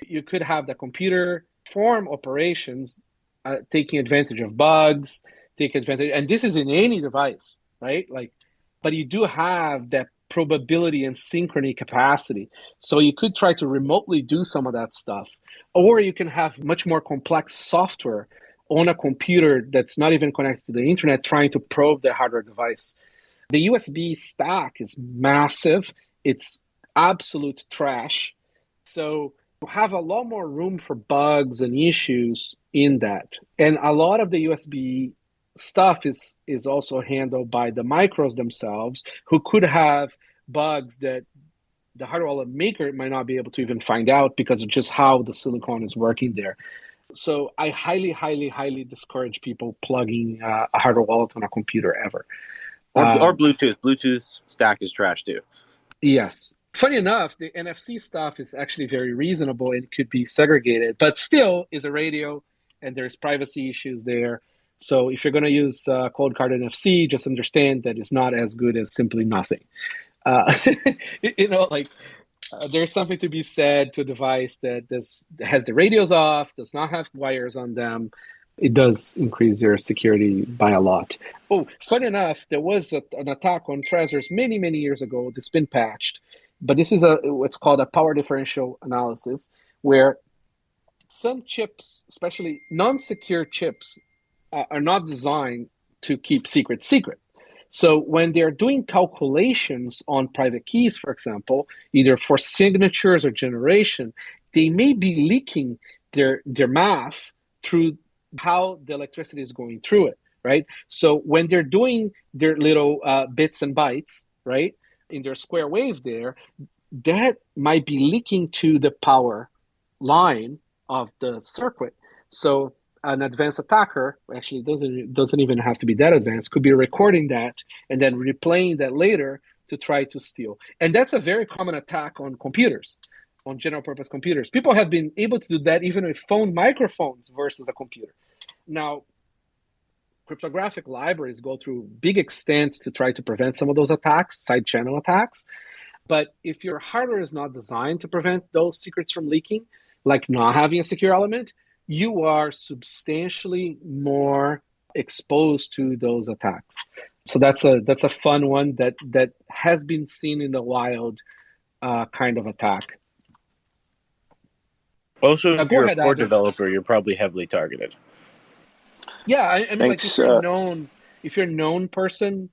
You could have the computer perform operations taking advantage of bugs, and this is in any device, right? But you do have that probability and synchrony capacity. So you could try to remotely do some of that stuff, or you can have much more complex software on a computer that's not even connected to the internet trying to probe the hardware device. The USB stack is massive. It's absolute trash. So you have a lot more room for bugs and issues in that. And a lot of the USB stuff is also handled by the micros themselves, who could have bugs that the hardware wallet maker might not be able to even find out because of just how the silicon is working there. So I highly, highly, highly discourage people plugging a hardware wallet on a computer ever. Or Bluetooth. Bluetooth stack is trash too. Yes. Funny enough, the NFC stuff is actually very reasonable and could be segregated, but still is a radio, and there's privacy issues there. So if you're going to use cold card NFC, just understand that it's not as good as simply nothing. There's something to be said to a device that has the radios off, does not have wires on them. It does increase your security by a lot. Oh, funny enough, there was an attack on Trezors many, many years ago that's been patched. But this is what's called a power differential analysis, where some chips, especially non-secure chips, are not designed to keep secret. So when they're doing calculations on private keys, for example, either for signatures or generation, they may be leaking their math through how the electricity is going through it, right? So when they're doing their little bits and bytes, right, in their square wave there, that might be leaking to the power line of the circuit. So an advanced attacker, actually doesn't even have to be that advanced, could be recording that and then replaying that later to try to steal. And that's a very common attack on computers, on general purpose computers. People have been able to do that even with phone microphones versus a computer. Now, cryptographic libraries go through big extents to try to prevent some of those attacks, side channel attacks. But if your hardware is not designed to prevent those secrets from leaking, like not having a secure element, you are substantially more exposed to those attacks. So that's a fun one that has been seen in the wild kind of attack. Also, if you're a core Adam. developer, you're probably heavily targeted. Yeah, I mean, Thanks, like if you're a known person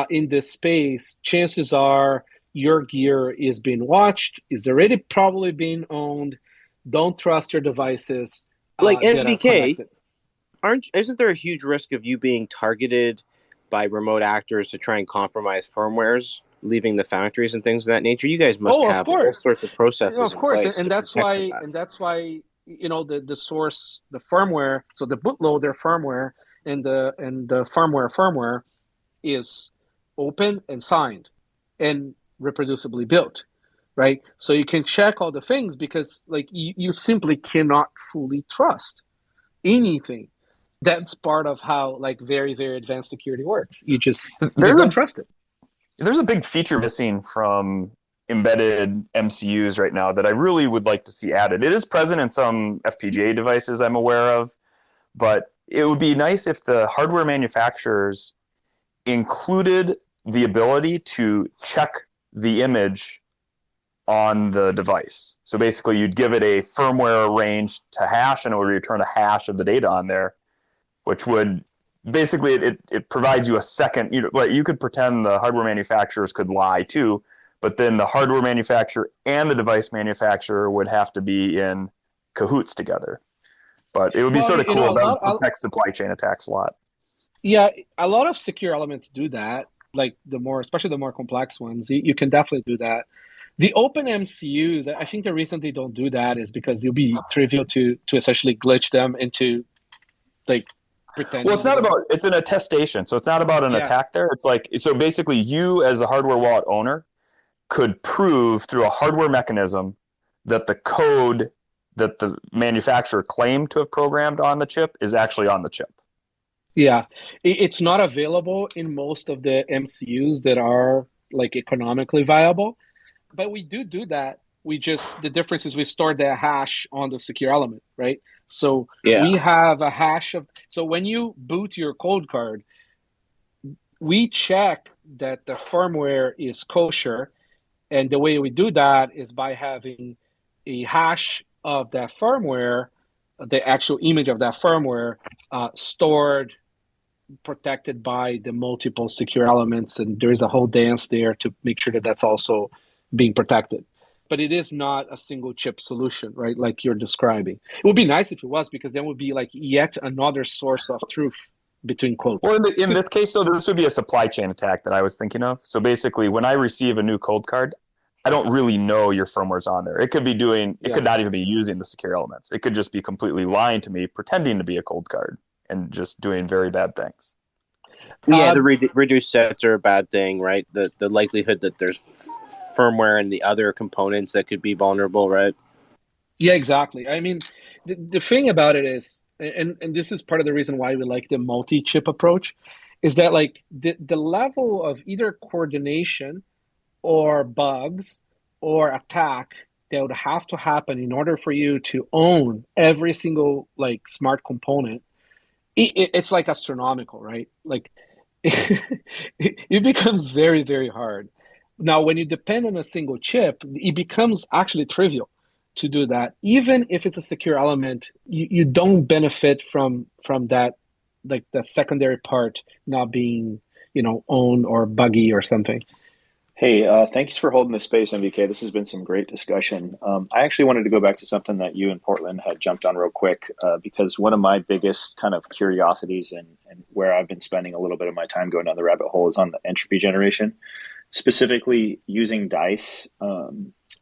in this space, chances are your gear is being watched, is already probably being owned. Don't trust your devices. Like that are MBK, connected. Isn't there a huge risk of you being targeted by remote actors to try and compromise firmwares, leaving the factories and things of that nature? You guys must have all sorts of processes. Of course, in place and that's why the source, the firmware, so the bootloader firmware and the firmware is open and signed and reproducibly built, right? So you can check all the things because like you simply cannot fully trust anything. That's part of how like very, very advanced security works. You just don't trust it. There's a big feature missing from embedded MCUs right now that I really would like to see added. It is present in some FPGA devices I'm aware of, but it would be nice if the hardware manufacturers included the ability to check the image on the device. So basically, you'd give it a firmware range to hash, and it would return a hash of the data on there, which would basically it provides you a second. You could pretend the hardware manufacturers could lie too, but then the hardware manufacturer and the device manufacturer would have to be in cahoots together. But it would be sort of cool. That would protect supply chain attacks a lot. Yeah, a lot of secure elements do that. Like especially the more complex ones, you can definitely do that. The open MCUs, I think the reason they don't do that is because it'll be trivial to essentially glitch them into like pretending. Well, it's not about, it's an attestation. So it's not about an attack there. It's like, so basically you as a hardware wallet owner could prove through a hardware mechanism that the code that the manufacturer claimed to have programmed on the chip is actually on the chip. Yeah, it's not available in most of the MCUs that are like economically viable, but we do that. The difference is we store the hash on the secure element, right? So we have a hash so when you boot your cold card, we check that the firmware is kosher. And the way we do that is by having a hash of that firmware, the actual image of that firmware, stored, protected by the multiple secure elements. And there's a whole dance there to make sure that that's also being protected. But it is not a single chip solution, right? Like you're describing. It would be nice if it was, because then it would be like yet another source of truth, between quotes. Well, in this case, so this would be a supply chain attack that I was thinking of. So basically, when I receive a new cold card, I don't really know your firmware's on there. It could be could not even be using the secure elements. It could just be completely lying to me, pretending to be a cold card, and just doing very bad things. Yeah, the reduced sets are a bad thing, right? The likelihood that there's firmware and the other components that could be vulnerable, right? Yeah, exactly. I mean, the thing about it is, and this is part of the reason why we like the multi-chip approach, is that like the level of either coordination or bugs or attack that would have to happen in order for you to own every single like smart component, it's like astronomical, right? Like it becomes very, very hard. Now, when you depend on a single chip, it becomes actually trivial to do that. Even if it's a secure element, you don't benefit from that, like the secondary part not being, owned or buggy or something. Hey, thanks for holding the space, MVK. This has been some great discussion. I actually wanted to go back to something that you in Portland had jumped on real quick, because one of my biggest kind of curiosities and where I've been spending a little bit of my time going down the rabbit hole is on the entropy generation, specifically using dice.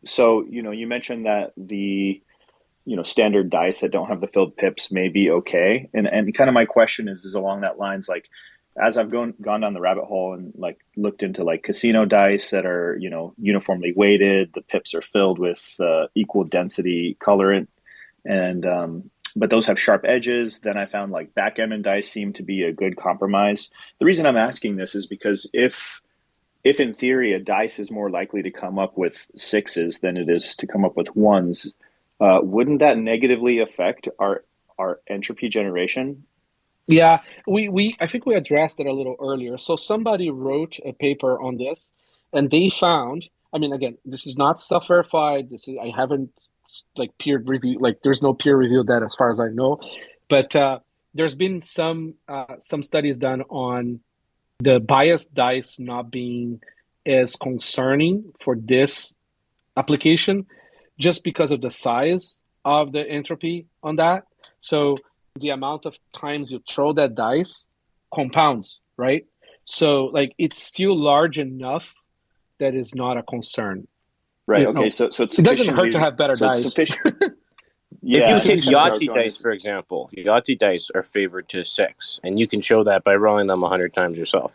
So, you mentioned that the, standard dice that don't have the filled pips may be okay. And kind of my question is along that lines, like, as I've gone down the rabbit hole and like looked into like casino dice that are, uniformly weighted, the pips are filled with equal density colorant, and but those have sharp edges. Then I found like backgammon dice seem to be a good compromise. The reason I'm asking this is because if in theory a dice is more likely to come up with sixes than it is to come up with ones, wouldn't that negatively affect our entropy generation? Yeah, I think we addressed it a little earlier. So somebody wrote a paper on this, and they found, I mean, again, this is not self-verified. I haven't like peer review, like there's no peer review of that as far as I know, but there's been some studies done on the biased dice not being as concerning for this application, just because of the size of the entropy on that. So the amount of times you throw that dice compounds, right? So like it's still large enough that is not a concern. Right. Okay. So it's it doesn't hurt to have better dice. Yeah. If you take Yahtzee dice, for example, Yahtzee dice are favored to 6, and you can show that by rolling them 100 times yourself.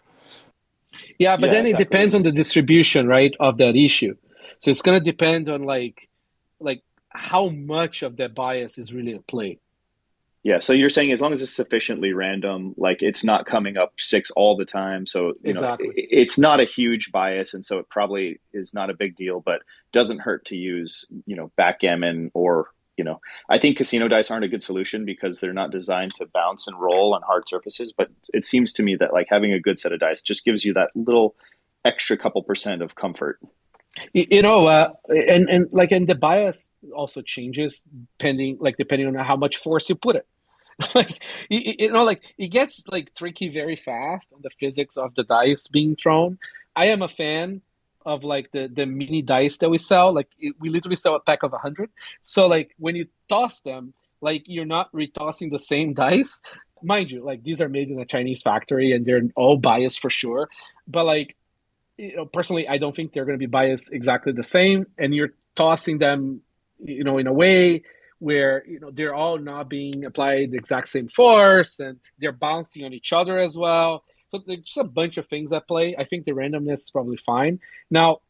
Yeah, but then exactly. It depends on the distribution, right, of that issue. So it's going to depend on like how much of that bias is really at play. Yeah, so you're saying as long as it's sufficiently random, like it's not coming up 6 all the time, so exactly. It's not a huge bias, and so it probably is not a big deal, but doesn't hurt to use backgammon or I think casino dice aren't a good solution because they're not designed to bounce and roll on hard surfaces. But it seems to me that like having a good set of dice just gives you that little extra couple percent of comfort. And the bias also changes depending on how much force you put it. Like it gets like tricky very fast on the physics of the dice being thrown. I am a fan of like the mini dice that we sell. Like we literally sell a pack of 100. So like when you toss them, like you're not retossing the same dice. Mind you, like these are made in a Chinese factory and they're all biased for sure. But like, personally, I don't think they're going to be biased exactly the same. And you're tossing them, in a way where they're all not being applied the exact same force, and they're bouncing on each other as well. So there's just a bunch of things at play. I think the randomness is probably fine. Now,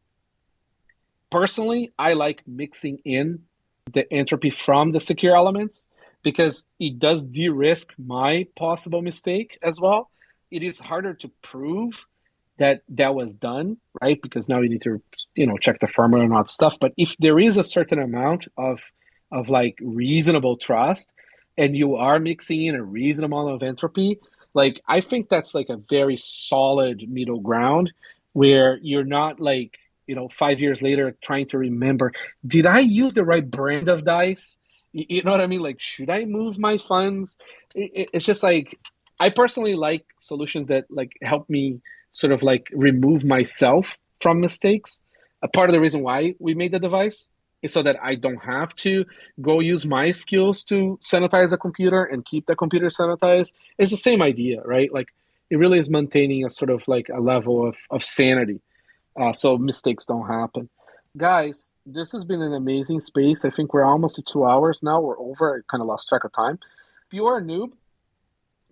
personally, I like mixing in the entropy from the secure elements because it does de-risk my possible mistake as well. It is harder to prove that was done, right? Because now you need to, check the firmware and all that stuff. But if there is a certain amount of like reasonable trust, and you are mixing in a reasonable amount of entropy, like I think that's like a very solid middle ground where you're not like, 5 years later trying to remember, did I use the right brand of dice? You know what I mean? Like, should I move my funds? It's just like, I personally like solutions that like help me sort of like remove myself from mistakes. A part of the reason why we made the device is so that I don't have to go use my skills to sanitize a computer and keep the computer sanitized. It's the same idea, right? Like it really is maintaining a sort of like a level of sanity so mistakes don't happen. Guys, this has been an amazing space. I think we're almost at 2 hours now. We're over. I kind of lost track of time. If you are a noob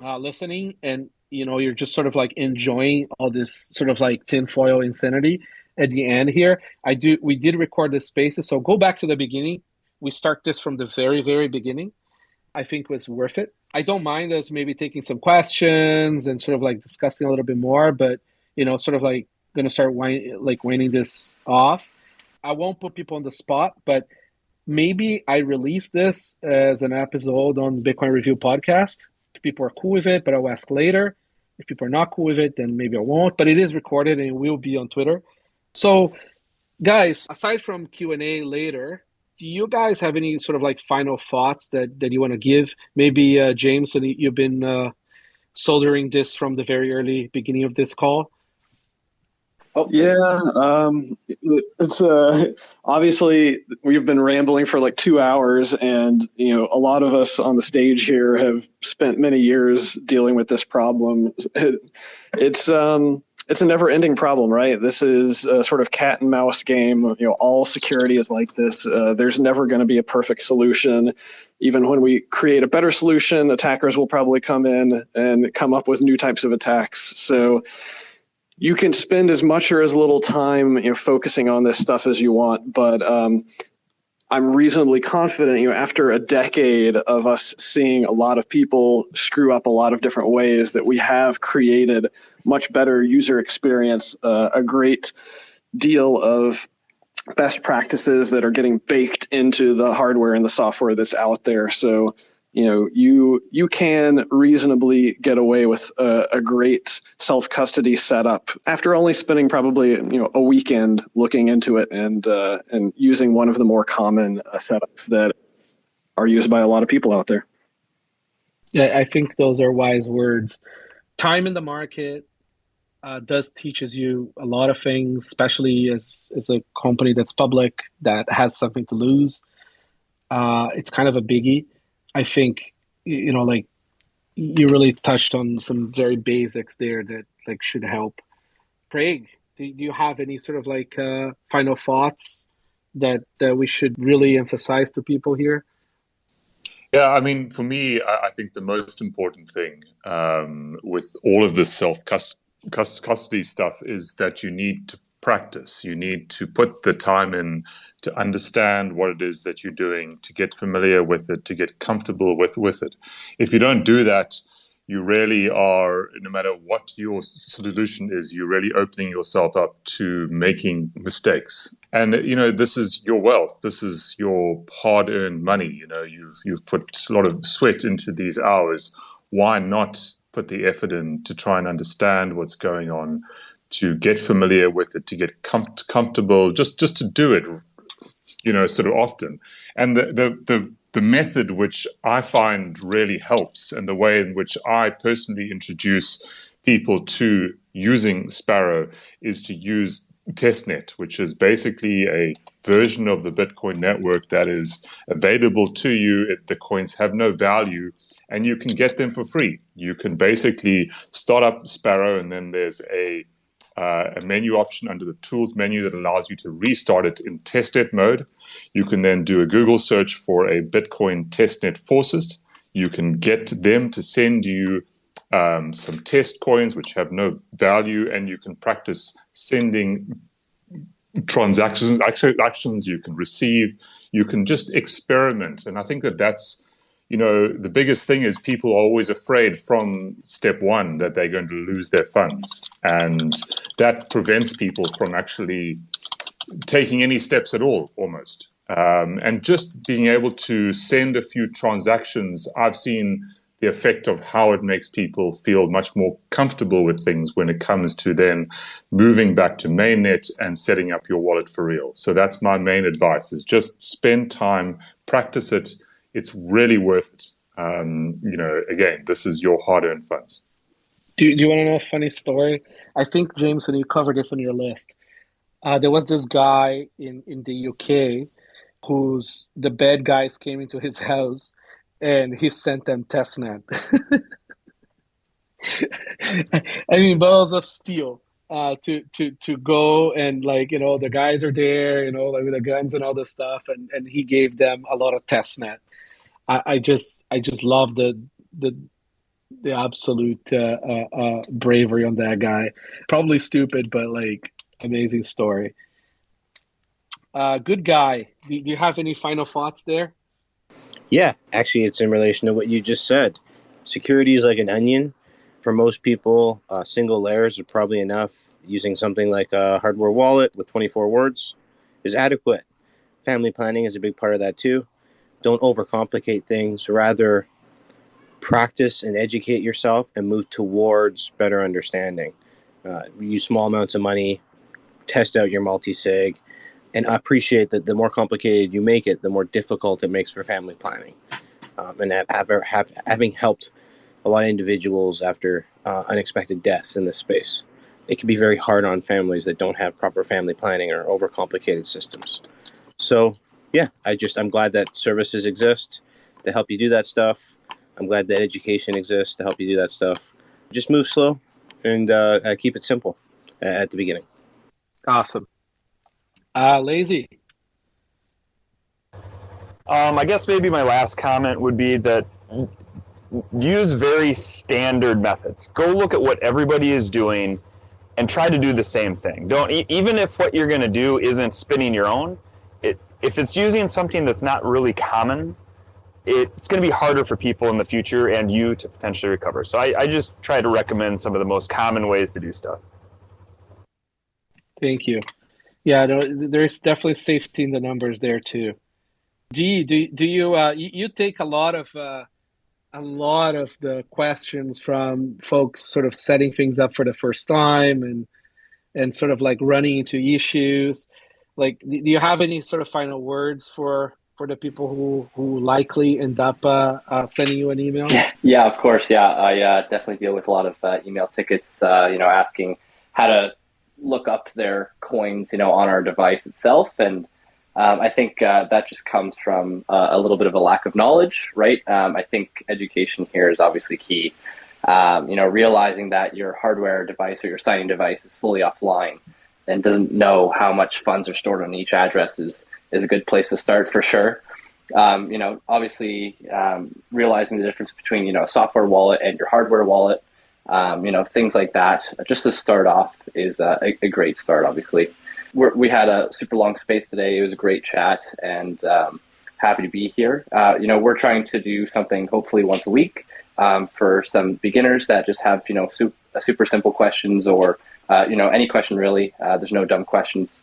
listening and you're just sort of like enjoying all this sort of like tinfoil insanity at the end here, we did record this spaces, so go back to the beginning. We start this from the very, very beginning. I think was worth it. I don't mind us maybe taking some questions and sort of like discussing a little bit more, but sort of like going to start winding this off. I won't put people on the spot, but maybe I release this as an episode on Bitcoin Review podcast. If people are cool with it, but I'll ask later. If people are not cool with it, then maybe I won't. But it is recorded and it will be on Twitter. So, guys, aside from Q&A later, do you guys have any sort of like final thoughts that you want to give? Maybe, James, you've been soldering this from the very early beginning of this call. Oh yeah, it's obviously we've been rambling for like 2 hours, and a lot of us on the stage here have spent many years dealing with this problem. It's a never-ending problem, right? This is a sort of cat and mouse game. All security is like this. There's never going to be a perfect solution. Even when we create a better solution, attackers will probably come in and come up with new types of attacks. So you can spend as much or as little time focusing on this stuff as you want, but I'm reasonably confident after a decade of us seeing a lot of people screw up a lot of different ways that we have created much better user experience, a great deal of best practices that are getting baked into the hardware and the software that's out there. So you can reasonably get away with a great self-custody setup after only spending probably a weekend looking into it and using one of the more common setups that are used by a lot of people out there. Yeah, I think those are wise words. Time in the market does teaches you a lot of things, especially as a company that's public that has something to lose. It's kind of a biggie. I think, like you really touched on some very basics there that like should help. Craig, do you have any sort of like final thoughts that we should really emphasize to people here? Yeah, I mean, for me, I think the most important thing with all of this self-custody stuff is that you need to practice. You need to put the time in to understand what it is that you're doing, to get familiar with it, to get comfortable with it. If you don't do that, you really are, no matter what your solution is, you're really opening yourself up to making mistakes. And, this is your wealth. This is your hard-earned money. You've put a lot of sweat into these hours. Why not put the effort in to try and understand what's going on, to get familiar with it, to get comfortable, just to do it, sort of often. And the method which I find really helps, and the way in which I personally introduce people to using Sparrow, is to use testnet, which is basically a version of the Bitcoin network that is available to you. The coins have no value, and you can get them for free. You can basically start up Sparrow, and then there's a menu option under the tools menu that allows you to restart it in testnet mode. You can then do a Google search for a Bitcoin testnet forces. You can get them to send you some test coins which have no value, and you can practice sending actions you can receive. You can just experiment. And I think that's the biggest thing is people are always afraid from step one that they're going to lose their funds. And that prevents people from actually taking any steps at all, almost. And just being able to send a few transactions, I've seen the effect of how it makes people feel much more comfortable with things when it comes to then moving back to mainnet and setting up your wallet for real. So that's my main advice, is just spend time, practice it. It's really worth it. Again, this is your hard-earned funds. Do you want to know a funny story? I think, James, when you covered this on your list, there was this guy in the UK the bad guys came into his house and he sent them testnet. I mean, balls of steel to go and the guys are there, with the guns and all this stuff, and he gave them a lot of testnet. I just love the absolute bravery on that guy. Probably stupid, but amazing story. Good guy. Do you have any final thoughts there? Yeah, actually, it's in relation to what you just said. Security is like an onion. For most people, single layers are probably enough. Using something like a hardware wallet with 24 words is adequate. Family planning is a big part of that too. Don't overcomplicate things. Rather, practice and educate yourself and move towards better understanding. Use small amounts of money, test out your multisig, and appreciate that the more complicated you make it, the more difficult it makes for family planning. And having helped a lot of individuals after unexpected deaths in this space, it can be very hard on families that don't have proper family planning or overcomplicated systems. So, yeah, I'm glad that services exist to help you do that stuff. I'm glad that education exists to help you do that stuff. Just move slow and keep it simple at the beginning. Awesome. Lazy. I guess maybe my last comment would be that use very standard methods. Go look at what everybody is doing and try to do the same thing. Even if what you're going to do isn't spinning your own, if it's using something that's not really common, it's going to be harder for people in the future and you to potentially recover. So I just try to recommend some of the most common ways to do stuff. Thank you. Yeah, there's definitely safety in the numbers there too. Do you take a lot of the questions from folks sort of setting things up for the first time and sort of running into issues? Do you have any sort of final words for the people who likely end up sending you an email? Yeah, of course. Yeah, I definitely deal with a lot of email tickets, asking how to look up their coins, on our device itself. And I think that just comes from a little bit of a lack of knowledge, right? I think education here is obviously key. Realizing that your hardware device or your signing device is fully offline and doesn't know how much funds are stored on each address is a good place to start for sure. Obviously, realizing the difference between, a software wallet and your hardware wallet, things like that, just to start off is a great start, obviously. We had a super long space today. It was a great chat and happy to be here. We're trying to do something hopefully once a week for some beginners that just have, super simple questions or, any question really. There's no dumb questions.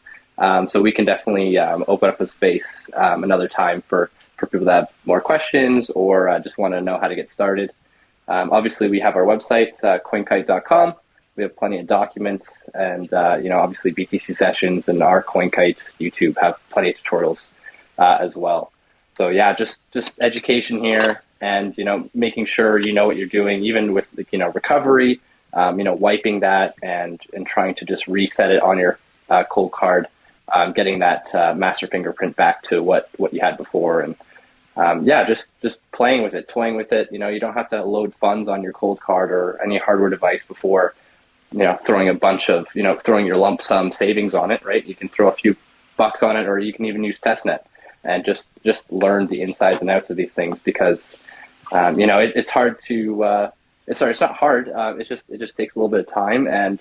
So we can definitely open up a space another time for people that have more questions or just want to know how to get started. Obviously, we have our website, coinkite.com. We have plenty of documents and, obviously BTC sessions and our CoinKite YouTube have plenty of tutorials as well. So yeah, just education here and, making sure you know what you're doing, even with, recovery, wiping that and trying to just reset it on your cold card, getting that master fingerprint back to what you had before. And just playing with it, toying with it. You don't have to load funds on your cold card or any hardware device before, throwing a bunch of, throwing your lump sum savings on it, right? You can throw a few bucks on it, or you can even use testnet and just learn the insides and outs of these things because, it's hard to, it's not hard. It just takes a little bit of time. And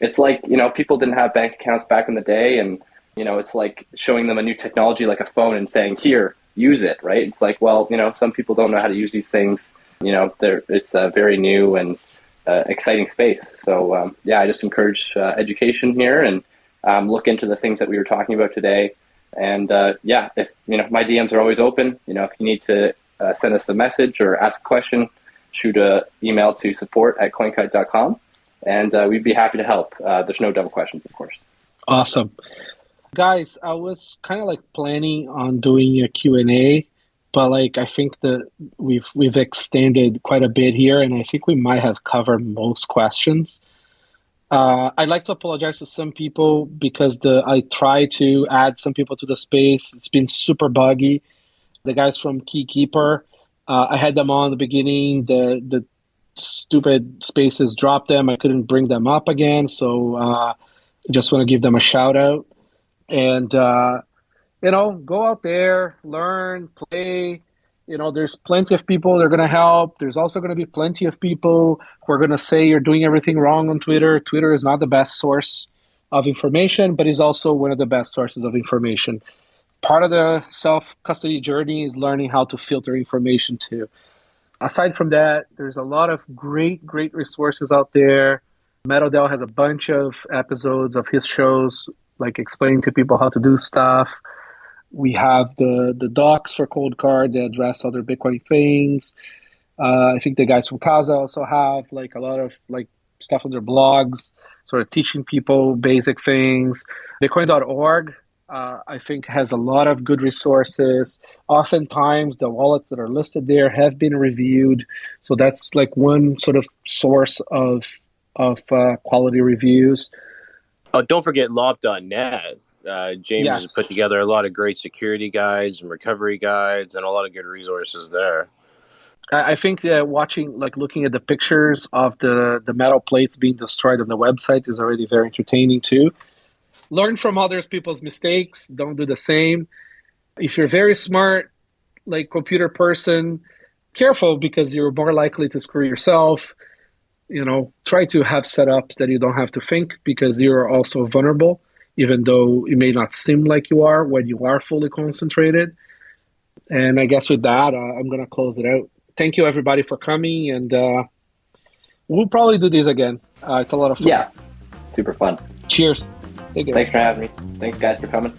it's like, people didn't have bank accounts back in the day. And, it's like showing them a new technology like a phone and saying, here, use it, right? It's like, well, some people don't know how to use these things. It's a very new and exciting space. So, I just encourage education here and look into the things that we were talking about today. And if, my DMs are always open. If you need to send us a message or ask a question, shoot an email to support@coinkite.com. And we'd be happy to help. There's no double questions, of course. Awesome. Guys, I was kind of planning on doing a Q&A, but I think that we've extended quite a bit here, and I think we might have covered most questions. I'd like to apologize to some people because I tried to add some people to the space. It's been super buggy. The guys from Keykeeper, I had them on the beginning. The stupid spaces dropped them. I couldn't bring them up again, so I just want to give them a shout out. And, go out there, learn, play. There's plenty of people that are going to help. There's also going to be plenty of people who are going to say you're doing everything wrong on Twitter. Twitter is not the best source of information, but is also one of the best sources of information. Part of the self-custody journey is learning how to filter information too. Aside from that, there's a lot of great resources out there. mshodl has a bunch of episodes of his shows explaining to people how to do stuff. We have the docs for Cold Card that address other Bitcoin things. I think the guys from Casa also have a lot of stuff on their blogs, sort of teaching people basic things. Bitcoin.org, I think, has a lot of good resources. Oftentimes, the wallets that are listed there have been reviewed, so that's one sort of source of quality reviews. Oh, don't forget Lopp.net. James has put together a lot of great security guides and recovery guides and a lot of good resources there. I think that looking at the pictures of the metal plates being destroyed on the website is already very entertaining too. Learn from other people's mistakes. Don't do the same. If you're very smart, computer person, careful because you're more likely to screw yourself. Try to have setups that you don't have to think because you're also vulnerable, even though it may not seem like you are when you are fully concentrated. And I guess with that, I'm going to close it out. Thank you, everybody, for coming. And we'll probably do this again. It's a lot of fun. Yeah, super fun. Cheers. Thanks for having me. Thanks, guys, for coming.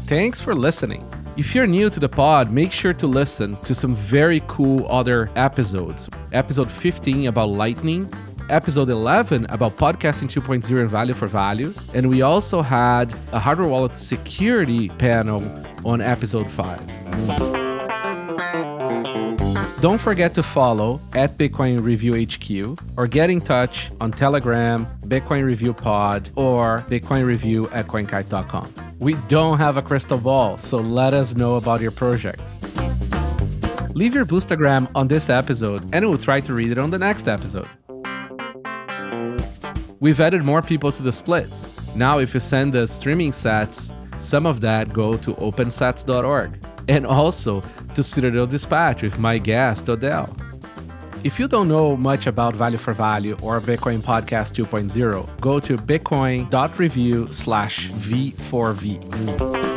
Thanks for listening. If you're new to the pod, make sure to listen to some very cool other episodes. Episode 15 about Lightning, episode 11 about podcasting 2.0 and value for value, and we also had a hardware wallet security panel on episode 5. Don't forget to follow @Bitcoin Review HQ or get in touch on Telegram, Bitcoin Review Pod, or bitcoinreview@coinkite.com. We don't have a crystal ball, so let us know about your projects. Leave your Boostagram on this episode, and we'll try to read it on the next episode. We've added more people to the splits. Now, if you send us streaming sats, some of that go to opensats.org. And also to Citadel Dispatch with my guest, Odell. If you don't know much about Value for Value or Bitcoin Podcast 2.0, go to bitcoin.review/V4V.